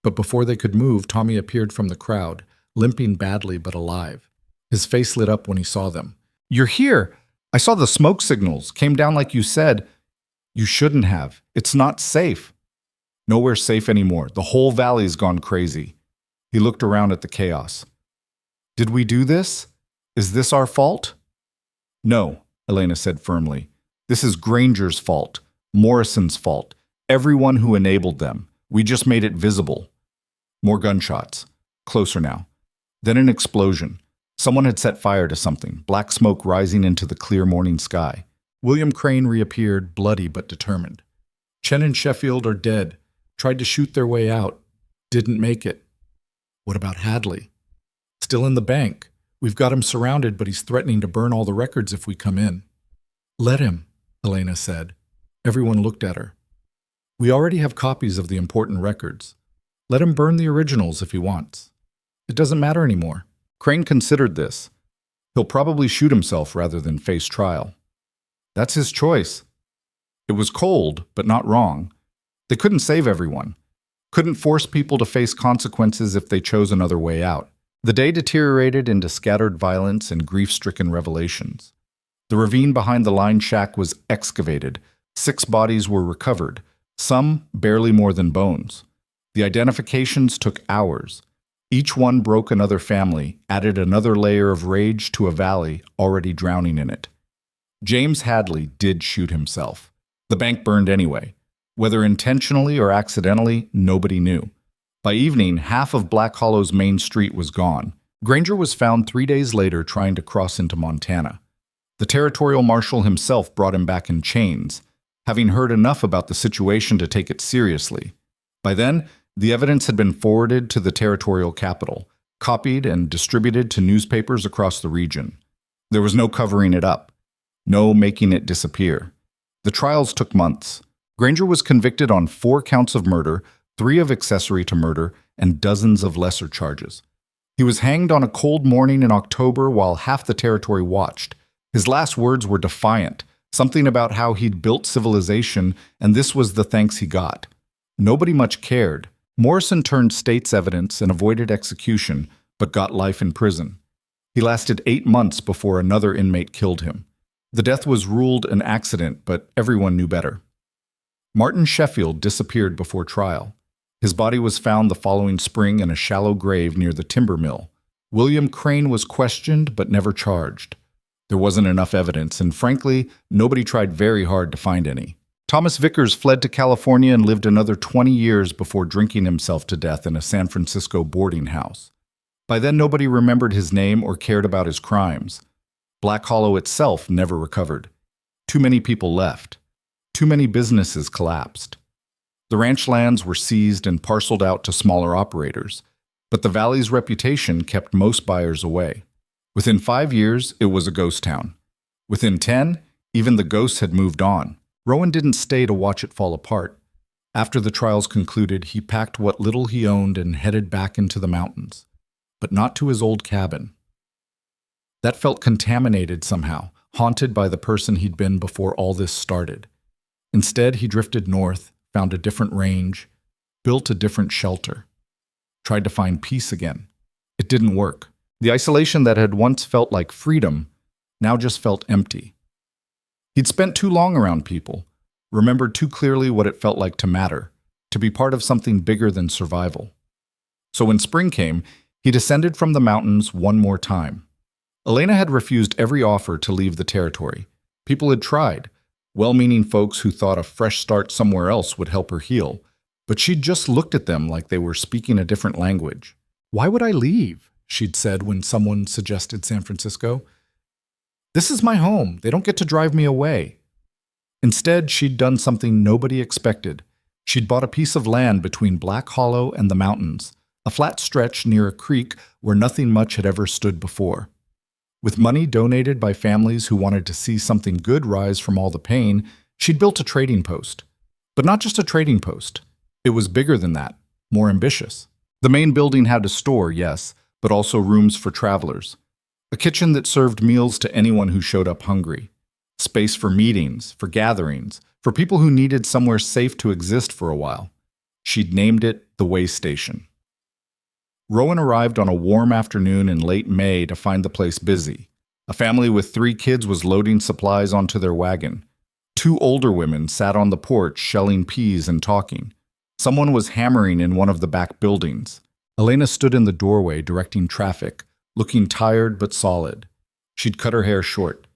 But before they could move, Tommy appeared from the crowd, limping badly but alive. His face lit up when he saw them. "You're here! I saw the smoke signals, came down like you said." "You shouldn't have. It's not safe." "Nowhere safe anymore. The whole valley's gone crazy." He looked around at the chaos. "Did we do this? Is this our fault?" "No," Elena said firmly. "This is Granger's fault. Morrison's fault. Everyone who enabled them. We just made it visible." More gunshots. Closer now. Then an explosion. Someone had set fire to something, black smoke rising into the clear morning sky. William Crane reappeared, bloody but determined. "Chen and Sheffield are dead. Tried to shoot their way out. Didn't make it." "What about Hadley?" "Still in the bank. We've got him surrounded, but he's threatening to burn all the records if we come in." "Let him," Elena said. Everyone looked at her. "We already have copies of the important records. Let him burn the originals if he wants. It doesn't matter anymore." Crane considered this. He'll probably shoot himself rather than face trial. That's his choice. It was cold, but not wrong. They couldn't save everyone. Couldn't force people to face consequences if they chose another way out. The day deteriorated into scattered violence and grief-stricken revelations. The ravine behind the line shack was excavated. 6 bodies were recovered, some barely more than bones. The identifications took hours. Each one broke another family, added another layer of rage to a valley already drowning in it. James Hadley did shoot himself. The bank burned anyway. Whether intentionally or accidentally, nobody knew. By evening, half of Black Hollow's main street was gone. Granger was found 3 days later trying to cross into Montana. The territorial marshal himself brought him back in chains, having heard enough about the situation to take it seriously. By then, the evidence had been forwarded to the territorial capital, copied and distributed to newspapers across the region. There was no covering it up, no making it disappear. The trials took months. Granger was convicted on 4 counts of murder, 3 of accessory to murder, and dozens of lesser charges. He was hanged on a cold morning in October while half the territory watched. His last words were defiant, something about how he'd built civilization, and this was the thanks he got. Nobody much cared. Morrison turned state's evidence and avoided execution, but got life in prison. He lasted 8 months before another inmate killed him. The death was ruled an accident, but everyone knew better. Martin Sheffield disappeared before trial. His body was found the following spring in a shallow grave near the timber mill. William Crane was questioned but never charged. There wasn't enough evidence, and frankly, nobody tried very hard to find any. Thomas Vickers fled to California and lived another 20 years before drinking himself to death in a San Francisco boarding house. By then, nobody remembered his name or cared about his crimes. Black Hollow itself never recovered. Too many people left. Too many businesses collapsed. The ranch lands were seized and parceled out to smaller operators, but the valley's reputation kept most buyers away. Within 5 years, it was a ghost town. Within 10, even the ghosts had moved on. Rowan didn't stay to watch it fall apart. After the trials concluded, he packed what little he owned and headed back into the mountains, but not to his old cabin. That felt contaminated somehow, haunted by the person he'd been before all this started. Instead, he drifted north, found a different range, built a different shelter, tried to find peace again. It didn't work. The isolation that had once felt like freedom now just felt empty. He'd spent too long around people, remembered too clearly what it felt like to matter, to be part of something bigger than survival. So when spring came, he descended from the mountains one more time. Elena had refused every offer to leave the territory. People had tried, well-meaning folks who thought a fresh start somewhere else would help her heal, but she'd just looked at them like they were speaking a different language. "Why would I leave?" she'd said when someone suggested San Francisco. "This is my home. They don't get to drive me away." Instead, she'd done something nobody expected. She'd bought a piece of land between Black Hollow and the mountains, a flat stretch near a creek where nothing much had ever stood before. With money donated by families who wanted to see something good rise from all the pain, she'd built a trading post. But not just a trading post. It was bigger than that, more ambitious. The main building had a store, yes, but also rooms for travelers. A kitchen that served meals to anyone who showed up hungry. Space for meetings, for gatherings, for people who needed somewhere safe to exist for a while. She'd named it the Way Station. Rowan arrived on a warm afternoon in late May to find the place busy. A family with 3 kids was loading supplies onto their wagon. 2 older women sat on the porch shelling peas and talking. Someone was hammering in one of the back buildings. Elena stood in the doorway directing traffic, looking tired but solid. She'd cut her hair short,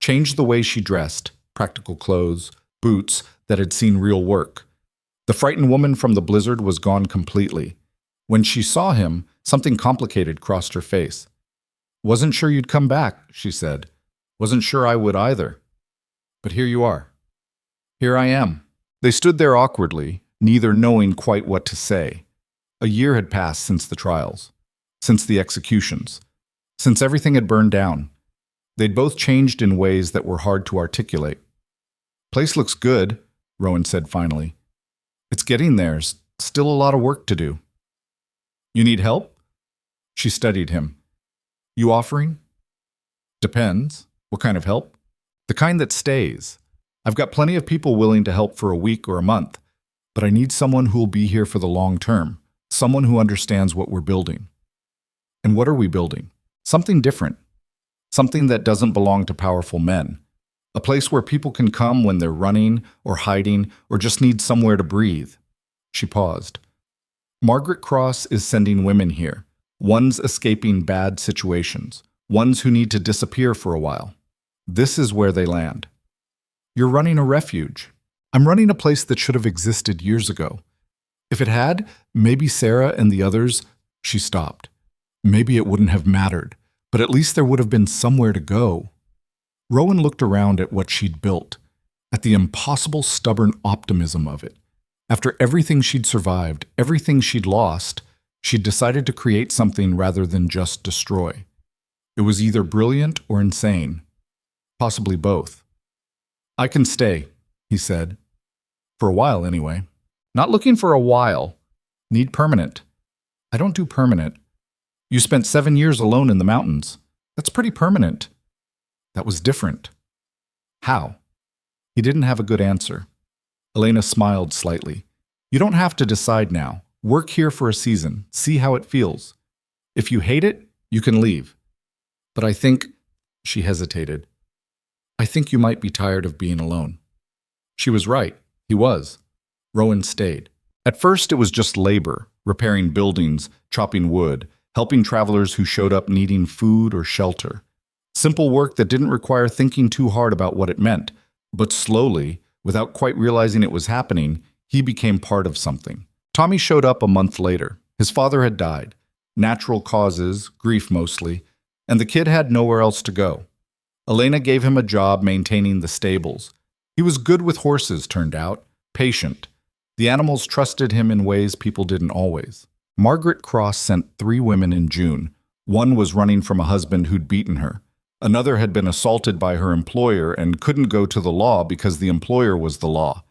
changed the way she dressed, practical clothes, boots that had seen real work. The frightened woman from the blizzard was gone completely. When she saw him, something complicated crossed her face. "Wasn't sure you'd come back," she said. "Wasn't sure I would either. But here you are." "Here I am." They stood there awkwardly, neither knowing quite what to say. A year had passed since the trials, since the executions, since everything had burned down. They'd both changed in ways that were hard to articulate. "Place looks good," Rowan said finally. "It's getting there. Still a lot of work to do." "You need help?" She studied him. "You offering?" "Depends. What kind of help?" "The kind that stays. I've got plenty of people willing to help for a week or a month, but I need someone who'll be here for the long term, someone who understands what we're building." "And what are we building?" "Something different. Something that doesn't belong to powerful men. A place where people can come when they're running or hiding or just need somewhere to breathe." She paused. "Margaret Cross is sending women here, ones escaping bad situations, ones who need to disappear for a while. This is where they land." "You're running a refuge." "I'm running a place that should have existed years ago. If it had, maybe Sarah and the others—" She stopped. Maybe it wouldn't have mattered, but at least there would have been somewhere to go. Rowan looked around at what she'd built, at the impossible stubborn optimism of it. After everything she'd survived, everything she'd lost, she'd decided to create something rather than just destroy. It was either brilliant or insane. Possibly both. "I can stay," he said. "For a while, anyway." "Not looking for a while. Need permanent." "I don't do permanent." "You spent 7 years alone in the mountains. That's pretty permanent." "That was different." "How?" He didn't have a good answer. Elena smiled slightly. "You don't have to decide now. Work here for a season. See how it feels. If you hate it, you can leave. But I think—" She hesitated. "I think you might be tired of being alone." She was right. He was. Rowan stayed. At first it was just labor, repairing buildings, chopping wood, helping travelers who showed up needing food or shelter. Simple work that didn't require thinking too hard about what it meant. But slowly, without quite realizing it was happening, he became part of something. Tommy showed up a month later. His father had died. Natural causes, grief mostly, and the kid had nowhere else to go. Elena gave him a job maintaining the stables. He was good with horses, turned out, patient. The animals trusted him in ways people didn't always. Margaret Cross sent 3 women in June. One was running from a husband who'd beaten her. Another had been assaulted by her employer and couldn't go to the law because the employer was the law.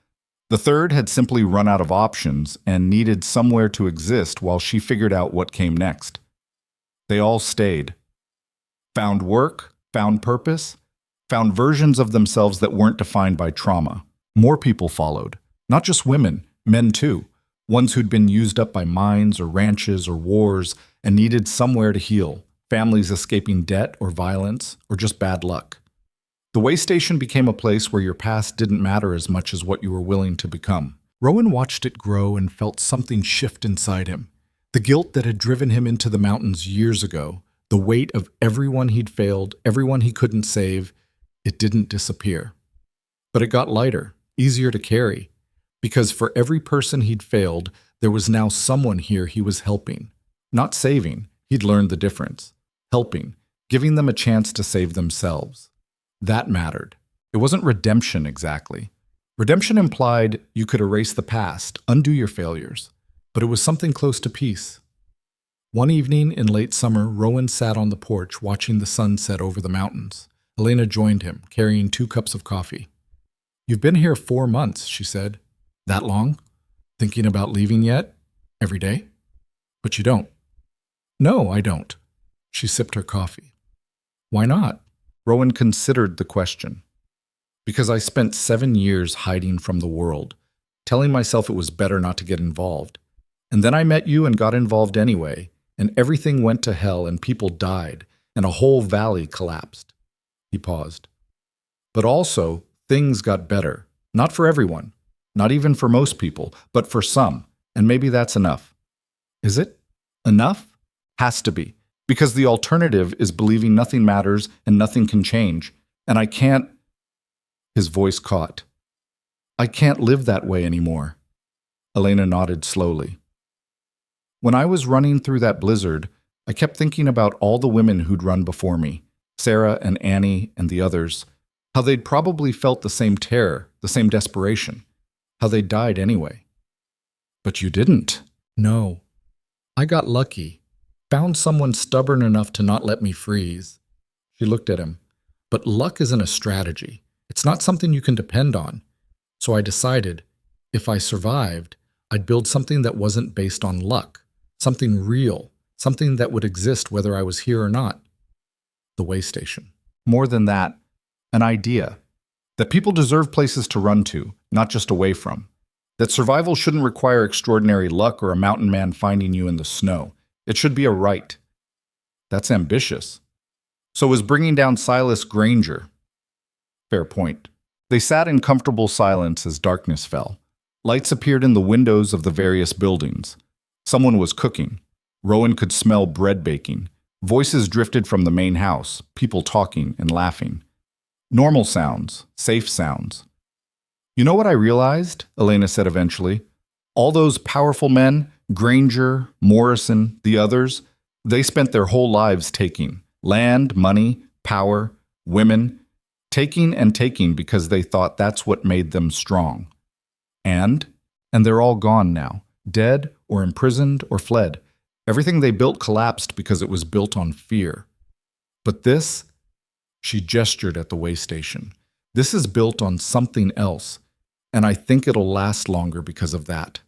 The third had simply run out of options and needed somewhere to exist while she figured out what came next. They all stayed. Found work, found purpose, found versions of themselves that weren't defined by trauma. More people followed. Not just women, men too. Ones who'd been used up by mines or ranches or wars and needed somewhere to heal. Families escaping debt or violence or just bad luck. The way station became a place where your past didn't matter as much as what you were willing to become. Rowan watched it grow and felt something shift inside him. The guilt that had driven him into the mountains years ago, the weight of everyone he'd failed, everyone he couldn't save, it didn't disappear. But it got lighter, easier to carry, because for every person he'd failed, there was now someone here he was helping. Not saving, he'd learned the difference. Helping, giving them a chance to save themselves. That mattered. It wasn't redemption exactly. Redemption implied you could erase the past, undo your failures, but it was something close to peace. One evening in late summer, Rowan sat on the porch watching the sun set over the mountains. Elena joined him, carrying 2 cups of coffee. "You've been here 4 months," she said. "That long? Thinking about leaving yet? Every day?" "But you don't." "No, I don't." She sipped her coffee. "Why not?" Rowan considered the question. Because I spent 7 years hiding from the world, telling myself it was better not to get involved. And then I met you and got involved anyway, and everything went to hell and people died, and a whole valley collapsed. He paused. But also, things got better. Not for everyone, not even for most people, but for some, and maybe that's enough. Is it? Enough? Has to be. Because the alternative is believing nothing matters and nothing can change. And I can't. His voice caught. I can't live that way anymore. Elena nodded slowly. When I was running through that blizzard, I kept thinking about all the women who'd run before me, Sarah and Annie and the others, how they'd probably felt the same terror, the same desperation, how they died anyway. But you didn't. No. I got lucky. Found someone stubborn enough to not let me freeze. She looked at him. But luck isn't a strategy. It's not something you can depend on. So I decided, if I survived, I'd build something that wasn't based on luck, something real, something that would exist whether I was here or not. The way station. More than that, an idea. That people deserve places to run to, not just away from. That survival shouldn't require extraordinary luck or a mountain man finding you in the snow. It should be a right. That's ambitious. So was bringing down Silas Granger. Fair point. They sat in comfortable silence as darkness fell. Lights appeared in the windows of the various buildings. Someone was cooking. Rowan could smell bread baking. Voices drifted from the main house, people talking and laughing. Normal sounds, safe sounds. You know what I realized? Elena said eventually. All those powerful men, Granger, Morrison, the others, they spent their whole lives taking land, money, power, women, taking and taking because they thought that's what made them strong. And they're all gone now, dead or imprisoned or fled. Everything they built collapsed because it was built on fear. But this, she gestured at the way station, this is built on something else, and I think it'll last longer because of that.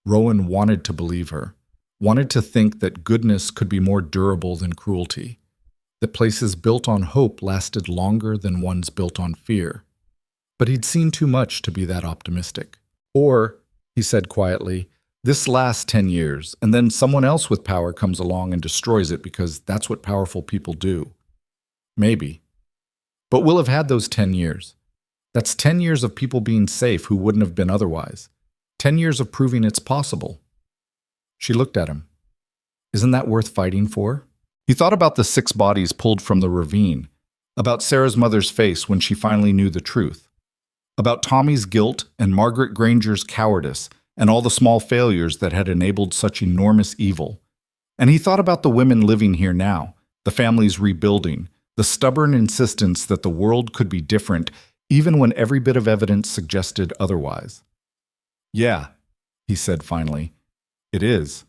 Rowan wanted to believe her, wanted to think that goodness could be more durable than cruelty, that places built on hope lasted longer than ones built on fear. But he'd seen too much to be that optimistic. Or, he said quietly, this lasts 10 years, and then someone else with power comes along and destroys it because that's what powerful people do. Maybe. But we'll have had those 10 years. That's 10 years of people being safe who wouldn't have been otherwise. 10 years of proving it's possible. She looked at him. Isn't that worth fighting for? He thought about the 6 bodies pulled from the ravine, about Sarah's mother's face when she finally knew the truth, about Tommy's guilt and Margaret Granger's cowardice and all the small failures that had enabled such enormous evil. And he thought about the women living here now, the families rebuilding, the stubborn insistence that the world could be different even when every bit of evidence suggested otherwise. Yeah, he said finally, it is.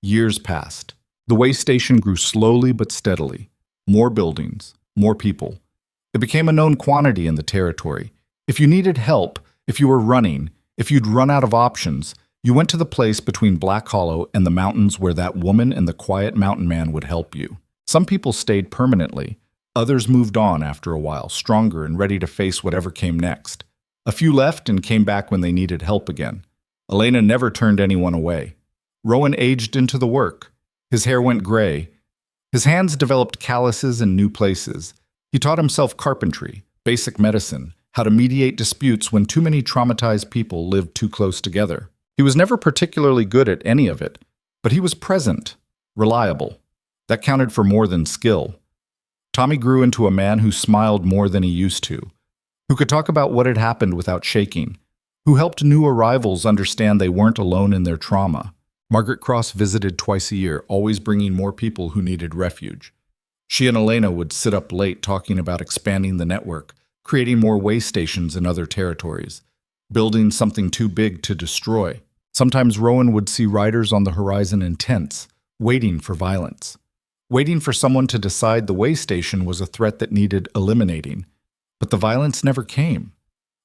Years passed. The way station grew slowly but steadily. More buildings, more people. It became a known quantity in the territory. If you needed help, if you were running, if you'd run out of options, you went to the place between Black Hollow and the mountains where that woman and the quiet mountain man would help you. Some people stayed permanently. Others moved on after a while, stronger and ready to face whatever came next. A few left and came back when they needed help again. Elena never turned anyone away. Rowan aged into the work. His hair went gray. His hands developed calluses in new places. He taught himself carpentry, basic medicine, how to mediate disputes when too many traumatized people lived too close together. He was never particularly good at any of it, but he was present, reliable. That counted for more than skill. Tommy grew into a man who smiled more than he used to, who could talk about what had happened without shaking, who helped new arrivals understand they weren't alone in their trauma. Margaret Cross visited twice a year, always bringing more people who needed refuge. She and Elena would sit up late talking about expanding the network, creating more way stations in other territories, building something too big to destroy. Sometimes Rowan would see riders on the horizon in tents, waiting for violence, waiting for someone to decide the way station was a threat that needed eliminating. But the violence never came.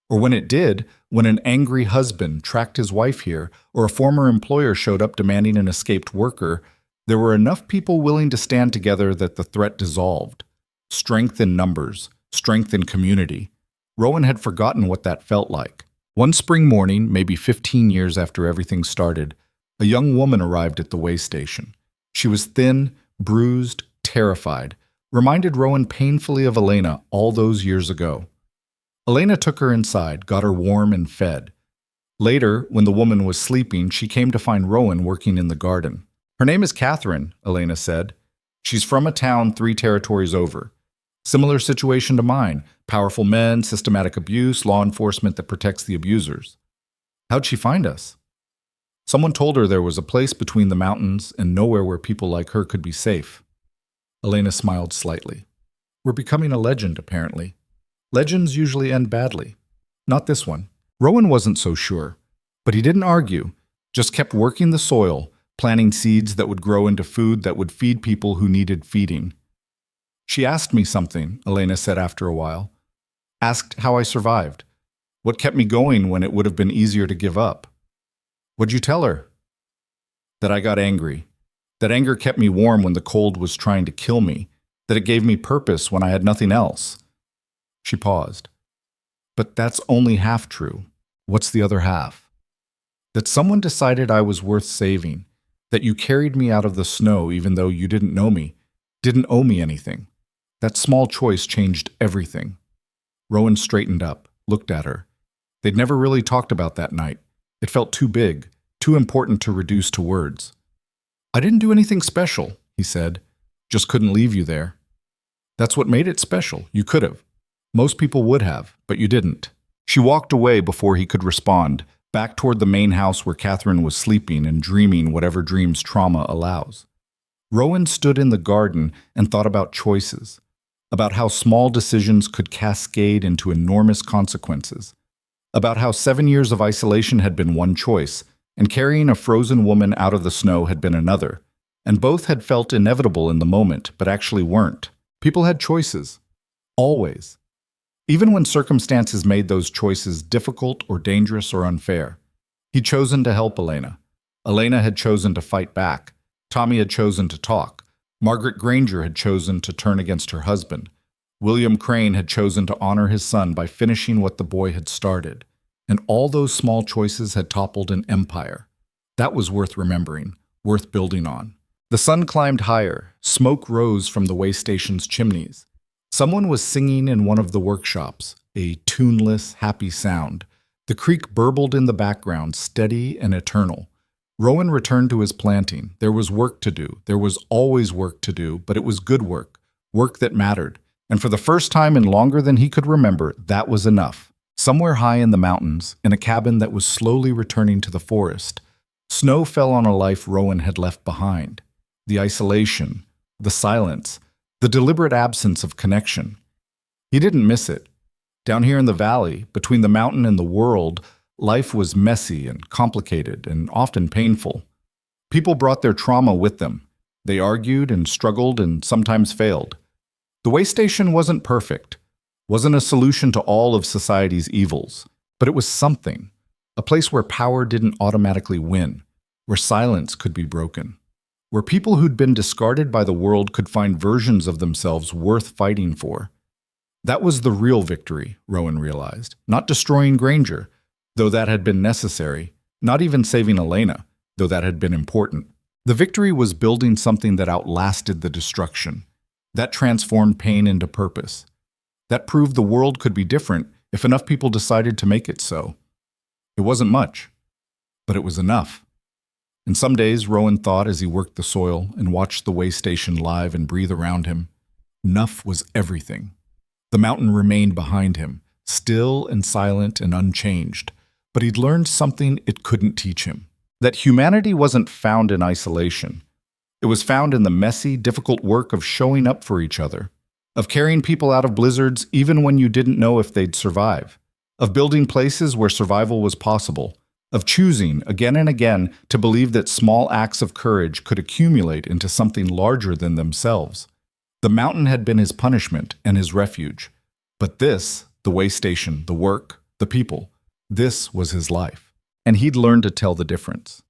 Or when it did, when an angry husband tracked his wife here, or a former employer showed up demanding an escaped worker, there were enough people willing to stand together that the threat dissolved. Strength in numbers, strength in community. Rowan had forgotten what that felt like. One spring morning, maybe 15 years after everything started, a young woman arrived at the way station. She was thin, bruised, terrified, reminded Rowan painfully of Elena all those years ago. Elena took her inside, got her warm and fed. Later, when the woman was sleeping, she came to find Rowan working in the garden. "Her name is Catherine," Elena said. "She's from a town 3 territories over. Similar situation to mine. Powerful men, systematic abuse, law enforcement that protects the abusers." "How'd she find us?" "Someone told her there was a place between the mountains and nowhere where people like her could be safe." Elena smiled slightly. "We're becoming a legend, apparently. Legends usually end badly. Not this one." Rowan wasn't so sure, but he didn't argue, just kept working the soil, planting seeds that would grow into food that would feed people who needed feeding. "She asked me something," Elena said after a while. "Asked how I survived. What kept me going when it would have been easier to give up." "What'd you tell her?" "That I got angry. That anger kept me warm when the cold was trying to kill me. That it gave me purpose when I had nothing else." She paused. "But that's only half true. What's the other half?" "That someone decided I was worth saving. That you carried me out of the snow even though you didn't know me, didn't owe me anything. That small choice changed everything." Rowan straightened up, looked at her. They'd never really talked about that night. It felt too big, too important to reduce to words. "I didn't do anything special," he said. "Just couldn't leave you there." "That's what made it special. You could have. Most people would have, but you didn't." She walked away before he could respond, back toward the main house where Catherine was sleeping and dreaming whatever dreams trauma allows. Rowan stood in the garden and thought about choices, about how small decisions could cascade into enormous consequences, about how 7 years of isolation had been one choice, and carrying a frozen woman out of the snow had been another, and both had felt inevitable in the moment, but actually weren't. People had choices. Always. Even when circumstances made those choices difficult or dangerous or unfair. He'd chosen to help Elena. Elena had chosen to fight back. Tommy had chosen to talk. Margaret Granger had chosen to turn against her husband. William Crane had chosen to honor his son by finishing what the boy had started. And all those small choices had toppled an empire. That was worth remembering, worth building on. The sun climbed higher. Smoke rose from the way station's chimneys. Someone was singing in one of the workshops, a tuneless, happy sound. The creek burbled in the background, steady and eternal. Rowan returned to his planting. There was work to do. There was always work to do, but it was good work, work that mattered. And for the first time in longer than he could remember, that was enough. Somewhere high in the mountains, in a cabin that was slowly returning to the forest, snow fell on a life Rowan had left behind. The isolation, the silence, the deliberate absence of connection. He didn't miss it. Down here in the valley, between the mountain and the world, life was messy and complicated and often painful. People brought their trauma with them. They argued and struggled and sometimes failed. The way station wasn't perfect, wasn't a solution to all of society's evils, but it was something, a place where power didn't automatically win, where silence could be broken, where people who'd been discarded by the world could find versions of themselves worth fighting for. That was the real victory, Rowan realized, not destroying Granger, though that had been necessary, not even saving Elena, though that had been important. The victory was building something that outlasted the destruction, that transformed pain into purpose, that proved the world could be different if enough people decided to make it so. It wasn't much, but it was enough. And some days, Rowan thought as he worked the soil and watched the way station live and breathe around him, enough was everything. The mountain remained behind him, still and silent and unchanged, but he'd learned something it couldn't teach him, that humanity wasn't found in isolation. It was found in the messy, difficult work of showing up for each other, of carrying people out of blizzards even when you didn't know if they'd survive, of building places where survival was possible, of choosing again and again to believe that small acts of courage could accumulate into something larger than themselves. The mountain had been his punishment and his refuge, but this, the way station, the work, the people, this was his life, and he'd learned to tell the difference.